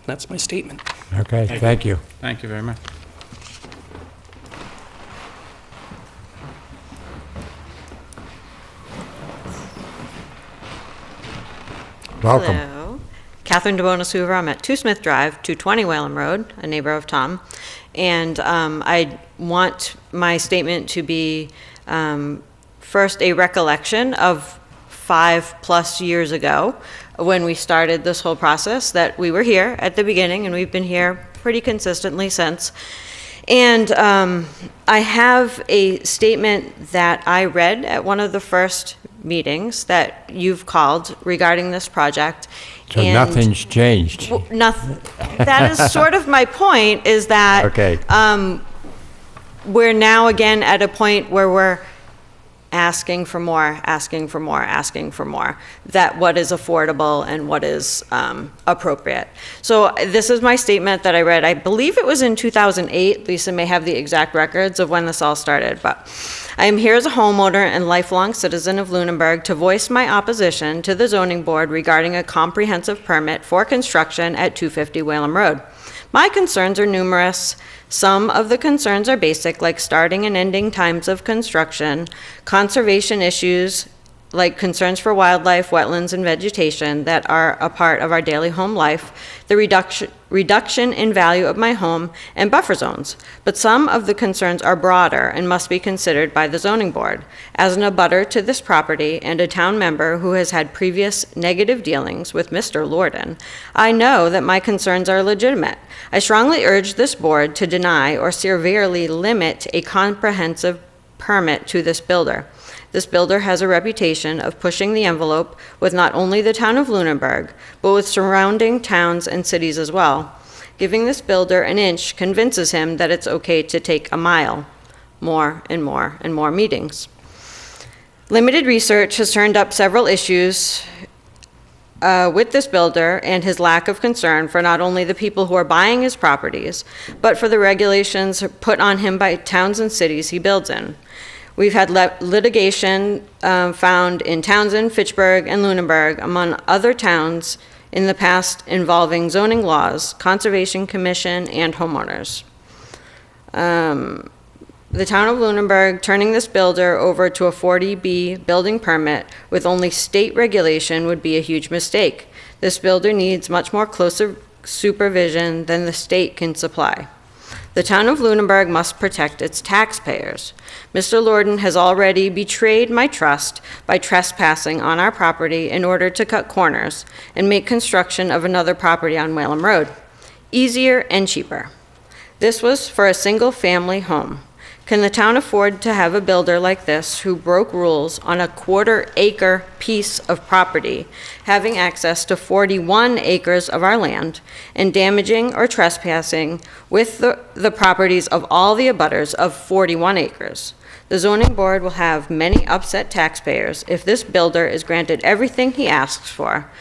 That's my statement.
Okay, thank you.
Thank you very much.
Welcome.
Hello. Catherine DeBonis Hoover. I'm at 2 Smith Drive, 220 Whalum Road, a neighbor of Tom. And I want my statement to be first a recollection of 5+ years ago when we started this whole process, that we were here at the beginning and we've been here pretty consistently since. And I have a statement that I read at one of the first meetings that you've called regarding this project.
So nothing's changed.
Nothing. That is sort of my point, is that
Okay.
We're now again at a point where we're asking for more, asking for more, asking for more, that what is affordable and what is appropriate. So this is my statement that I read. I believe it was in 2008. Lisa may have the exact records of when this all started, but I am here as a homeowner and lifelong citizen of Lunenburg to voice my opposition to the zoning board regarding a comprehensive permit for construction at 250 Whalum Road. My concerns are numerous. Some of the concerns are basic, like starting and ending times of construction, conservation issues, like concerns for wildlife, wetlands, and vegetation that are a part of our daily home life, the reduction in value of my home, and buffer zones. But some of the concerns are broader and must be considered by the zoning board. As an abutter to this property and a town member who has had previous negative dealings with Mr. Lorden, I know that my concerns are legitimate. I strongly urge this board to deny or severely limit a comprehensive permit to this builder. This builder has a reputation of pushing the envelope with not only the town of Lunenburg, but with surrounding towns and cities as well. Giving this builder an inch convinces him that it's okay to take a mile. More and more and more meetings. Limited research has turned up several issues with this builder and his lack of concern for not only the people who are buying his properties, but for the regulations put on him by towns and cities he builds in. We've had litigation found in Townsend, Fitchburg, and Lunenburg, among other towns in the past involving zoning laws, Conservation Commission, and homeowners. The town of Lunenburg turning this builder over to a 40B building permit with only state regulation would be a huge mistake. This builder needs much more closer supervision than the state can supply. The town of Lunenburg must protect its taxpayers. Mr. Lorden has already betrayed my trust by trespassing on our property in order to cut corners and make construction of another property on Whalum Road easier and cheaper. This was for a single-family home. Can the town afford to have a builder like this who broke rules on a quarter-acre piece of property, having access to 41 acres of our land, and damaging or trespassing with the properties of all the abutters of 41 acres? The zoning board will have many upset taxpayers if this builder is granted everything he asks for,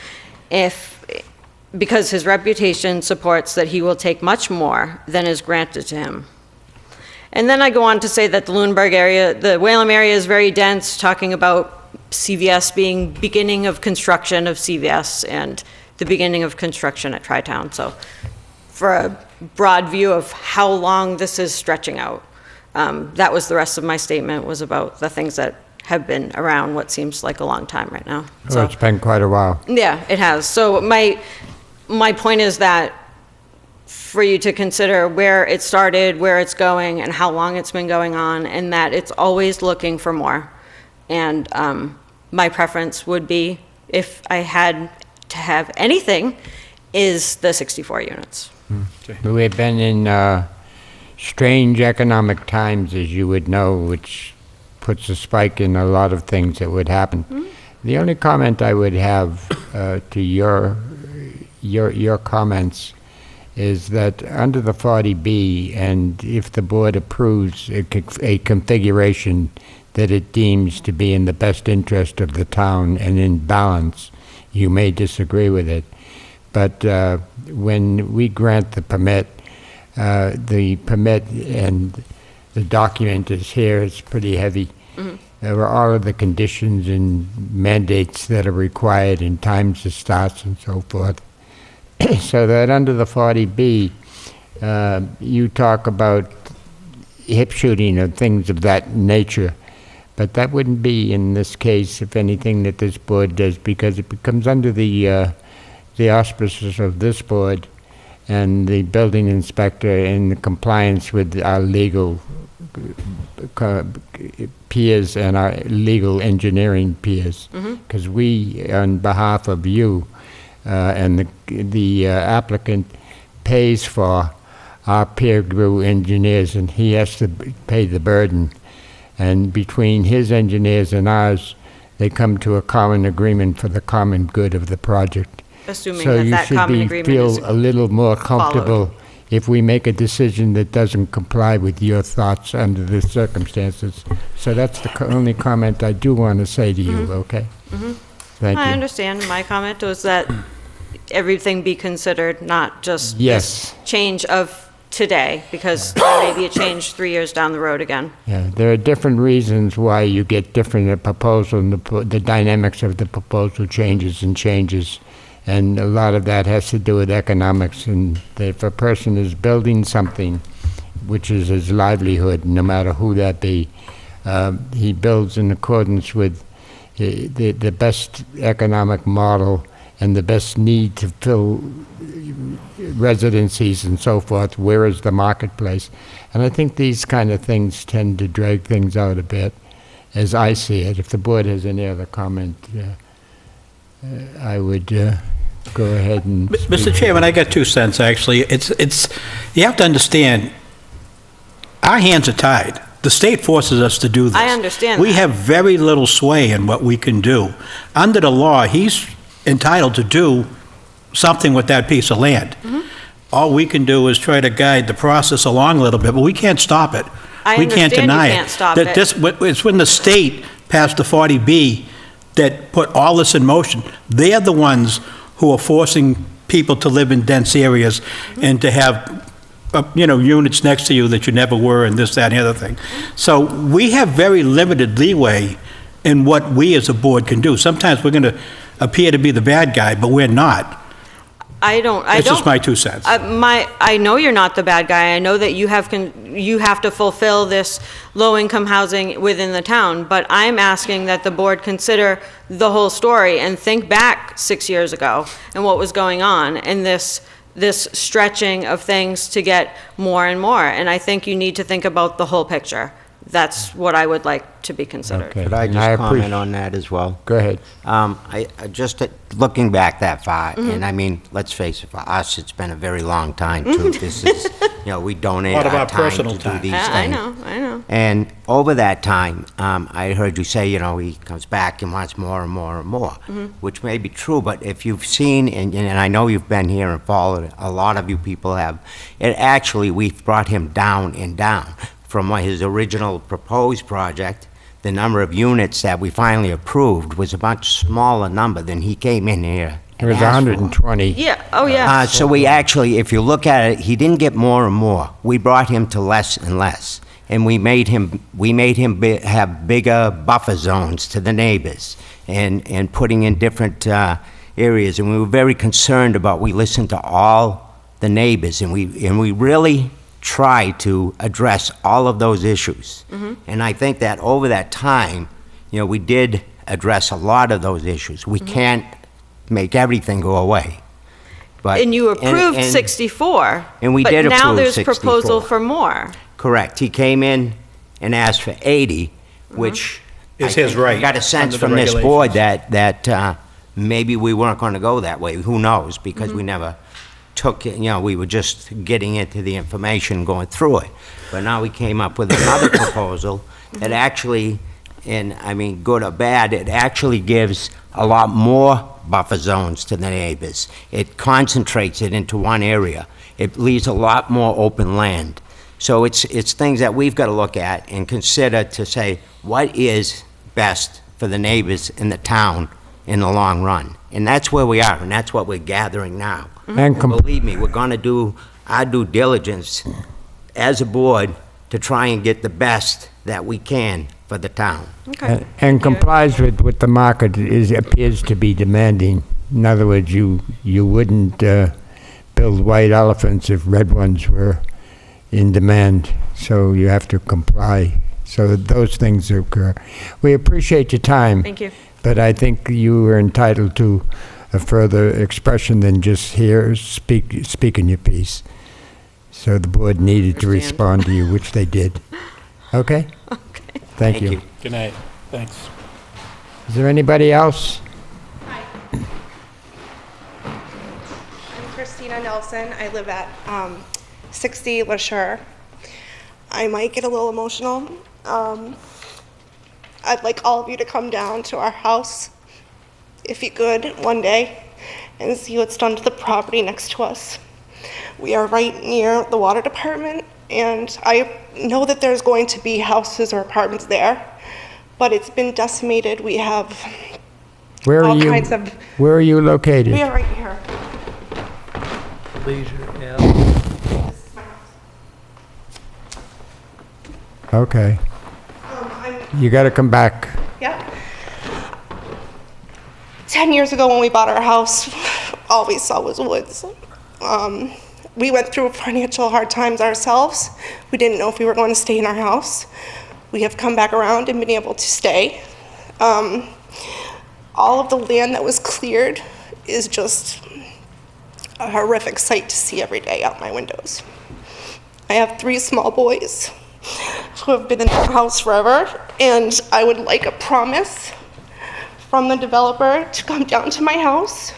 because his reputation supports that he will take much more than is granted to him. And then I go on to say that the Lunenburg area, the Whalum area is very dense, talking about CVS being beginning of construction of CVS and the beginning of construction at Tri-Town. So for a broad view of how long this is stretching out, that was the rest of my statement, was about the things that have been around what seems like a long time right now.
Oh, it's been quite a while.
Yeah, it has. So my point is that for you to consider where it started, where it's going, and how long it's been going on, and that it's always looking for more. And my preference would be, if I had to have anything, is the 64 units.
We've been in strange economic times, as you would know, which puts a spike in a lot of things that would happen. The only comment I would have to your comments is that under the 40B, and if the board approves a configuration that it deems to be in the best interest of the town and in balance, you may disagree with it. But when we grant the permit and the document is here, it's pretty heavy. There are all of the conditions and mandates that are required in times of starts and so forth. So that under the 40B, you talk about hip shooting or things of that nature, but that wouldn't be in this case, if anything, that this board does, because it becomes under the auspices of this board and the building inspector in compliance with our legal peers and our legal engineering peers, because we, on behalf of you, and the applicant pays for our peer group engineers, and he has to pay the burden. And between his engineers and ours, they come to a common agreement for the common good of the project.
Assuming
so
that common agreement
you
is
should feel a little more comfortable
followed.
If we make a decision that doesn't comply with your thoughts under the circumstances. So that's the only comment I do want to say to you, okay? Thank you.
I understand. My comment was that everything be considered, not just
Yes.
this change of today, because there may be a change 3 years down the road again.
Yeah, there are different reasons why you get different proposal, and the dynamics of the proposal changes, and a lot of that has to do with economics, and if a person is building something, which is his livelihood, no matter who that be, he builds in accordance with the best economic model and the best need to fill residencies and so forth, where is the marketplace? And I think these kind of things tend to drag things out a bit, as I see it. If the board has any other comment, I would go ahead and
Mr.
speak.
Chairman, I got 2 cents, actually. It's you have to understand, our hands are tied. The state forces us to do this.
I understand
We
that.
have very little sway in what we can do. Under the law, he's entitled to do something with that piece of land. All we can do is try to guide the process along a little bit, but we can't stop it.
I
We can't
understand you
deny
can't
it.
stop
That
it.
this, it's when the state passed the 40B that put all this in motion. They're the ones who are forcing people to live in dense areas and to have, units next to you that you never were, and this, that, and the other thing. So we have very limited leeway in what we as a board can do. Sometimes we're going to appear to be the bad guy, but we're not. That's just my 2 cents.
I know you're not the bad guy. I know that you have to fulfill this low-income housing within the town, but I'm asking that the board consider the whole story and think back 6 years ago and what was going on, and this stretching of things to get more and more. And I think you need to think about the whole picture. That's what I would like to be considered.
Could I just comment on that as well?
Go ahead.
I just looking back that far, and I mean, let's face it, for us, it's been a very long time too. This is, we donate
A lot of
our
our
time
personal
to do
time.
these
I
things.
know.
And over that time, I heard you say, he comes back and wants more and more and more, which may be true, but if you've seen, and I know you've been here and followed it, a lot of you people have, we've brought him down and down. From his original proposed project, the number of units that we finally approved was a much smaller number than he came in here.
It was 120.
Yeah, oh yeah.
So we actually, if you look at it, he didn't get more and more. We brought him to less and less. And we made him have bigger buffer zones to the neighbors and putting in different areas. And we were very concerned about, we listened to all the neighbors, and we really try to address all of those issues. And I think that over that time, we did address a lot of those issues. We can't make everything go away. But,
and you approved 64.
And we
but
did
now
approve
there's
64.
proposal for more.
Correct. He came in and asked for 80, which
Is his right
I got a sense
under the
from this board
regulations.
that maybe we weren't going to go that way. Who knows? Because we never took it, we were just getting into the information, going through it. But now we came up with another proposal that actually, and I mean, good or bad, it actually gives a lot more buffer zones to the neighbors. It concentrates it into one area. It leaves a lot more open land. So it's things that we've got to look at and consider to say, what is best for the neighbors in the town in the long run? And that's where we are, and that's what we're gathering now.
And
believe me, we're going to do our due diligence as a board to try and get the best that we can for the town.
And complies with what the market appears to be demanding. In other words, you wouldn't build white elephants if red ones were in demand, so you have to comply. So those things occur. We appreciate your time.
Thank you.
But I think you are entitled to a further expression than just speaking your piece. So the board needed to respond to you, which they did. Okay?
Okay.
Thank you.
Good night. Thanks.
Is there anybody else?
I'm Christina Nelson. I live at 60 LaSure. I might get a little emotional. I'd like all of you to come down to our house, if you could, one day, and see what's done to the property next to us. We are right near the water department, and I know that there's going to be houses or apartments there, but it's been decimated. We have all kinds of...
Where are you located?
We are right here.
Okay. You got to come back.
Yeah. 10 years ago when we bought our house, all we saw was woods. We went through financial hard times ourselves. We didn't know if we were going to stay in our house. We have come back around and been able to stay. All of the land that was cleared is just a horrific sight to see every day out my windows. I have 3 small boys who have been in their house forever, and I would like a promise from the developer to come down to my house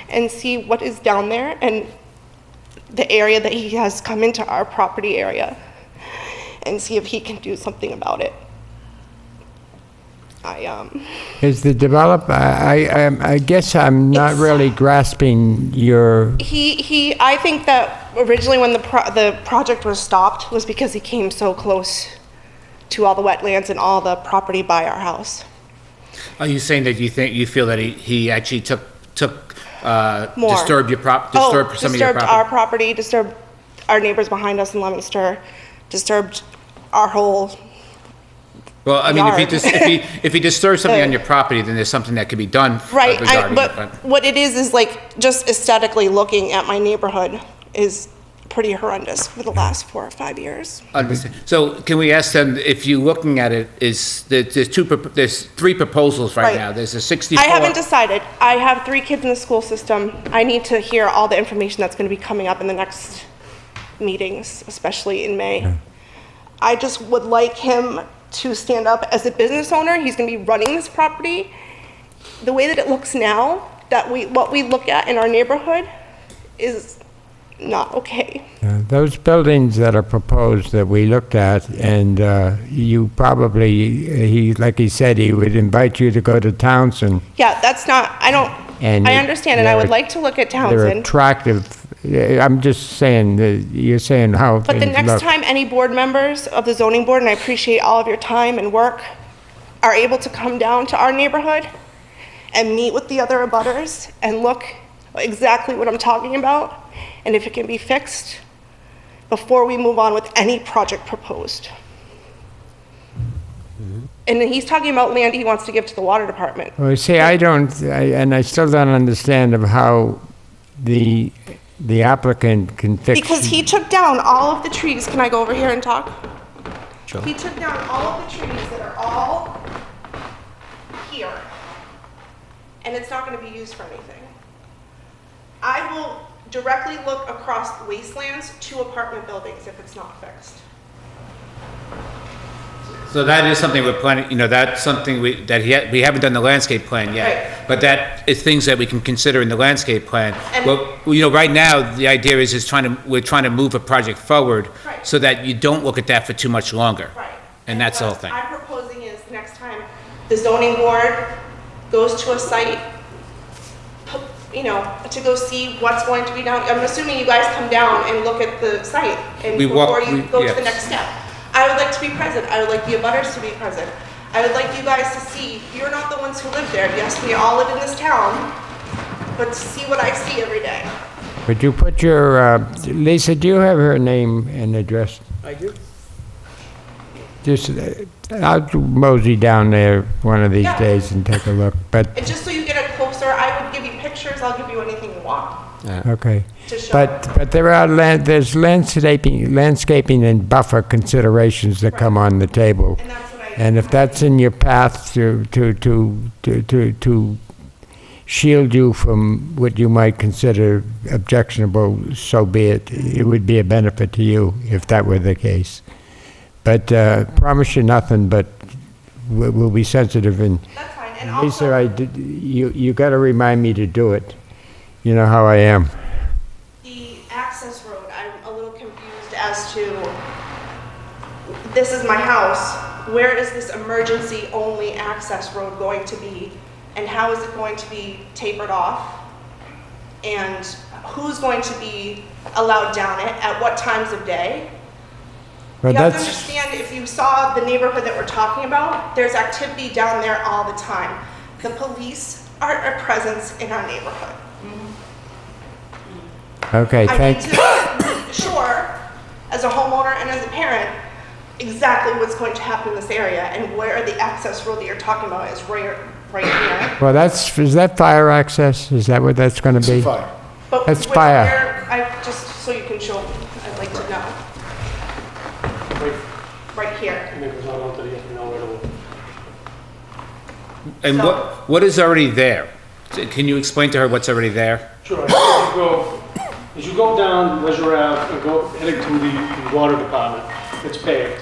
and see what is down there and the area that he has come into our property area and see if he can do something about it.
Is the developer, I guess I'm not really grasping your...
I think that originally when the project was stopped was because he came so close to all the wetlands and all the property by our house.
Are you saying that you feel that he actually took
More.
disturbed some of your
disturbed
property?
our property, disturbed our neighbors behind us in Leominster, disturbed our whole.
Well, I mean,
yard.
if he disturbs something on your property, then there's something that could be done
Right,
regarding
but
it.
what it is like just aesthetically looking at my neighborhood is pretty horrendous for the last 4 or 5 years.
Understand. So can we ask them, if you're looking at it, there's 3 proposals right
Right.
now. There's a 64.
I haven't decided. I have 3 kids in the school system. I need to hear all the information that's going to be coming up in the next meetings, especially in May. I just would like him to stand up as a business owner. He's going to be running this property. The way that it looks now, what we look at in our neighborhood is not okay.
Those buildings that are proposed that we looked at, and you probably, like he said, he would invite you to go to Townsend.
Yeah, that's not,
And
I understand, and I would
they're-
like to look at
They're
Townsend.
attractive. I'm just saying, that you're saying how
But the
things
next
look.
time any board members of the zoning board, and I appreciate all of your time and work, are able to come down to our neighborhood and meet with the other abutters and look exactly what I'm talking about, and if it can be fixed before we move on with any project proposed. And then he's talking about land he wants to give to the water department.
Well, see, and I still don't understand of how the applicant can fix.
Because he took down all of the trees. Can I go over here and talk?
Sure.
He took down all of the trees that are all here. And it's not going to be used for anything. I will directly look across the wastelands to apartment buildings if it's not fixed.
So that is something we're planning, that's something we haven't done the landscape plan yet. But that is things that we can consider in the landscape plan.
And-
Well, right now, the idea is we're trying to move a project forward so that you don't look at that for too much longer.
Right.
And that's the whole thing.
What I'm proposing is next time the zoning board goes to a site, to go see what's going to be done. I'm assuming you guys come down and look at the site and before you go to the next step. I would like to be present. I would like the abutters to be present. I would like you guys to see, you're not the ones who live there. Yes, we all live in this town, but to see what I see every day.
Would you put your, Lisa, do you have her name and address?
I do.
Just, I'll mosey down there one of these
Yeah.
days and take a look, but,
And just so you get it closer, I would give you pictures. I'll give you anything you want.
okay.
To show.
But there's landscaping and buffer considerations that come on the table. And if that's in your path to shield you from what you might consider objectionable, so be it. It would be a benefit to you if that were the case. But promise you nothing, but we'll be sensitive. And
That's fine. And also,
Lisa, you got to remind me to do it. You know how I am.
the access road, I'm a little confused as to, this is my house. Where is this emergency only access road going to be? And how is it going to be tapered off? And who's going to be allowed down it at what times of day?
Well,
You have to
that's,
understand, if you saw the neighborhood that we're talking about, there's activity down there all the time. The police are a presence in our neighborhood.
okay,
I
thank
need
you.
to be sure, as a homeowner and as a parent, exactly what's going to happen in this area and where the access road that you're talking about is right here.
Well, is that fire access? Is that what that's going to be?
fire.
But
That's
where-
fire.
just so you can show me, I'd like to know. Right here.
And it goes out onto the F&L right away.
And what is already there? Can you explain to her what's already there?
Sure. As you go down Leisure Ave and go heading to the water department, it's paved.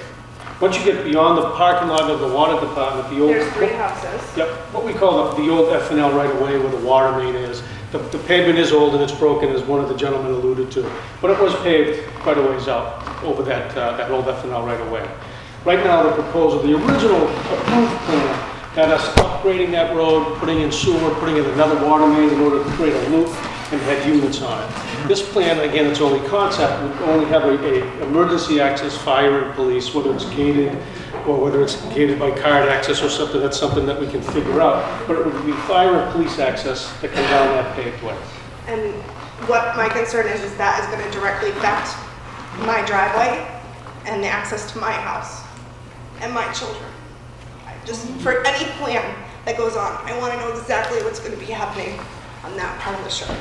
Once you get beyond the parking lot of the water department, the old...
There's 3 houses.
Yep, what we call the old F&L right away where the water main is. The pavement is old and it's broken, as one of the gentlemen alluded to. But it was paved quite a ways out over that old F&L right away. Right now, the proposal, the original approved plan had us upgrading that road, putting in sewer, putting in another water main in order to create a loop and had units on it. This plan, again, it's only concept, would only have a emergency access, fire and police, whether it's gated
or whether it's gated by card access or something, that's something that we can figure out. But it would be fire and police access that come down that paved way.
And what my concern is that is going to directly affect my driveway and the access to my house and my children. Just for any plan that goes on, I want to know exactly what's going to be happening on that part of the strip.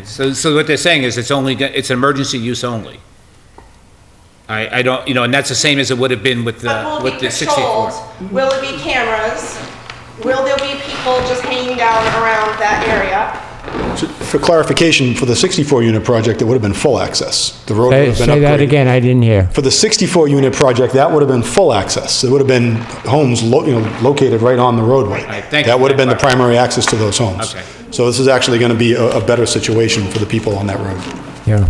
So what they're saying is it's emergency use only. I don't, and that's the same as it would have been with the 64.
Will it be cameras? Will there be people just hanging down around that area?
For clarification, for the 64-unit project, it would have been full access. The road would have been upgraded.
Say that again, I didn't hear.
For the 64-unit project, that would have been full access. There would have been homes located right on the roadway. That would have been the primary access to those homes.
Okay.
So this is actually going to be a better situation for the people on that road.
Yeah.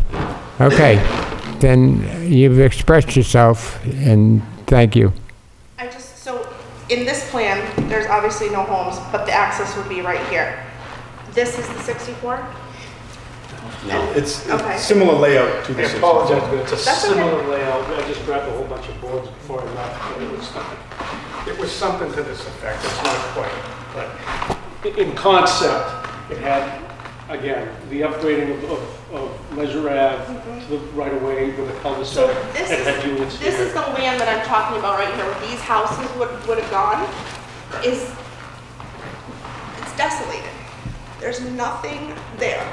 Okay. Then you've expressed yourself, and thank you.
So in this plan, there's obviously no homes, but the access would be right here. This is the 64?
No. It's
Okay.
similar layout to the
I
64.
apologize, but it's a
That's okay.
similar layout. I just grabbed a whole bunch of boards before I left, but it was something to this effect. It's not quite, but in concept, it had, again, the upgrading of Leisure Ave to the right-of-way with a cul-de-sac.
This
It had units
this
here.
is the land that I'm talking about right here, where these houses would have gone, it's desolated. There's nothing there.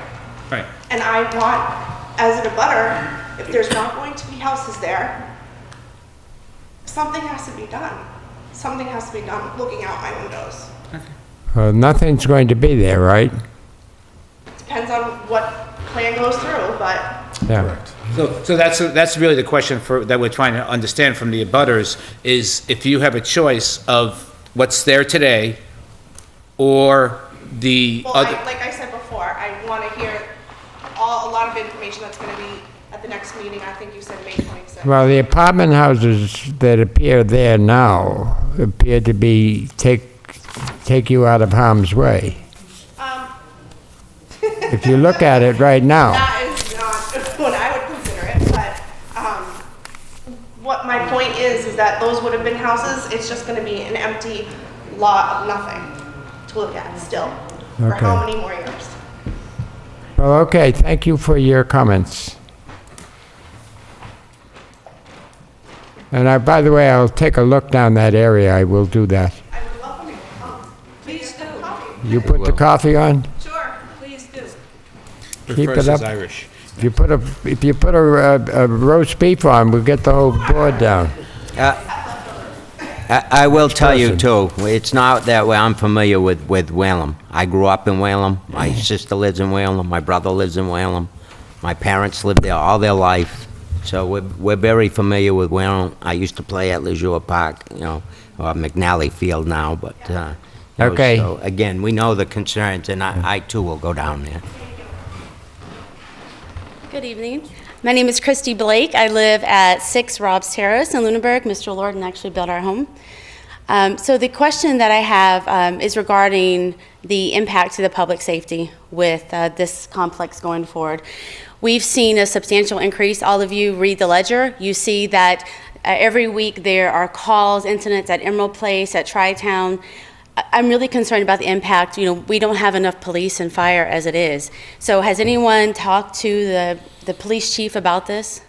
Right.
And I want, as an abutter, if there's not going to be houses there, something has to be done. Something has to be done looking out my windows.
Well, nothing's going to be there, right?
Depends on what plan goes through, but
Yeah.
So that's really the question that we're trying to understand from the abutters is if you have a choice of what's there today or the
well,
other.
like I said before, I want to hear a lot of information that's going to be at the next meeting. I think you said May 26th.
Well, the apartment houses that appear there now appear to be take you out of harm's way. If you look at it right now.
That is not what I would consider it, but what my point is that those would have been houses. It's just going to be an empty lot of nothing to look at still for
Okay.
how many more years?
Well, okay, thank you for your comments. And by the way, I'll take a look down that area. I will do that.
Please do.
You put the coffee on?
Sure, please do.
Keep it up. If you put a roast beef on, we'll get the whole board down.
I will tell you too, it's not that way. I'm familiar with Whalum. I grew up in Whalum. My sister lives in Whalum. My brother lives in Whalum. My parents lived there all their life. So we're very familiar with Whalum. I used to play at Leisure Park, or McNally Field now, but,
Okay.
So again, we know the concerns, and I too will go down there.
Good evening. My name is Christy Blake. I live at 6 Robs Terrace in Lunenburg. Mr. Lorden actually built our home. So the question that I have is regarding the impact to the public safety with this complex going forward. We've seen a substantial increase. All of you read the ledger. You see that every week there are calls, incidents at Emerald Place, at Tri-Town. I'm really concerned about the impact. We don't have enough police and fire as it is. So has anyone talked to the police chief about this?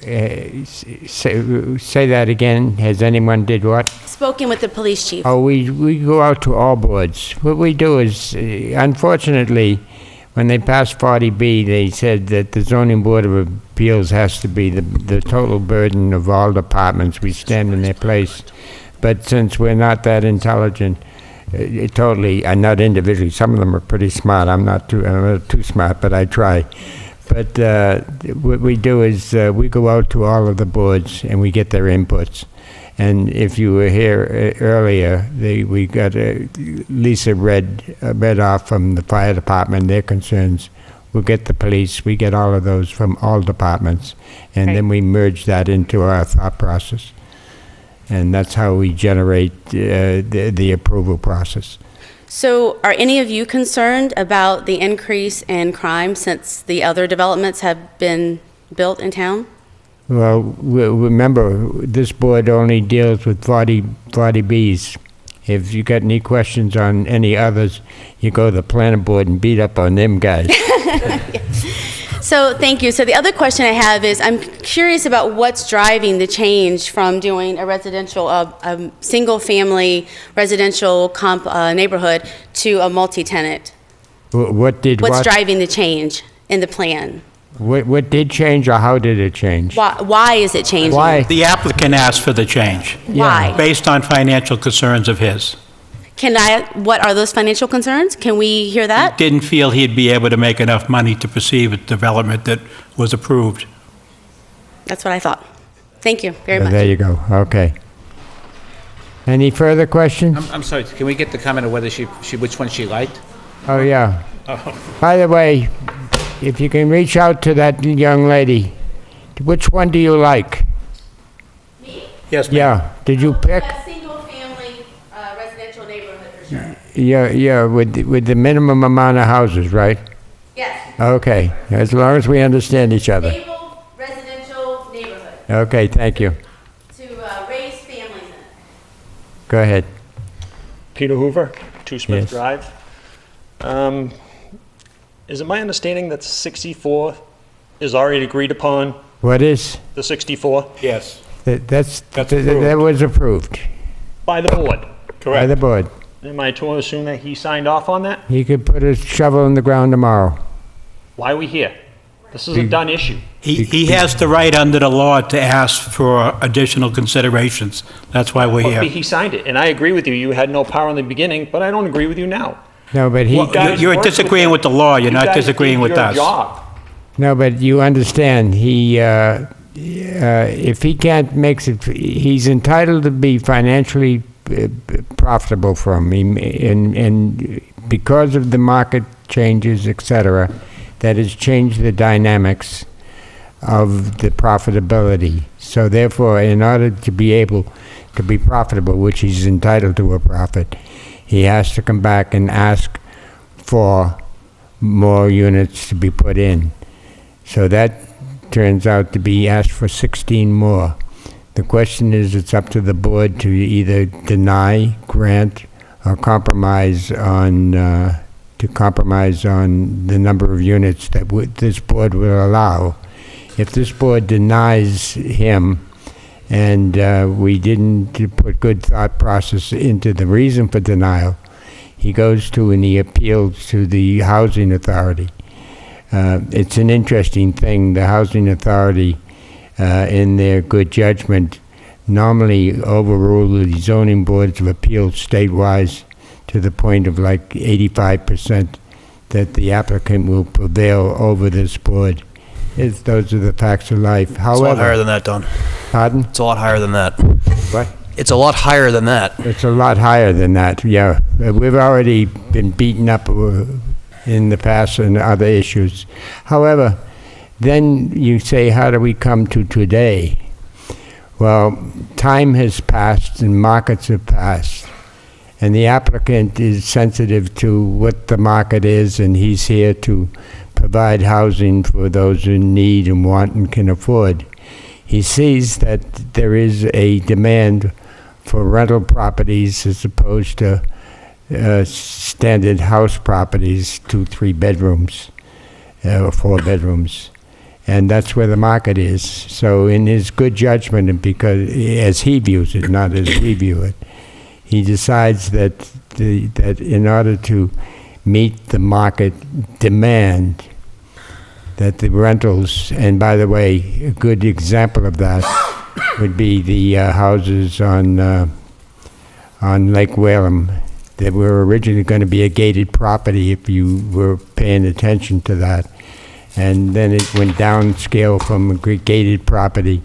Say that again. Has anyone did what?
Spoken with the police chief.
Oh, we go out to all boards. What we do is, unfortunately, when they passed 40B, they said that the zoning board of appeals has to be the total burden of all departments. We stand in their place. But since we're not that intelligent, not individually, some of them are pretty smart. I'm not too smart, but I try. But what we do is we go out to all of the boards and we get their inputs. And if you were here earlier, we got Lisa read off from the fire department their concerns. We'll get the police. We get all of those from all departments, and then we merge that into our thought process. And that's how we generate the approval process.
So are any of you concerned about the increase in crime since the other developments have been built in town?
Well, remember, this board only deals with 40Bs. If you got any questions on any others, you go to the planning board and beat up on them guys.
So, thank you. So the other question I have is, I'm curious about what's driving the change from doing a residential, a single-family residential neighborhood to a multi-tenant. What's driving the change in the plan?
What did change, or how did it change?
Why is it changing?
Why?
The applicant asked for the change.
Why?
Based on financial concerns of his.
What are those financial concerns? Can we hear that?
Didn't feel he'd be able to make enough money to proceed with development that was approved.
That's what I thought. Thank you very much.
There you go, okay. Any further questions?
I'm sorry, can we get the comment of whether which one she liked?
Oh, yeah.
Oh.
By the way, if you can reach out to that young lady, which one do you like?
Me?
Yes, ma'am.
Yeah, did you pick?
A single-family residential neighborhood for sure.
Yeah, with the minimum amount of houses, right?
Yes.
Okay, as long as we understand each other.
Stable residential neighborhood
Okay, thank you.
to raise families in it.
Go ahead.
Peter Hoover, 2 Smith
Yes.
Drive. Is it my understanding that 64 is already agreed upon?
What is?
The 64?
Yes.
That was approved
By the board, correct?
by the board.
Am I to assume that he signed off on that?
He could put a shovel in the ground tomorrow.
Why are we here? This is a done issue.
He has the right under the law to ask for additional considerations. That's why we're
But
here.
he signed it, and I agree with you. You had no power in the beginning, but I don't agree with you now.
No, but he,
You guys
You're
worked with
disagreeing
them.
with the law, you're
You
not
guys
disagreeing
did
with
your
us.
job.
no, but you understand, if he can't make it, he's entitled to be financially profitable from him, and because of the market changes, et cetera, that has changed the dynamics of the profitability. So therefore, in order to be able to be profitable, which he's entitled to a profit, he has to come back and ask for more units to be put in. So that turns out to be asked for 16 more. The question is, it's up to the board to either deny, grant, or compromise on the number of units that this board will allow. If this board denies him, and we didn't put good thought process into the reason for denial, he goes to and he appeals to the Housing Authority. It's an interesting thing. The Housing Authority, in their good judgment, normally overrule the zoning boards of appeals statewide to the point of like 85% that the applicant will prevail over this board. Those are the facts of life.
It's a lot higher than that, Don.
Pardon?
It's a lot higher than that.
What?
It's a lot higher than that.
It's a lot higher than that, yeah. We've already been beaten up in the past on other issues. However, then you say, how do we come to today? Well, time has passed and markets have passed, and the applicant is sensitive to what the market is, and he's here to provide housing for those who need and want and can afford. He sees that there is a demand for rental properties as opposed to standard house properties, 2-3 bedrooms, or 4 bedrooms. And that's where the market is. So in his good judgment, and because as he views it, not as we view it, he decides that that in order to meet the market demand, that the rentals, and by the way, a good example of that would be the houses on Lake Whalum that were originally going to be a gated property if you were paying attention to that. And then it went downscale from a gated property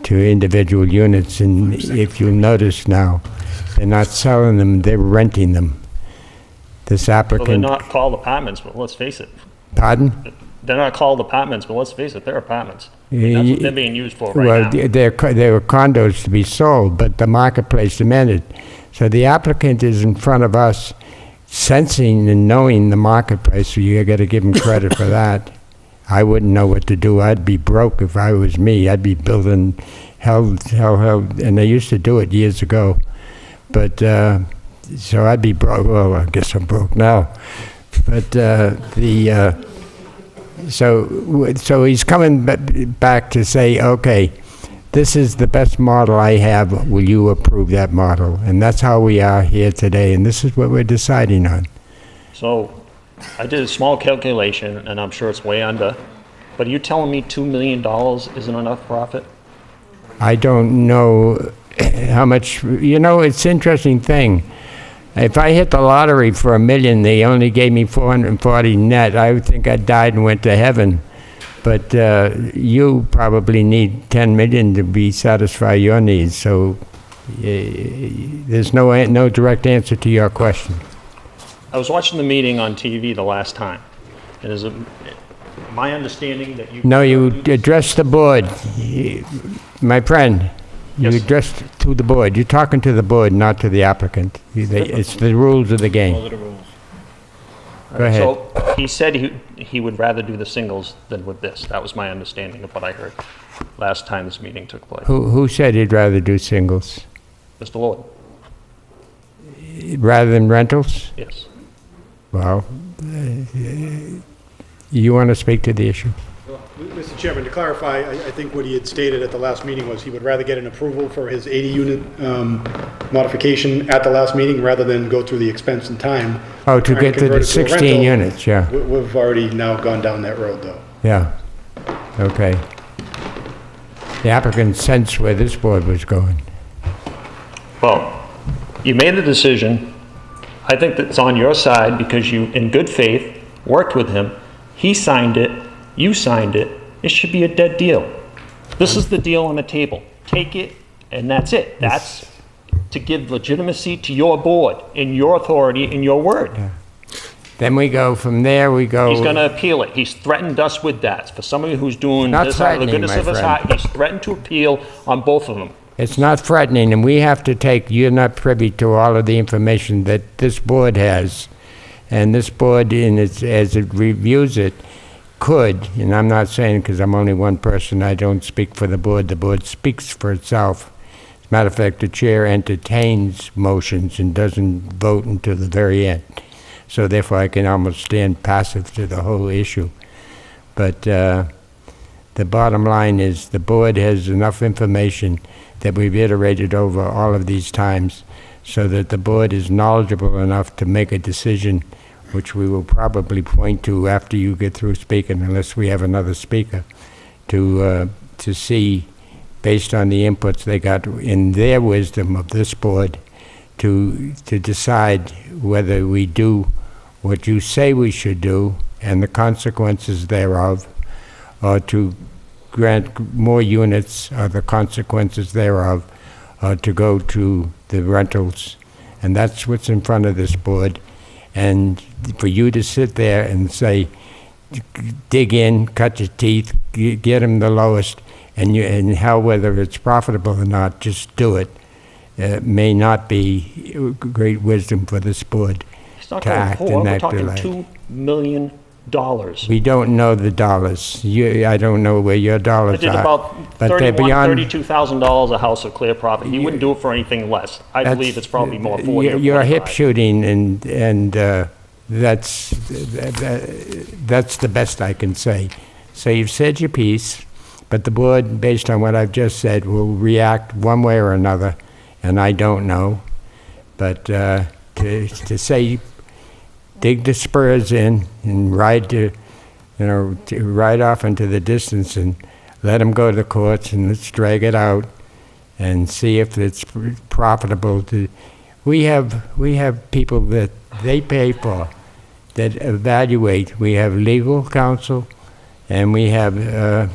to individual units. And if you'll notice now, they're not selling them, they're renting them. This
Well,
applicant...
they're not called apartments, but let's face it.
Pardon?
They're not called apartments, but let's face it, they're apartments. That's what they're being used for right
Well,
now.
they were condos to be sold, but the marketplace demanded. So the applicant is in front of us sensing and knowing the marketplace, so you got to give him credit for that. I wouldn't know what to do. I'd be broke if I was me. I'd be building hell, and they used to do it years ago. But, so I'd be broke. Well, I guess I'm broke now. But so he's coming back to say, okay, this is the best model I have. Will you approve that model? And that's how we are here today, and this is what we're deciding on.
So I did a small calculation, and I'm sure it's way under, but are you telling me $2 million isn't enough profit?
I don't know how much, it's an interesting thing. If I hit the lottery for $1 million, they only gave me 440 net, I would think I died and went to heaven. But you probably need 10 million to satisfy your needs, so there's no direct answer to your question.
I was watching the meeting on TV the last time, and is it my understanding that you...
No, you addressed the board. My friend, you
Yes.
addressed to the board. You're talking to the board, not to the applicant. It's the rules of the game.
Those are the rules.
Go ahead.
So he said he would rather do the singles than with this. That was my understanding of what I heard last time this meeting took place.
Who said he'd rather do singles?
Mr. Lord?
Rather than rentals?
Yes.
Well, you want to speak to the issue?
Mr. Chairman, to clarify, I think what he had stated at the last meeting was he would rather get an approval for his 80-unit modification at the last meeting rather than go through the expense and time.
Oh, to
trying
get to
convert
the
it a
16
rental.
units, yeah.
We've already now gone down that road, though.
Yeah, okay. The applicant sensed where this board was going.
Well, you made the decision. I think that's on your side because you, in good faith, worked with him. He signed it. You signed it. It should be a dead deal. This is the deal on the table. Take it, and that's it. That's to give legitimacy to your board and your authority and your word.
Yeah. Then we go from there,
He's going to appeal it. He's threatened us with that. For somebody who's doing
Not
this out of the
threatening,
goodness
my
of his
friend.
heart, he's threatened to appeal on both of them.
It's not threatening, and we have to take, you're not privy to all of the information that this board has. And this board, as it reviews it, could, and I'm not saying because I'm only one person, I don't speak for the board speaks for itself. As a matter of fact, the chair entertains motions and doesn't vote until the very end. So therefore, I can almost stand passive to the whole issue. But the bottom line is the board has enough information that we've iterated over all of these times so that the board is knowledgeable enough to make a decision, which we will probably point to after you get through speaking, unless we have another speaker, to see, based on the inputs they got in their wisdom of this board, to decide whether we do what you say we should do and the consequences thereof, or to grant more units or the consequences thereof, or to go to the rentals. And that's what's in front of this board. And for you to sit there and say, dig in, cut your teeth, get them the lowest, and hell, whether it's profitable or not, just do it, may not be great wisdom for this board
It's not
to
going
act
poor.
in
We're
that
talking
delay.
$2 million.
We don't know the dollars. I don't know where your
I
dollars
did
are.
about
But they're beyond.
$32,000 a house of clear profit. He wouldn't do it for anything less. I believe it's probably more 40 or
You're
45.
hip shooting, and that's the best I can say. So you've said your piece, but the board, based on what I've just said, will react one way or another, and I don't know. But to say, dig the spurs in and ride ride off into the distance and let them go to the courts and let's drag it out and see if it's profitable to. We have people that they pay for that evaluate. We have legal counsel, and we have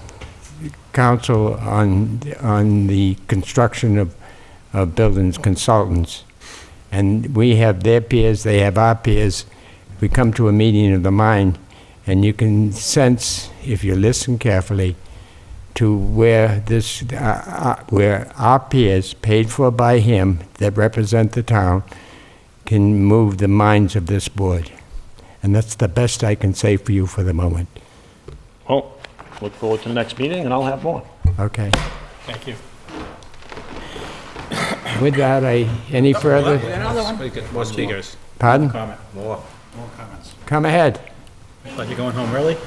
counsel on the construction of buildings, consultants, and we have their peers. They have our peers. We come to a meeting of the mind, and you can sense, if you listen carefully, to where where our peers, paid for by him, that represent the town, can move the minds of this board. And that's the best I can say for you for the moment.
Well, look forward to the next meeting, and I'll have more.
Okay.
Thank you.
With that, any further?
More speakers.
Pardon?
Comment. More comments.
Come ahead.
But you're going home early?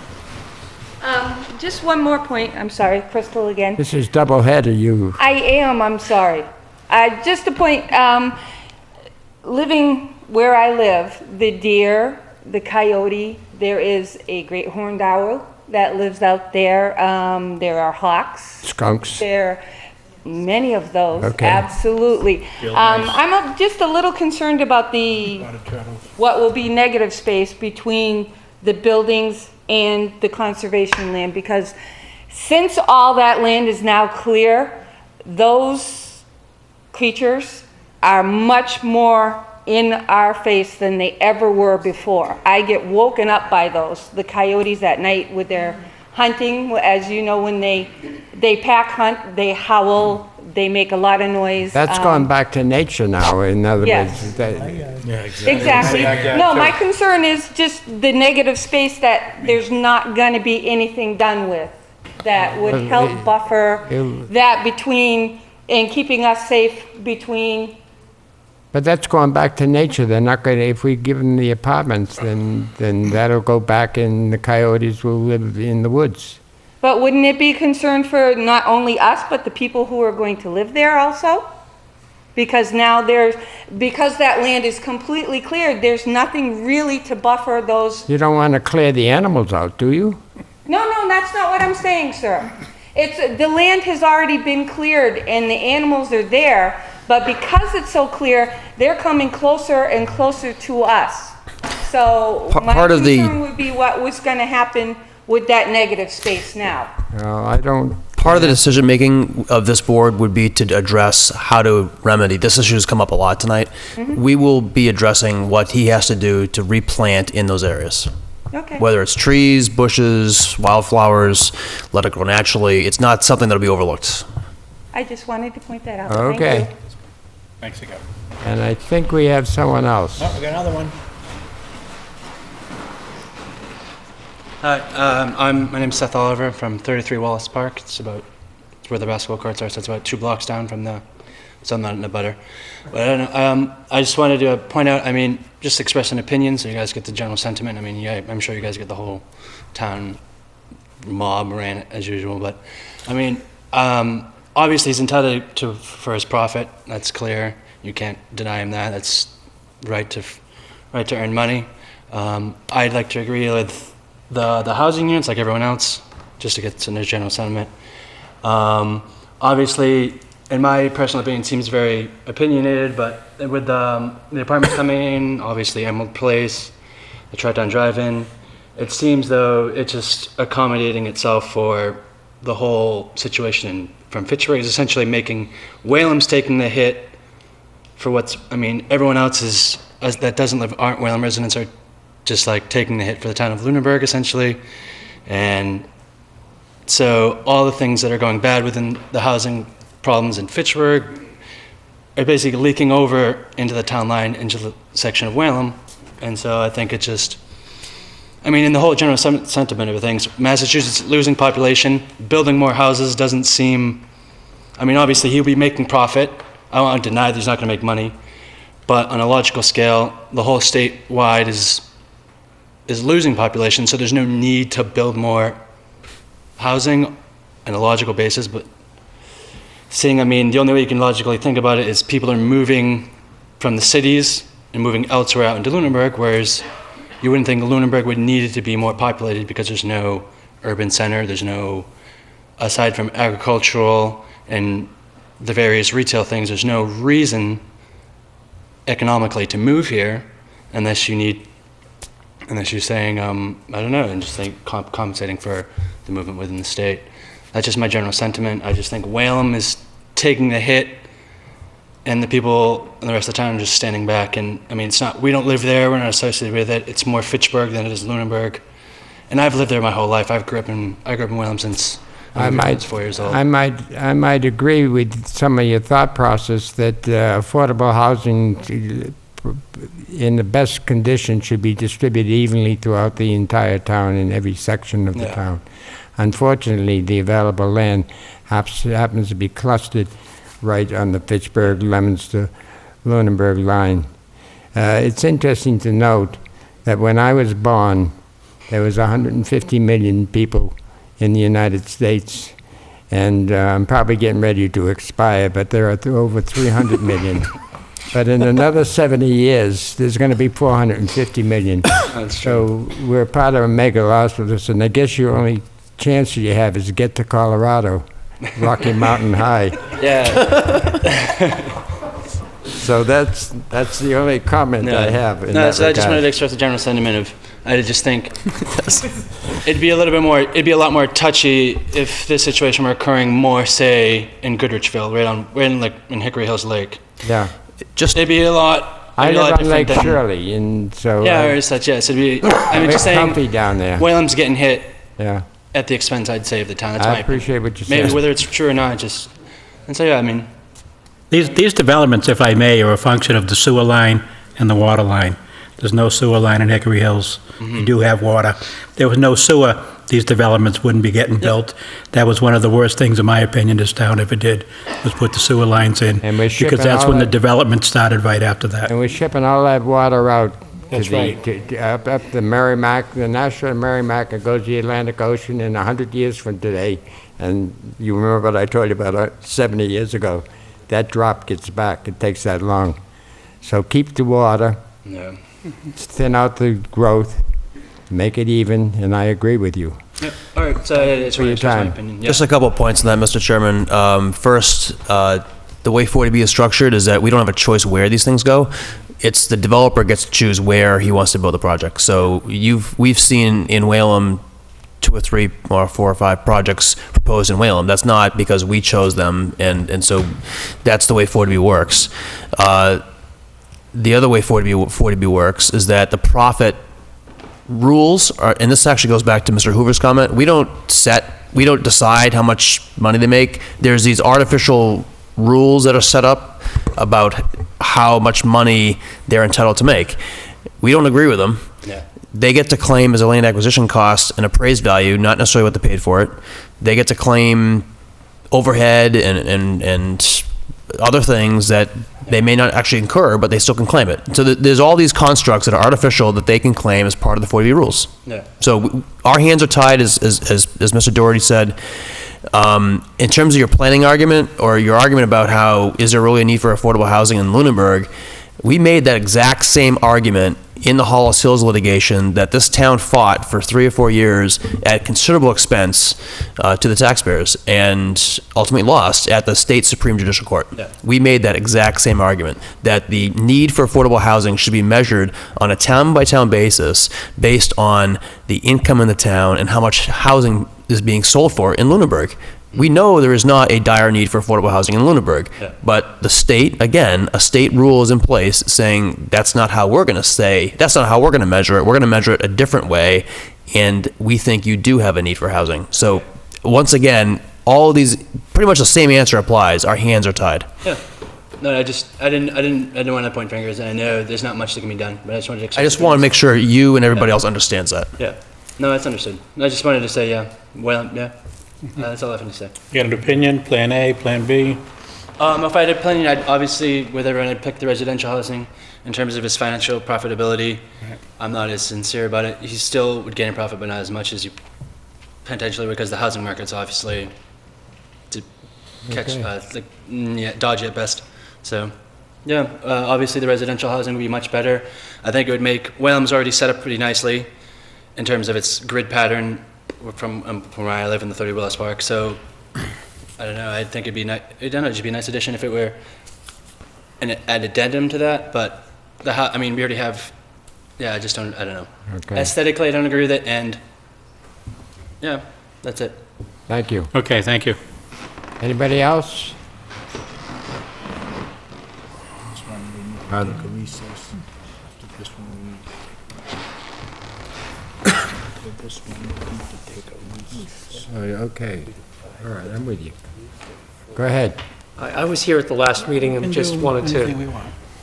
Just one more point. I'm sorry, Crystal again.
This is doubleheader, you.
I am, I'm sorry. Just a point, living where I live, the deer, the coyote, there is a great horned owl that lives out there. There are hawks.
Skunks.
There many of those,
Okay.
absolutely. I'm just a little concerned about what will be negative space between the buildings and the conservation land, because since all that land is now clear, those creatures are much more in our face than they ever were before. I get woken up by those, the coyotes at night with their hunting. As you know, when they pack hunt, they howl, they make a lot of noise.
That's gone back to nature now, in other
Yes.
words.
Yeah,
Exactly. No, my concern is just the negative space that there's not going to be anything done with that would help buffer that between, and keeping us safe between.
But that's going back to nature. They're not going to, if we give them the apartments, then that'll go back and the coyotes will live in the woods.
But wouldn't it be a concern for not only us, but the people who are going to live there also? Because now because that land is completely cleared, there's nothing really to buffer those.
You don't want to clear the animals out, do you?
No, that's not what I'm saying, sir. The land has already been cleared and the animals are there, but because it's so clear, they're coming closer and closer to us. So my concern would be what was going to happen with that negative space now.
I don't.
Part of the decision-making of this board would be to address how to remedy. This issue has come up a lot tonight. We will be addressing what he has to do to replant in those areas.
Okay.
Whether it's trees, bushes, wildflowers, let it grow naturally. It's not something that'll be overlooked.
I just wanted to point that out.
Okay.
Thank you.
Thanks again.
And I think we have someone else.
Oh, we got another one.
Hi, my name's Seth Oliver from 33 Wallace Park. It's where the basketball courts are, so it's about 2 blocks down from so I'm not in a butter. But I don't know, I just wanted to point out, just express an opinion so you guys get the general sentiment. I'm sure you guys get the whole town mob ran as usual, but obviously he's entitled for his profit. That's clear. You can't deny him that. That's right to earn money. I'd like to agree with the housing units like everyone else, just to get to the general sentiment. Obviously, in my personal opinion, it seems very opinionated, but with the apartments coming in, obviously Emerald Place, the Triton Drive-In, it seems though it's just accommodating itself for the whole situation from Fitchburg is essentially making, Whalem's taking the hit for everyone else that aren't Whalem residents are just like taking the hit for the town of Lunenburg, essentially. And so all the things that are going bad within the housing problems in Fitchburg are basically leaking over into the town line, into the section of Whalem. And so I think it just, in the whole general sentiment of things, Massachusetts losing population, building more houses doesn't seem, obviously he'll be making profit. I don't want to deny that he's not going to make money. But on a logical scale, the whole statewide is losing population, so there's no need to build more housing on a logical basis. But the only way you can logically think about it is people are moving from the cities and moving elsewhere out into Lunenburg, whereas you wouldn't think Lunenburg would need it to be more populated because there's no urban center, there's no, aside from agricultural and the various retail things, there's no reason economically to move here unless you're saying, I don't know, and just think compensating for the movement within the state. That's just my general sentiment. I just think Whalem is taking the hit and the people and the rest of the town are just standing back. And we don't live there, we're not associated with it. It's more Fitchburg than it is Lunenburg. And I've lived there my whole life. I grew up in Whalem since I was 4 years old.
I might agree with some of your thought process that affordable housing in the best condition, should be distributed evenly throughout the entire town in every section of the town. Unfortunately, the available land happens to be clustered right on the Fitchburg, Leominster, Lunenburg line. It's interesting to note that when I was born, there was 150 million people in the United States, and I'm probably getting ready to expire, but there are over 300 million. But in another 70 years, there's going to be 450 million. So we're part of a megalopolis, and I guess your only chance you have is to get to Colorado, Rocky Mountain High.
Yeah.
So that's the only comment I have in that
so I just
regard.
wanted to express a general sentiment of, I just think it'd be a lot more touchy if this situation were occurring more, say, in Goodrichville, right in Hickory Hills Lake.
Yeah.
It'd be a lot.
I
it'd be a lot
live on Lake
different than-
Shirley, and so
Yeah, or such. Yes, it'd be.
we're
Just saying,
comfy down there.
Whalem's getting hit.
Yeah.
At the expense, I'd say, of the town. That's
I
my
appreciate
opinion.
what you're
Maybe
saying.
whether it's true or not, and so yeah, I mean.
These developments, if I may, are a function of the sewer line and the water line. There's no sewer line in Hickory Hills. You do have water. If there was no sewer, these developments wouldn't be getting built. That was one of the worst things, in my opinion, this town ever did, was put the sewer lines in.
And we're shipping
because that's
all
when the
that-
development started right after that.
And we're shipping all that water out
That's right.
up the Merrimack, the National Merrimack, and goes to the Atlantic Ocean in 100 years from today. And you remember what I told you about 70 years ago. That drop gets back. It takes that long. So keep the water.
Yeah.
Thin out the growth. Make it even, and I agree with you.
Yep. All right. So it's
For your
just my
time.
opinion. Yeah.
Just a couple of points on that, Mr. Chairman. First, the way 40B is structured is that we don't have a choice where these things go. It's the developer gets to choose where he wants to build the project. So we've seen in Whalum 2 or 3 or 4 or 5 projects proposed in Whalum. That's not because we chose them, and so that's the way 40B works. The other way 40B works is that the profit rules are, and this actually goes back to Mr. Hoover's comment, we don't decide how much money they make. There's these artificial rules that are set up about how much money they're entitled to make. We don't agree with them.
Yeah.
They get to claim as a land acquisition cost an appraised value, not necessarily what they paid for it. They get to claim overhead and other things that they may not actually incur, but they still can claim it. So there's all these constructs that are artificial that they can claim as part of the 40B rules.
Yeah.
So our hands are tied, as Mr. Doherty said. In terms of your planning argument, or your argument about how is there really a need for affordable housing in Lunenburg, we made that exact same argument in the Hollis Hills litigation that this town fought for 3 or 4 years at considerable expense to the taxpayers, and ultimately lost at the state Supreme Judicial Court.
Yeah.
We made that exact same argument, that the need for affordable housing should be measured on a town-by-town basis based on the income in the town and how much housing is being sold for in Lunenburg. We know there is not a dire need for affordable housing in Lunenburg, but the state, again, a state rule is in place saying that's not how we're going to say, that's not how we're going to measure it. We're going to measure it a different way, and we think you do have a need for housing. So once again, all of these, pretty much the same answer applies. Our hands are tied.
Yeah. No, I didn't want to point fingers, and I know there's not much that can be done, but I just wanted to.
I just want to make sure you and everybody else understands that.
Yeah. No, that's understood. I just wanted to say, yeah. Well, yeah. That's all I have to say.
You got an opinion, Plan A, Plan B?
If I had a plan, I'd obviously, with everyone, I'd pick the residential housing in terms of its financial profitability. I'm not as sincere about it. He still would gain a profit, but not as much as you potentially, because the housing market's obviously to catch, dodgy at best. So, yeah, obviously the residential housing would be much better. I think it would make, Whalem's already set up pretty nicely in terms of its grid pattern from where I live in the 30 Willis Park. So, I don't know, I think it'd be just be a nice addition if it were an addendum to that, but we already have, I don't know.
Okay.
Aesthetically, I don't agree with it, and yeah, that's it.
Thank you.
Okay, thank you.
Anybody else? Okay. All right, I'm with you. Go ahead.
I was here at the last meeting and just wanted to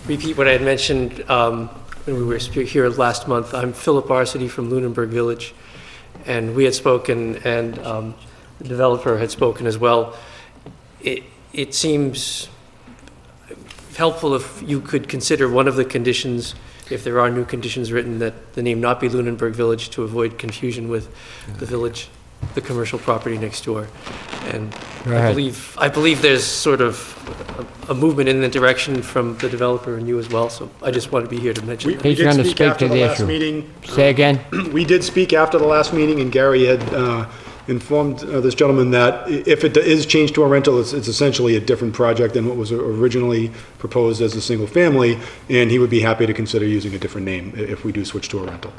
repeat what I had mentioned when we were here last month. I'm Philip Varsity from Lunenburg Village, and we had spoken, and the developer had spoken as well. It seems helpful if you could consider one of the conditions, if there are new conditions written, that the name not be Lunenburg Village to avoid confusion with the village, the commercial property next door. And I believe there's sort of a movement in the direction from the developer and you as well, so I just want to be here to mention that.
He's going to speak to the issue. Say again?
We did speak after the last meeting, and Gary had informed this gentleman that if it is changed to a rental, it's essentially a different project than what was originally proposed as a single family, and he would be happy to consider using a different name if we do switch to a rental.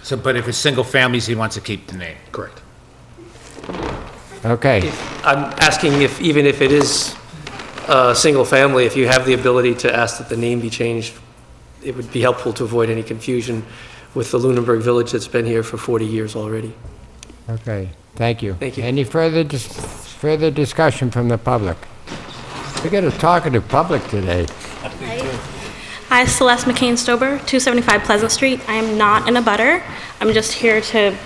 So, but if it's single families, he wants to keep the name?
Correct.
Okay.
I'm asking if, even if it is a single family, if you have the ability to ask that the name be changed, it would be helpful to avoid any confusion with the Lunenburg Village that's been here for 40 years already.
Okay, thank you.
Thank you.
Any further discussion from the public? We got a talkative public today.
Hi, Celeste McCain-Stober, 275 Pleasant Street. I am not in a butter. I'm just here to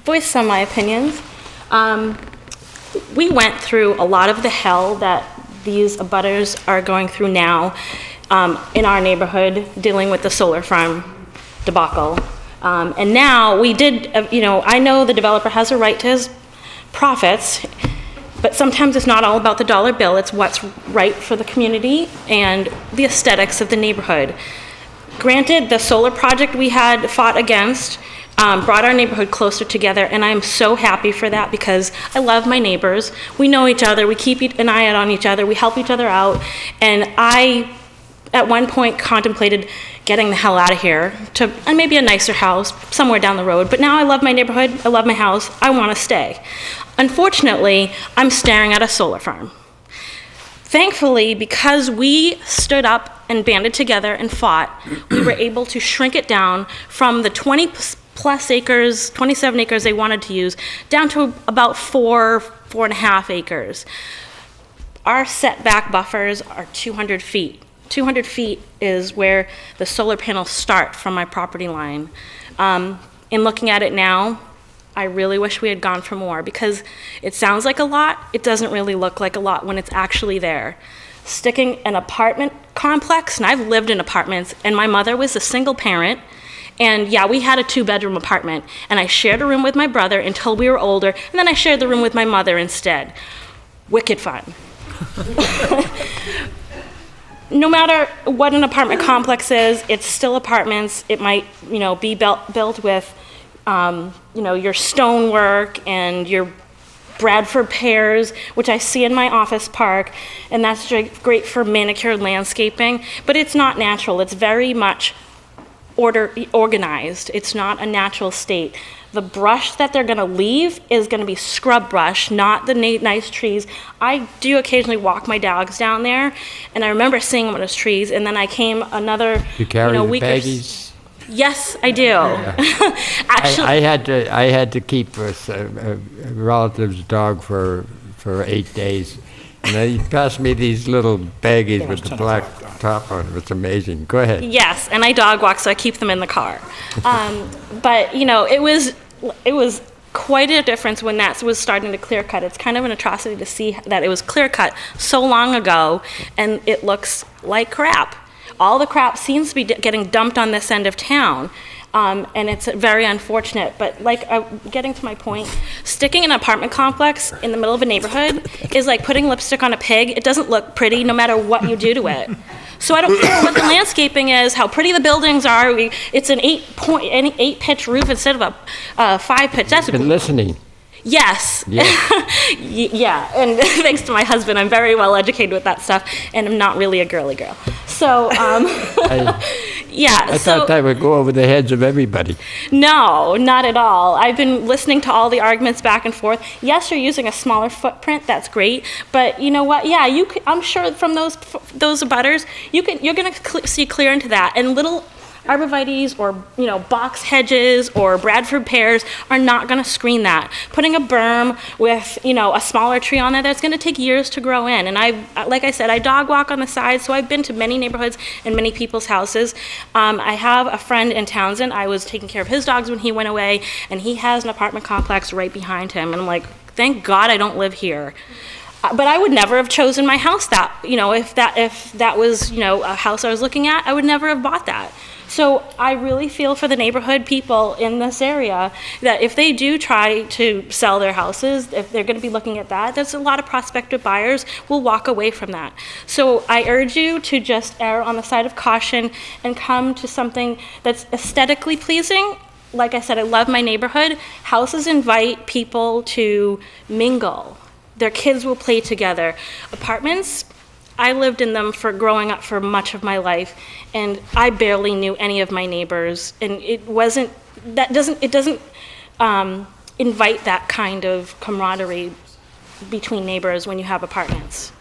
voice some of my opinions. We went through a lot of the hell that these abutters are going through now in our neighborhood, dealing with the solar farm debacle. And now we did, I know the developer has a right to his profits, but sometimes it's not all about the dollar bill. It's what's right for the community and the aesthetics of the neighborhood. Granted, the solar project we had fought against brought our neighborhood closer together, and I'm so happy for that because I love my neighbors. We know each other. We keep an eye out on each other. We help each other out. And I, at one point, contemplated getting the hell out of here to maybe a nicer house somewhere down the road. But now I love my neighborhood. I love my house. I want to stay. Unfortunately, I'm staring at a solar farm. Thankfully, because we stood up and banded together and fought, we were able to shrink it down from the 20+ acres, 27 acres they wanted to use, down to about 4.5 acres. Our setback buffers are 200 feet. 200 feet is where the solar panels start from my property line. In looking at it now, I really wish we had gone for more because it sounds like a lot. It doesn't really look like a lot when it's actually there. Sticking an apartment complex, and I've lived in apartments, and my mother was a single parent, and yeah, we had a 2-bedroom apartment, and I shared a room with my brother until we were older, and then I shared the room with my mother instead. Wicked fun. No matter what an apartment complex is, it's still apartments. It might, be built with, your stonework and your Bradford pears, which I see in my office park, and that's great for manicured landscaping, but it's not natural. It's very much organized. It's not a natural state. The brush that they're gonna leave is gonna be scrub brush, not the nice trees. I do occasionally walk my dogs down there, and I remember seeing one of those trees, and then I came another
You carry the
week
baggies?
Yes, I do.
Yeah.
Actually,
I had to keep a relative's dog for 8 days. And he passed me these little baggies with the black top on it. It's amazing. Go ahead.
yes, and I dog walk, so I keep them in the car. But it was quite a difference when that was starting to clear cut. It's kind of an atrocity to see that it was clear cut so long ago, and it looks like crap. All the crap seems to be getting dumped on this end of town, and it's very unfortunate. But getting to my point, sticking an apartment complex in the middle of a neighborhood is like putting lipstick on a pig. It doesn't look pretty no matter what you do to it. So I don't care what the landscaping is, how pretty the buildings are. It's an 8-pitch roof instead of a 5-pitch. That's
Been listening.
Yes.
Yeah.
Yeah, and thanks to my husband, I'm very well educated with that stuff, and I'm not really a girly girl. So, yeah.
I thought that would go over the heads of everybody.
No, not at all. I've been listening to all the arguments back and forth. Yes, you're using a smaller footprint. That's great, but you know what? Yeah, I'm sure from those abutters, you're going to see clear into that. And little arborvitaes or, you know, box hedges or Bradford pears are not going to screen that. Putting a berm with, you know, a smaller tree on there, that's going to take years to grow in. And like I said, I dog walk on the side, so I've been to many neighborhoods and many people's houses. I have a friend in Townsend. I was taking care of his dogs when he went away, and he has an apartment complex right behind him. And I'm like, thank God I don't live here. But I would never have chosen my house that, you know, if that was, you know, a house I was looking at, I would never have bought that. So I really feel for the neighborhood people in this area that if they do try to sell their houses, if they're going to be looking at that, there's a lot of prospective buyers will walk away from that. So I urge you to just err on the side of caution and come to something that's aesthetically pleasing. Like I said, I love my neighborhood. Houses invite people to mingle. Their kids will play together. Apartments, I lived in them for growing up for much of my life, and I barely knew any of my neighbors, and it doesn't invite that kind of camaraderie between neighbors when you have apartments.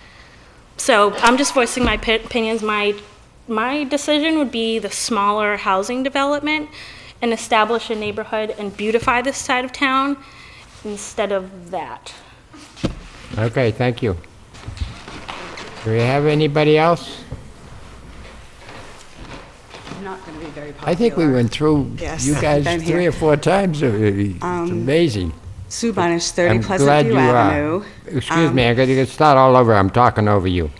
So I'm just voicing my opinions. My decision would be the smaller housing development and establish a neighborhood and beautify this side of town instead of that.
Okay, thank you. Do we have anybody else?
I'm not going to be very popular.
I think we went through
Yes,
you guys
been
3
here.
or 4 times. It's amazing.
Sue Bonish, 30
I'm
Pleasant
glad
View
you
Avenue.
are. Excuse me, I got to start all over. I'm talking over you.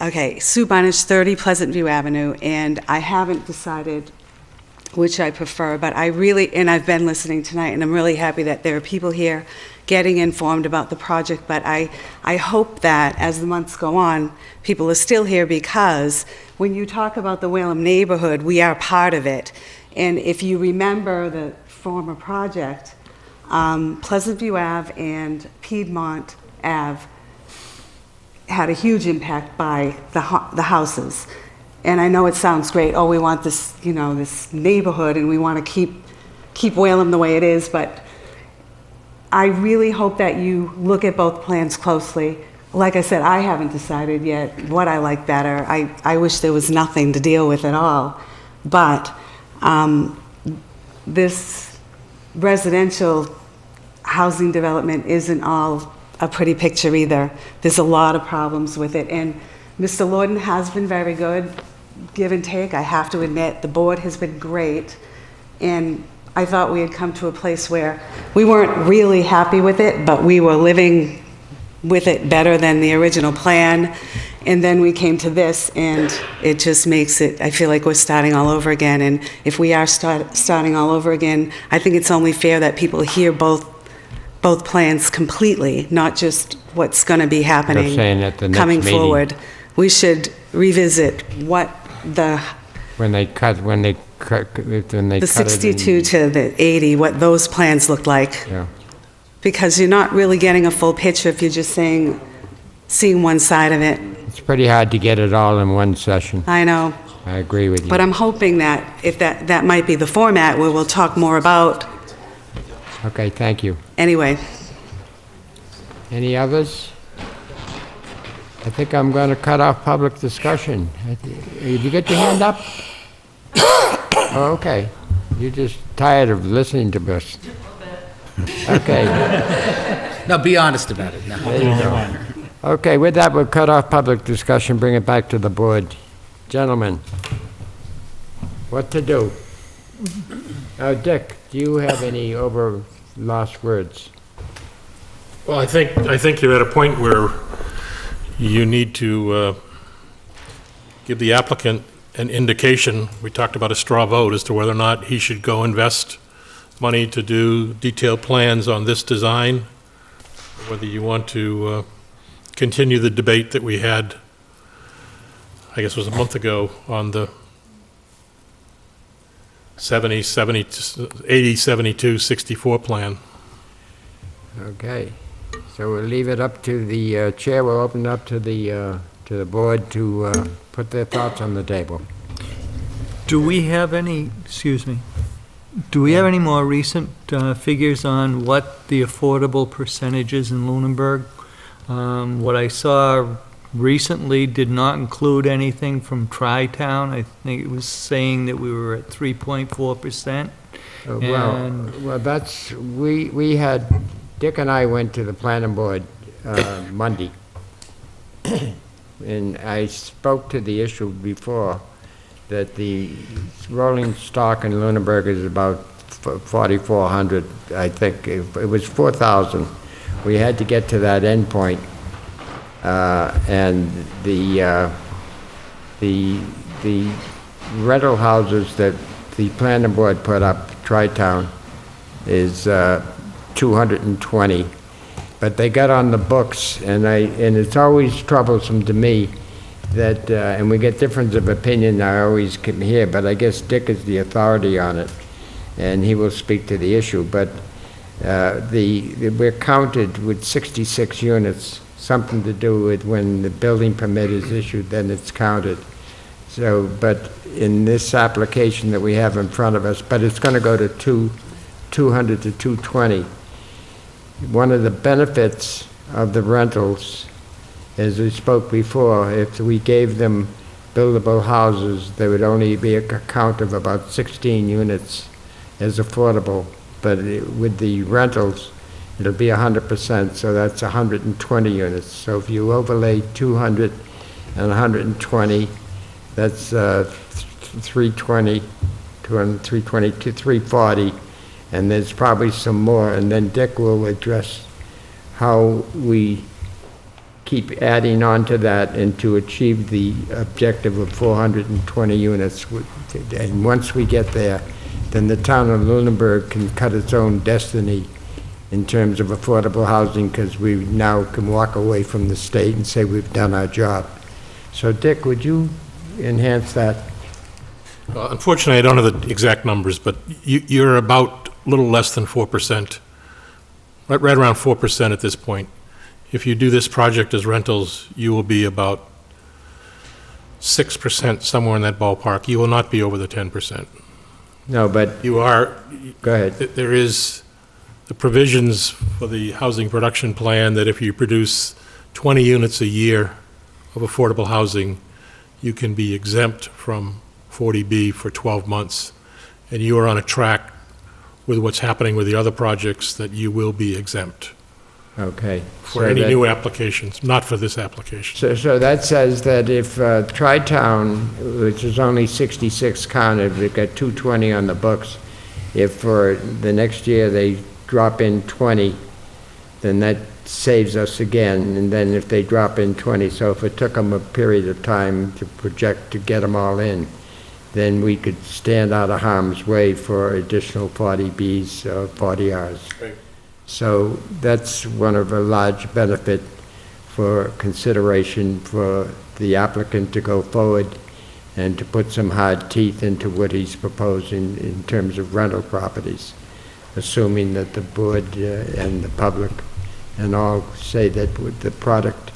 Okay, Sue Bonish, 30 Pleasant View Avenue, and I haven't decided which I prefer, but I've been listening tonight, and I'm really happy that there are people here getting informed about the project, but I hope that as the months go on, people are still here, because when you talk about the Whalum neighborhood, we are part of it. And if you remember the former project, Pleasant View Ave and Piedmont Ave had a huge impact by the houses. And I know it sounds great, oh, we want this, you know, this neighborhood, and we want to keep Whalum the way it is, but I really hope that you look at both plans closely. Like I said, I haven't decided yet what I like better. I wish there was nothing to deal with at all. But this residential housing development isn't all a pretty picture either. There's a lot of problems with it. And Mr. Lorden has been very good, give and take. I have to admit, the board has been great. And I thought we had come to a place where we weren't really happy with it, but we were living with it better than the original plan. And then we came to this, and it just makes it, I feel like we're starting all over again. And if we are starting all over again, I think it's only fair that people hear both plans completely, not just what's going to be happening
saying at the next
coming
meeting.
forward. We should revisit what the
The
cut 62
it
to the 80, what those plans look like.
Yeah.
Because you're not really getting a full picture if you're just seeing one side of it.
It's pretty hard to get it all in one session.
I know.
I agree with you.
But I'm hoping that if that might be the format where we'll talk more about,
Okay, thank you.
anyway.
Any others? I think I'm going to cut off public discussion. Did you get your hand up? Oh, okay. You're just tired of listening to us. Okay.
No, be honest about it. No.
There you go. Okay, with that, we'll cut off public discussion, bring it back to the board. Gentlemen, what to do? Dick, do you have any last words?
Well, I think you're at a point where you need to give the applicant an indication. We talked about a straw vote as to whether or not he should go invest money to do detailed plans on this design, or whether you want to continue the debate that we had, I guess it was a month ago, on the 80, 72, 64 plan.
Okay. So we'll leave it up to the chair. We'll open it up to the board to put their thoughts on the table.
Do we have any, do we have any more recent figures on what the affordable percentage is in Lunenburg? What I saw recently did not include anything from Tri-Town. I think it was saying that we were at 3.4%.
Well, that's, we had, Dick and I went to the planning board Monday, and I spoke to the issue before, that the rolling stock in Lunenburg is about 4,400, I think. It was 4,000. We had to get to that endpoint, and the rental houses that the planning board put up, Tri-Town, is 220. But they got on the books, and it's always troublesome to me that, and we get difference of opinion, I always come here, but I guess Dick is the authority on it, and he will speak to the issue. But we're counted with 66 units, something to do with when the building permit is issued, then it's counted. So, but in this application that we have in front of us, but it's going to go to 200 to 220. One of the benefits of the rentals, as we spoke before, if we gave them buildable houses, there would only be a count of about 16 units as affordable. But with the rentals, it'll be 100%, so that's 120 units. So if you overlay 200 and 120, that's 320, 320 to 340, and there's probably some more, and then Dick will address how we keep adding on to that and to achieve the objective of 420 units. And once we get there, then the town of Lunenburg can cut its own destiny in terms of affordable housing, because we now can walk away from the state and say we've done our job. So Dick, would you enhance that?
Unfortunately, I don't have the exact numbers, but you're about a little less than 4%, right around 4% at this point. If you do this project as rentals, you will be about 6%, somewhere in that ballpark. You will not be over the 10%.
No, but...
You are...
Go ahead.
There is the provisions for the housing production plan that if you produce 20 units a year of affordable housing, you can be exempt from 40B for 12 months. And you are on a track with what's happening with the other projects that you will be exempt.
Okay.
For any new applications, not for this application.
So that says that if Tri-Town, which is only 66 counted, we've got 220 on the books, if for the next year they drop in 20, then that saves us again, and then if they drop in 20, so if it took them a period of time to project to get them all in, then we could stand out of harm's way for additional 40Bs or 40Rs.
Right.
So that's one of a large benefit for consideration for the applicant to go forward and to put some hard teeth into what he's proposing in terms of rental properties, assuming that the board and the public and all say that with the product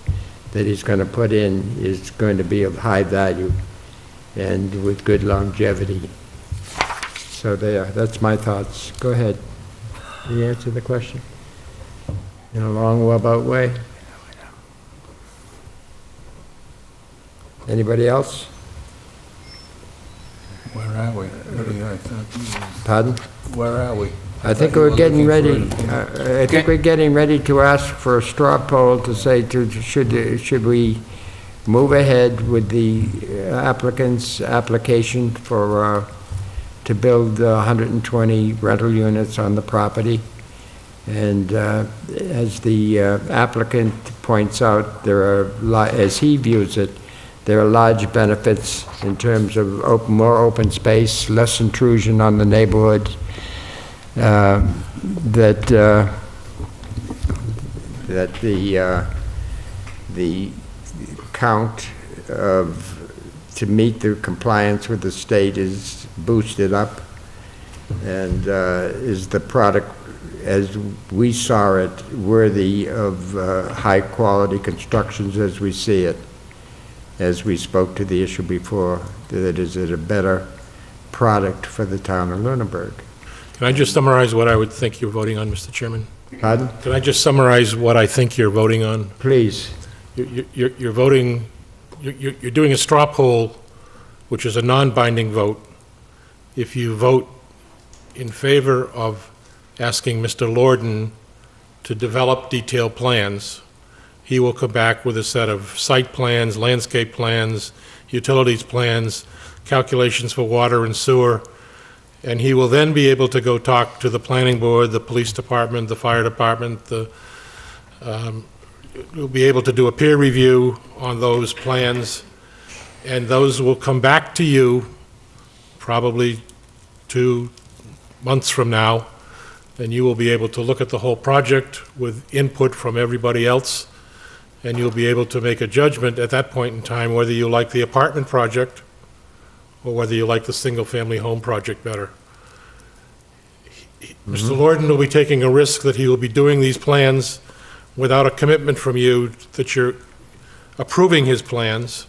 that he's going to put in is going to be of high value and with good longevity. So there, that's my thoughts. Go ahead. Can you answer the question in a long, about way? Anybody else?
Where are we? What do you think?
Pardon?
Where are we?
I think we're getting ready. I think we're getting ready to ask for a straw poll to say should we move ahead with the applicant's application for to build 120 rental units on the property. And as the applicant points out, there are, as he views it, there are large benefits in terms of more open space, less intrusion on the neighborhood, that the count of to meet the compliance with the state is boosted up, and is the product, as we saw it, worthy of high-quality constructions as we see it, as we spoke to the issue before, that is it a better product for the town of Lunenburg.
Can I just summarize what I would think you're voting on, Mr. Chairman?
Pardon?
Can I just summarize what I think you're voting on?
Please.
you're voting, you're doing a straw poll, which is a non-binding vote. If you vote in favor of asking Mr. Lorden to develop detailed plans, he will come back with a set of site plans, landscape plans, utilities plans, calculations for water and sewer, and he will then be able to go talk to the planning board, the police department, the fire department, we'll be able to do a peer review on those plans, and those will come back to you probably 2 months from now, and you will be able to look at the whole project with input from everybody else, and you'll be able to make a judgment at that point in time whether you like the apartment project or whether you like the single-family home project better. Mr. Lorden will be taking a risk that he will be doing these plans without a commitment from you that you're approving his plans,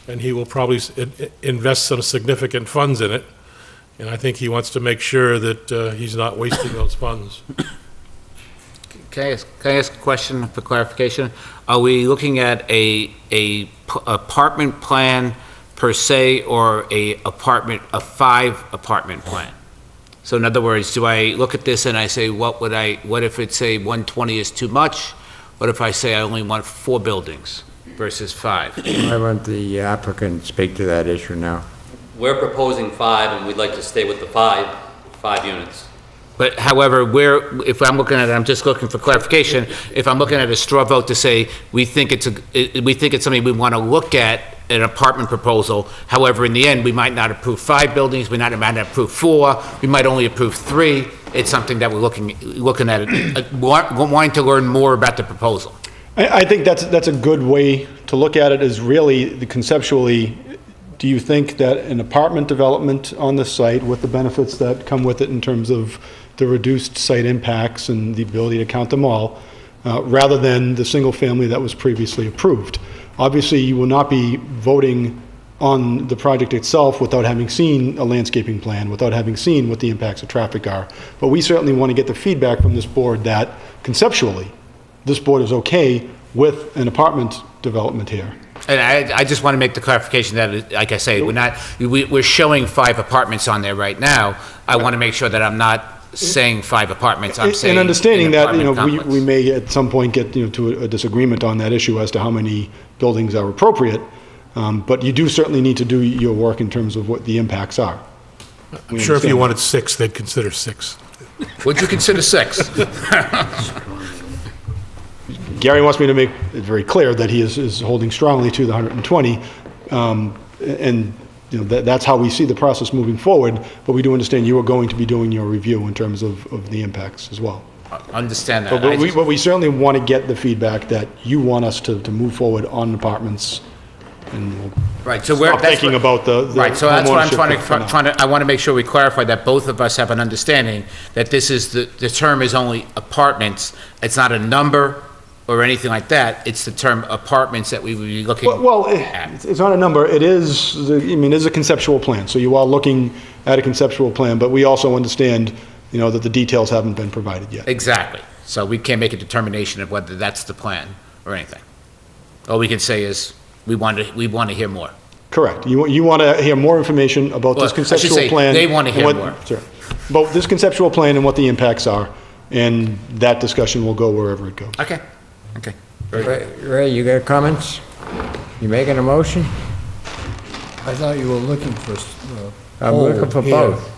and he will probably invest some significant funds in it, and I think he wants to make sure that he's not wasting those funds.
Can I ask a question for clarification? Are we looking at a apartment plan per se, or a 5-apartment plan? So in other words, do I look at this and I say, what if it's say 120 is too much? What if I say I only want 4 buildings versus 5?
I want the applicant to speak to that issue now.
We're proposing 5, and we'd like to stay with the 5 units.
But however, if I'm looking at it, I'm just looking for clarification, if I'm looking at a straw vote to say, we think it's something we want to look at, an apartment proposal, however, in the end, we might not approve 5 buildings, we might not approve 4, we might only approve 3, it's something that we're looking at it, wanting to learn more about the proposal.
I think that's a good way to look at it, is really conceptually, do you think that an apartment development on the site with the benefits that come with it in terms of the reduced site impacts and the ability to count them all, rather than the single family that was previously approved? Obviously, you will not be voting on the project itself without having seen a landscaping plan, without having seen what the impacts of traffic are. But we certainly want to get the feedback from this board that conceptually, this board is okay with an apartment development here.
And I just want to make the clarification that, like I say, we're showing 5 apartments on there right now. I want to make sure that I'm not saying 5 apartments, I'm saying
and understanding that,
complex.
we may at some point get, to a disagreement on that issue as to how many buildings are appropriate, but you do certainly need to do your work in terms of what the impacts are.
I'm sure if you wanted 6, they'd consider 6.
Would you consider 6?
Gary wants me to make it very clear that he is holding strongly to the 120, and that's how we see the process moving forward, but we do understand you are going to be doing your review in terms of the impacts as well.
Understand that.
But we certainly want to get the feedback that you want us to move forward on apartments, and we'll
right, so
stop thinking about the
right, so that's what I'm
homeownership
trying to, I want to make sure we clarify that both of us have an understanding that this is, the term is only apartments, it's not a number or anything like that, it's the term apartments that we would be looking at.
It's not a number, it is, it's a conceptual plan, so you are looking at a conceptual plan, but we also understand, that the details haven't been provided yet.
Exactly, so we can't make a determination of whether that's the plan or anything. All we can say is, we want to hear more.
Correct, you want to hear more information about this conceptual plan.
They want to hear more.
Sure. About this conceptual plan and what the impacts are, and that discussion will go wherever it goes.
Okay.
Ray, you got comments? You making a motion?
I thought you were looking for
I'm looking for both.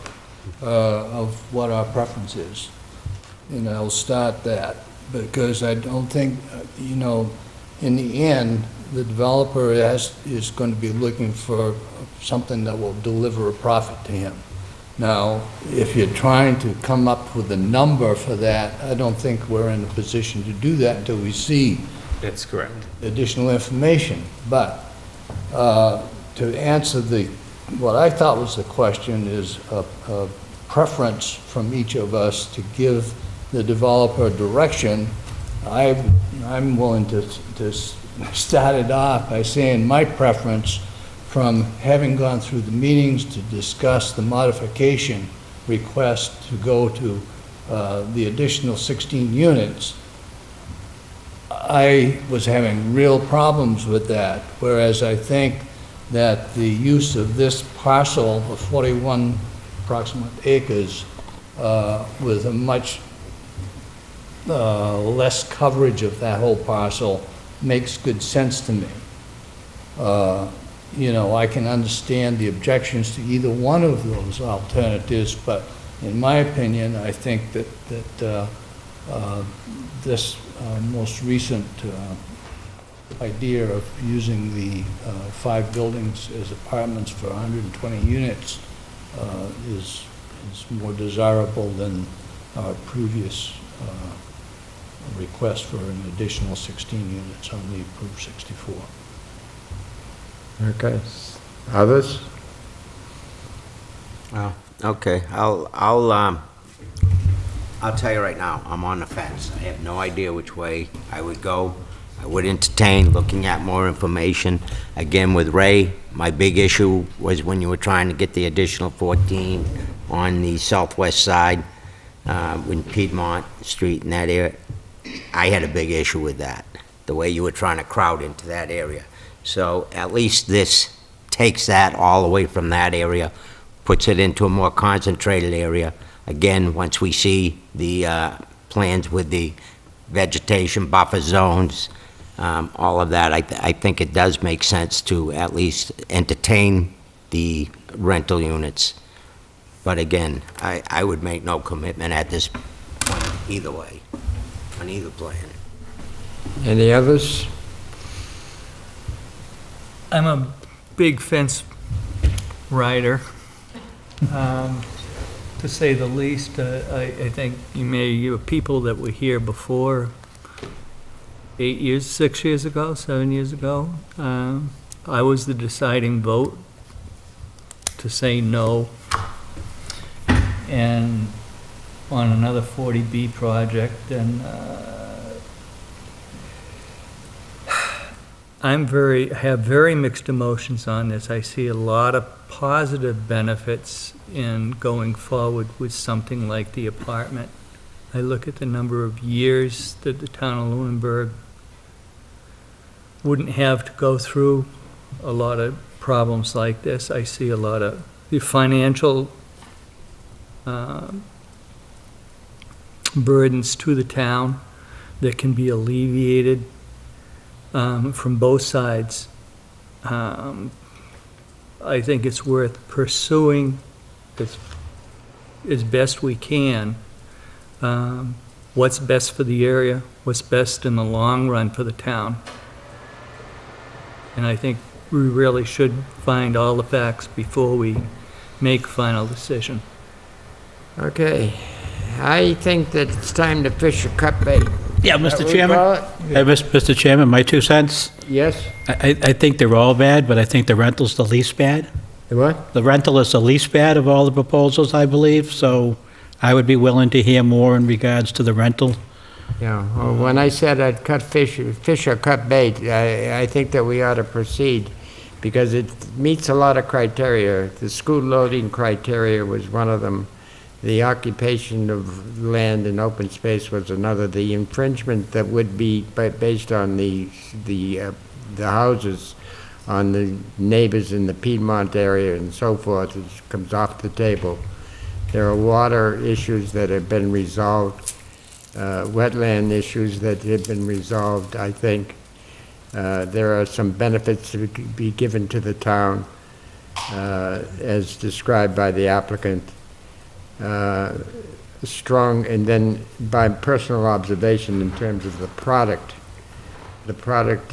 Of what our preference is. And I'll start that, because I don't think, in the end, the developer is going to be looking for something that will deliver a profit to him. Now, if you're trying to come up with a number for that, I don't think we're in a position to do that until we see
That's correct.
additional information. But to answer what I thought was the question is a preference from each of us to give the developer direction. I'm willing to start it off by saying my preference, from having gone through the meetings to discuss the modification request to go to the additional 16 units, I was having real problems with that, whereas I think that the use of this parcel of 41 approximate acres with a much less coverage of that whole parcel makes good sense to me. You know, I can understand the objections to either one of those alternatives, but in my opinion, I think that this most recent idea of using the 5 buildings as apartments for 120 units is more desirable than our previous request for an additional 16 units on the approved 64.
Okay. Others?
Okay, I'll tell you right now, I'm on the fence. I have no idea which way I would go. I would entertain looking at more information. Again, with Ray, my big issue was when you were trying to get the additional 14 on the southwest side, in Piedmont Street and that area. I had a big issue with that, the way you were trying to crowd into that area. So at least this takes that all away from that area, puts it into a more concentrated area. Again, once we see the plans with the vegetation buffer zones, all of that, I think it does make sense to at least entertain the rental units. But again, I would make no commitment at this point either way, on either plan.
Any others?
I'm a big fence rider, to say the least. I think you were people that were here before 6 years ago, 7 years ago. I was the deciding vote to say no, and on another 40B project, and have very mixed emotions on this. I see a lot of positive benefits in going forward with something like the apartment. I look at the number of years that the town of Lunenburg wouldn't have to go through a lot of problems like this. I see a lot of the financial burdens to the town that can be alleviated from both sides. I think it's worth pursuing as best we can what's best for the area, what's best in the long run for the town. And I think we really should find all the facts before we make a final decision.
Okay. I think that it's time to fish or cut bait.
Yeah, Mr.
Is that what we
Chairman?
call it?
Mr. Chairman, my 2 cents.
Yes?
I think they're all bad, but I think the rental's the least bad.
The what?
The rental is the least bad of all the proposals, I believe, so I would be willing to hear more in regards to the rental.
Yeah, well, when I said I'd cut fish or cut bait, I think that we ought to proceed because it meets a lot of criteria. The school loading criteria was one of them. The occupation of land and open space was another. The infringement that would be based on the houses on the neighbors in the Piedmont area and so forth comes off the table. There are water issues that have been resolved, wetland issues that have been resolved, I think. There are some benefits to be given to the town as described by the applicant. Strong, and then by personal observation in terms of the product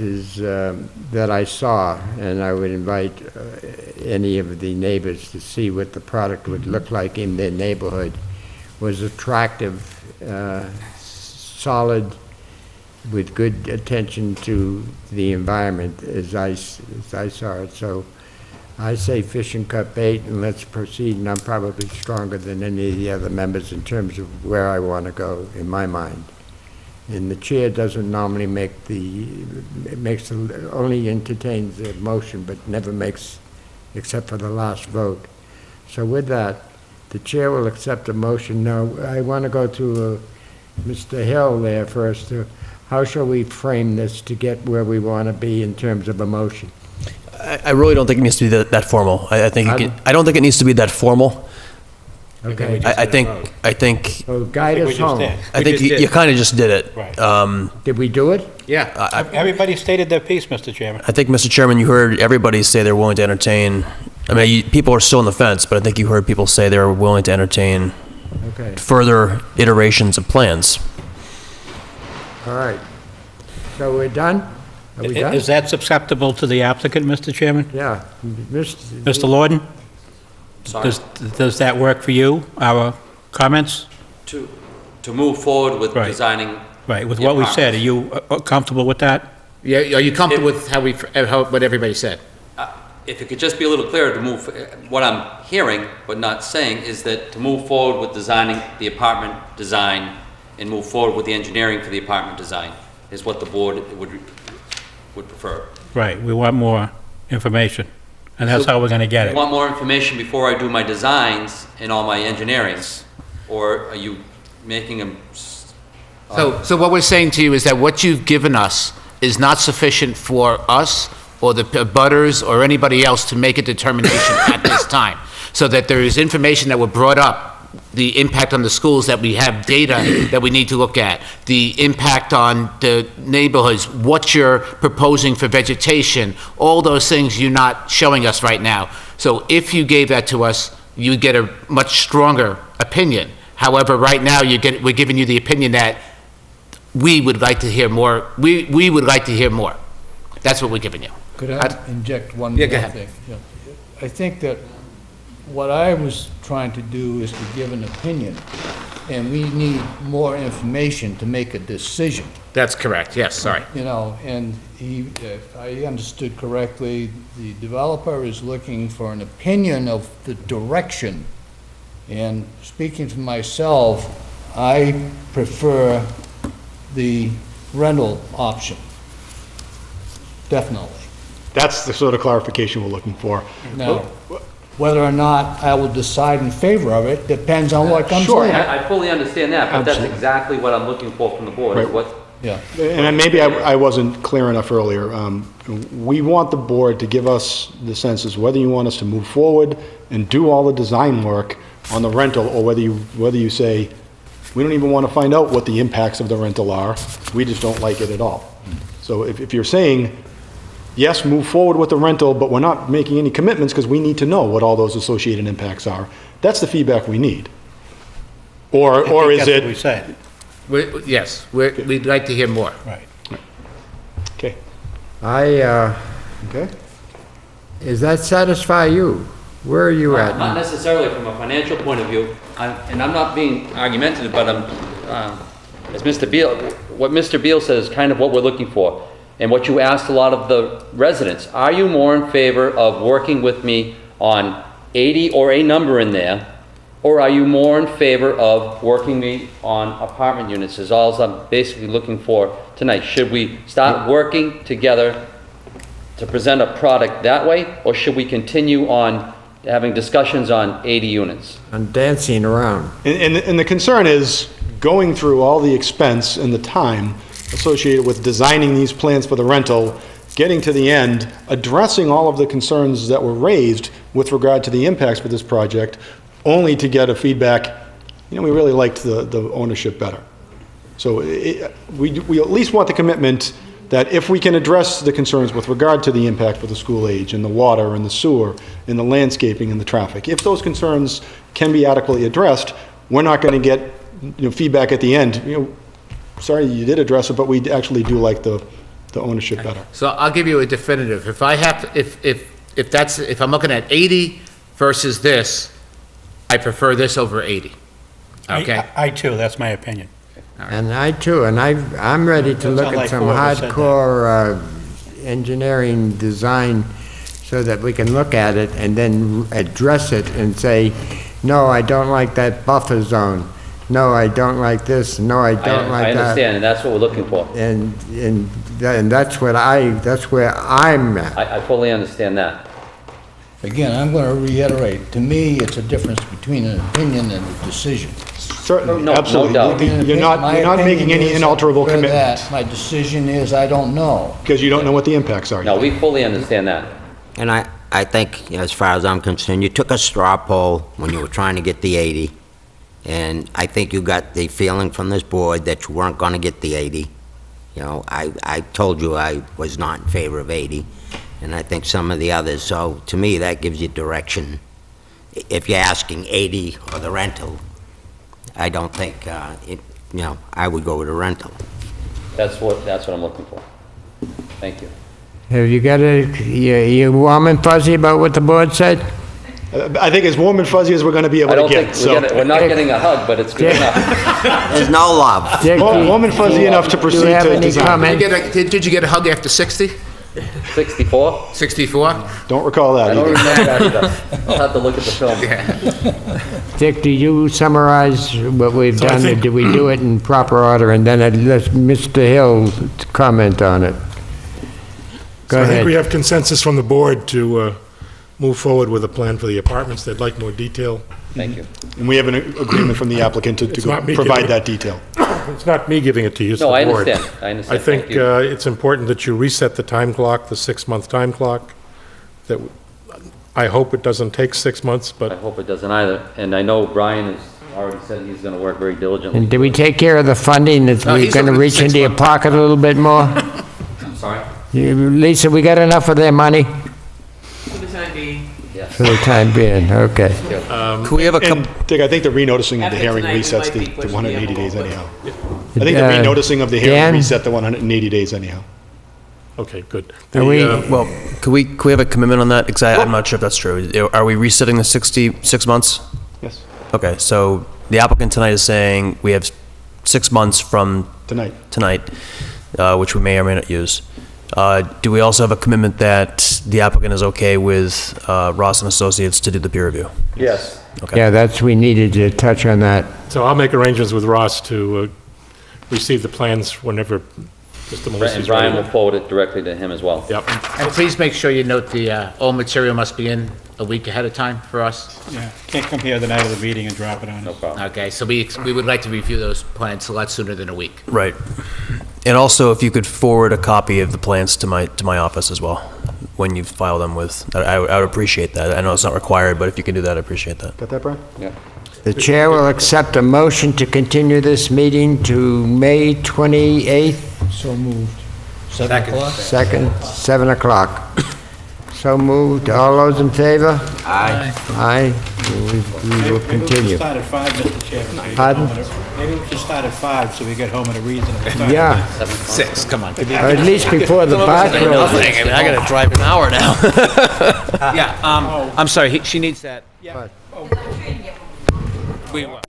is that I saw, and I would invite any of the neighbors to see what the product would look like in their neighborhood, was attractive, solid, with good attention to the environment as I saw it. So I say fish and cut bait, and let's proceed, and I'm probably stronger than any of the other members in terms of where I want to go, in my mind. And the chair doesn't normally only entertains the motion, but never makes, except for the last vote. So with that, the chair will accept a motion. Now, I want to go to Mr. Hill there first. How shall we frame this to get where we want to be in terms of a motion?
I really don't think it needs to be that formal. I think I don't think it needs to be that formal.
Okay.
I think.
So guide us home.
I think you kind of just did it.
Right.
Did we do it?
Yeah.
Everybody stated their piece, Mr. Chairman.
I think, Mr. Chairman, you heard everybody say they're willing to entertain. I mean, people are still on the fence, but I think you heard people say they're willing to entertain
Okay.
further iterations of plans.
All right. So we're done? Are we done?
Is that acceptable to the applicant, Mr. Chairman?
Yeah.
Mr. Lorden?
Sorry.
Does that work for you, our comments?
To move forward with designing.
Right, with
the
what we said, are
apartments.
you comfortable with that?
Yeah, are you comfortable with what everybody said?
If it could just be a little clearer to move, what I'm hearing but not saying is that to move forward with designing the apartment design and move forward with the engineering for the apartment design is what the board would prefer.
Right, we want more information, and that's how we're going to get
You
it.
want more information before I do my designs and all my engineerings, or are you making them?
So what we're saying to you is that what you've given us is not sufficient for us or the butters or anybody else to make a determination at this time. So that there is information that were brought up, the impact on the schools, that we have data that we need to look at, the impact on the neighborhoods, what you're proposing for vegetation, all those things you're not showing us right now. So if you gave that to us, you'd get a much stronger opinion. However, right now, we're giving you the opinion that we would like to hear more. We would like to hear more. That's what we're giving you.
Could I inject one
Yeah,
more
go ahead.
thing? Yeah. I think that what I was trying to do is to give an opinion, and we need more information to make a decision.
That's correct, yes, sorry.
You know, and if I understood correctly, the developer is looking for an opinion of the direction. And speaking for myself, I prefer the rental option, definitely.
That's the sort of clarification we're looking for.
Now, whether or not I will decide in favor of it depends on what comes
Sure,
later.
I fully understand that, but that's
Absolutely.
exactly what I'm looking for from the board, is
Right.
what,
Yeah.
And maybe I wasn't clear enough earlier. We want the board to give us the sense as whether you want us to move forward and do all the design work on the rental, or whether you say, we don't even want to find out what the impacts of the rental are, we just don't like it at all. So if you're saying, yes, move forward with the rental, but we're not making any commitments because we need to know what all those associated impacts are, that's the feedback we need. Or is
That's what we
it,
said.
Yes, we'd like to hear more.
Right.
okay,
Okay. Does that satisfy you? Where are you at?
not necessarily from a financial point of view, and I'm not being argumentative, but as Mr. Beal, what Mr. Beal says is kind of what we're looking for. And what you asked a lot of the residents, are you more in favor of working with me on 80 or a number in there, or are you more in favor of working me on apartment units, is all I'm basically looking for tonight. Should we start working together to present a product that way, or should we continue on having discussions on 80 units?
I'm dancing around.
and the concern is going through all the expense and the time associated with designing these plans for the rental, getting to the end, addressing all of the concerns that were raised with regard to the impacts for this project, only to get a feedback, we really liked the ownership better. So we at least want the commitment that if we can address the concerns with regard to the impact for the school age and the water and the sewer and the landscaping and the traffic, if those concerns can be adequately addressed, we're not going to get feedback at the end. Sorry, you did address it, but we actually do like the ownership better.
So I'll give you a definitive. If I have, if I'm looking at 80 versus this, I prefer this over 80. Okay?
I too, that's my opinion.
And I too, and I'm ready to look at some hardcore engineering design so that we can look at it and then address it and say, no, I don't like that buffer zone. No, I don't like this. No, I don't like that.
I understand, and that's what we're looking for.
And that's where I'm at.
I fully understand that.
Again, I'm going to reiterate, to me, it's a difference between an opinion and a decision.
Certainly,
No
absolutely.
doubt.
You're not making any inalterable commitment,
My decision is I don't know.
because you don't know what the impacts are.
No, we fully understand that.
And I think, as far as I'm concerned, you took a straw poll when you were trying to get the 80, and I think you got the feeling from this board that you weren't going to get the 80. You know, I told you I was not in favor of 80, and I think some of the others, so to me, that gives you direction. If you're asking 80 or the rental, I don't think, I would go with a rental.
That's what I'm looking for. Thank you.
Have you got you warm and fuzzy about what the board said?
I think as warm and fuzzy as we're going to be able
I
to
don't
get,
think we're not getting a hug, but it's good enough.
There's no love.
Dick,
warm and fuzzy enough to proceed
have
to
any
design.
comment?
Did you get a hug after 60?
64?
64?
Don't recall that
I don't
either.
remember that either. I'll have to look at the film.
Dick, do you summarize what we've
So I
done?
think-
Did we do it in proper order? And then let Mr. Hill comment on it. Go
So I think we
ahead.
have consensus from the board to move forward with a plan for the apartments. They'd like more detail.
Thank you.
And we have an agreement from the applicant to
It's not me
provide
giving-
that detail.
It's not me giving it to you, it's the
No, I
board.
understand. I understand.
I think
Thank you.
it's important that you reset the time clock, the 6-month time clock. That I hope it doesn't take 6 months,
I
but
hope it doesn't either. And I know Brian has already said he's going to work very diligently.
And did we take care of the funding? That
No,
we're
he's
going to
looking at
reach into your
6
pocket a little bit more?
I'm sorry?
Lisa, we got enough of their money?
Yes.
For the time being, okay.
Could we have a couple?
And Dick, I think the renoticing of the hearing resets the 180 days anyhow. I think the renoticing of the hearing
Dan?
reset the 180 days anyhow.
okay, good.
Are we-
Well, could we have a commitment on that? Because I'm not sure if that's true. Are we resetting the 66 months?
Yes,
Okay, so the applicant tonight is saying we have 6 months from
tonight.
which we may or may not use. Do we also have a commitment that the applicant is okay with Ross and Associates to do the peer review?
Yes.
Okay.
Yeah, we needed to touch on that.
So I'll make arrangements with Ross to receive the plans whenever Mr.
And
Melissa's
Brian will
ready.
forward it directly to him as well.
Yep.
And please make sure you note all material must be in a week ahead of time for us.
Yeah, can't come here the night of the meeting and drop it on
No
us.
problem.
Okay, so we would like to review those plans a lot sooner than a week.
Right. And also, if you could forward a copy of the plans to my office as well, when you file them with, I would appreciate that. I know it's not required, but if you can do that, I appreciate that.
Got that, Brian?
Yeah.
The chair will accept a motion to continue this meeting to May 28th,
So moved. 7 o'clock?
2nd, 7 o'clock. So moved. All those in favor?
Aye.
Aye. We will continue.
Start at 5, Mr. Chair. so we get
Pardon?
home maybe we should start at 5 so we get home at a reasonable time.
Yeah,
6, come on.
or at least before the bar closes.
I gotta drive an hour now.
Yeah, I'm sorry, she needs that. We will.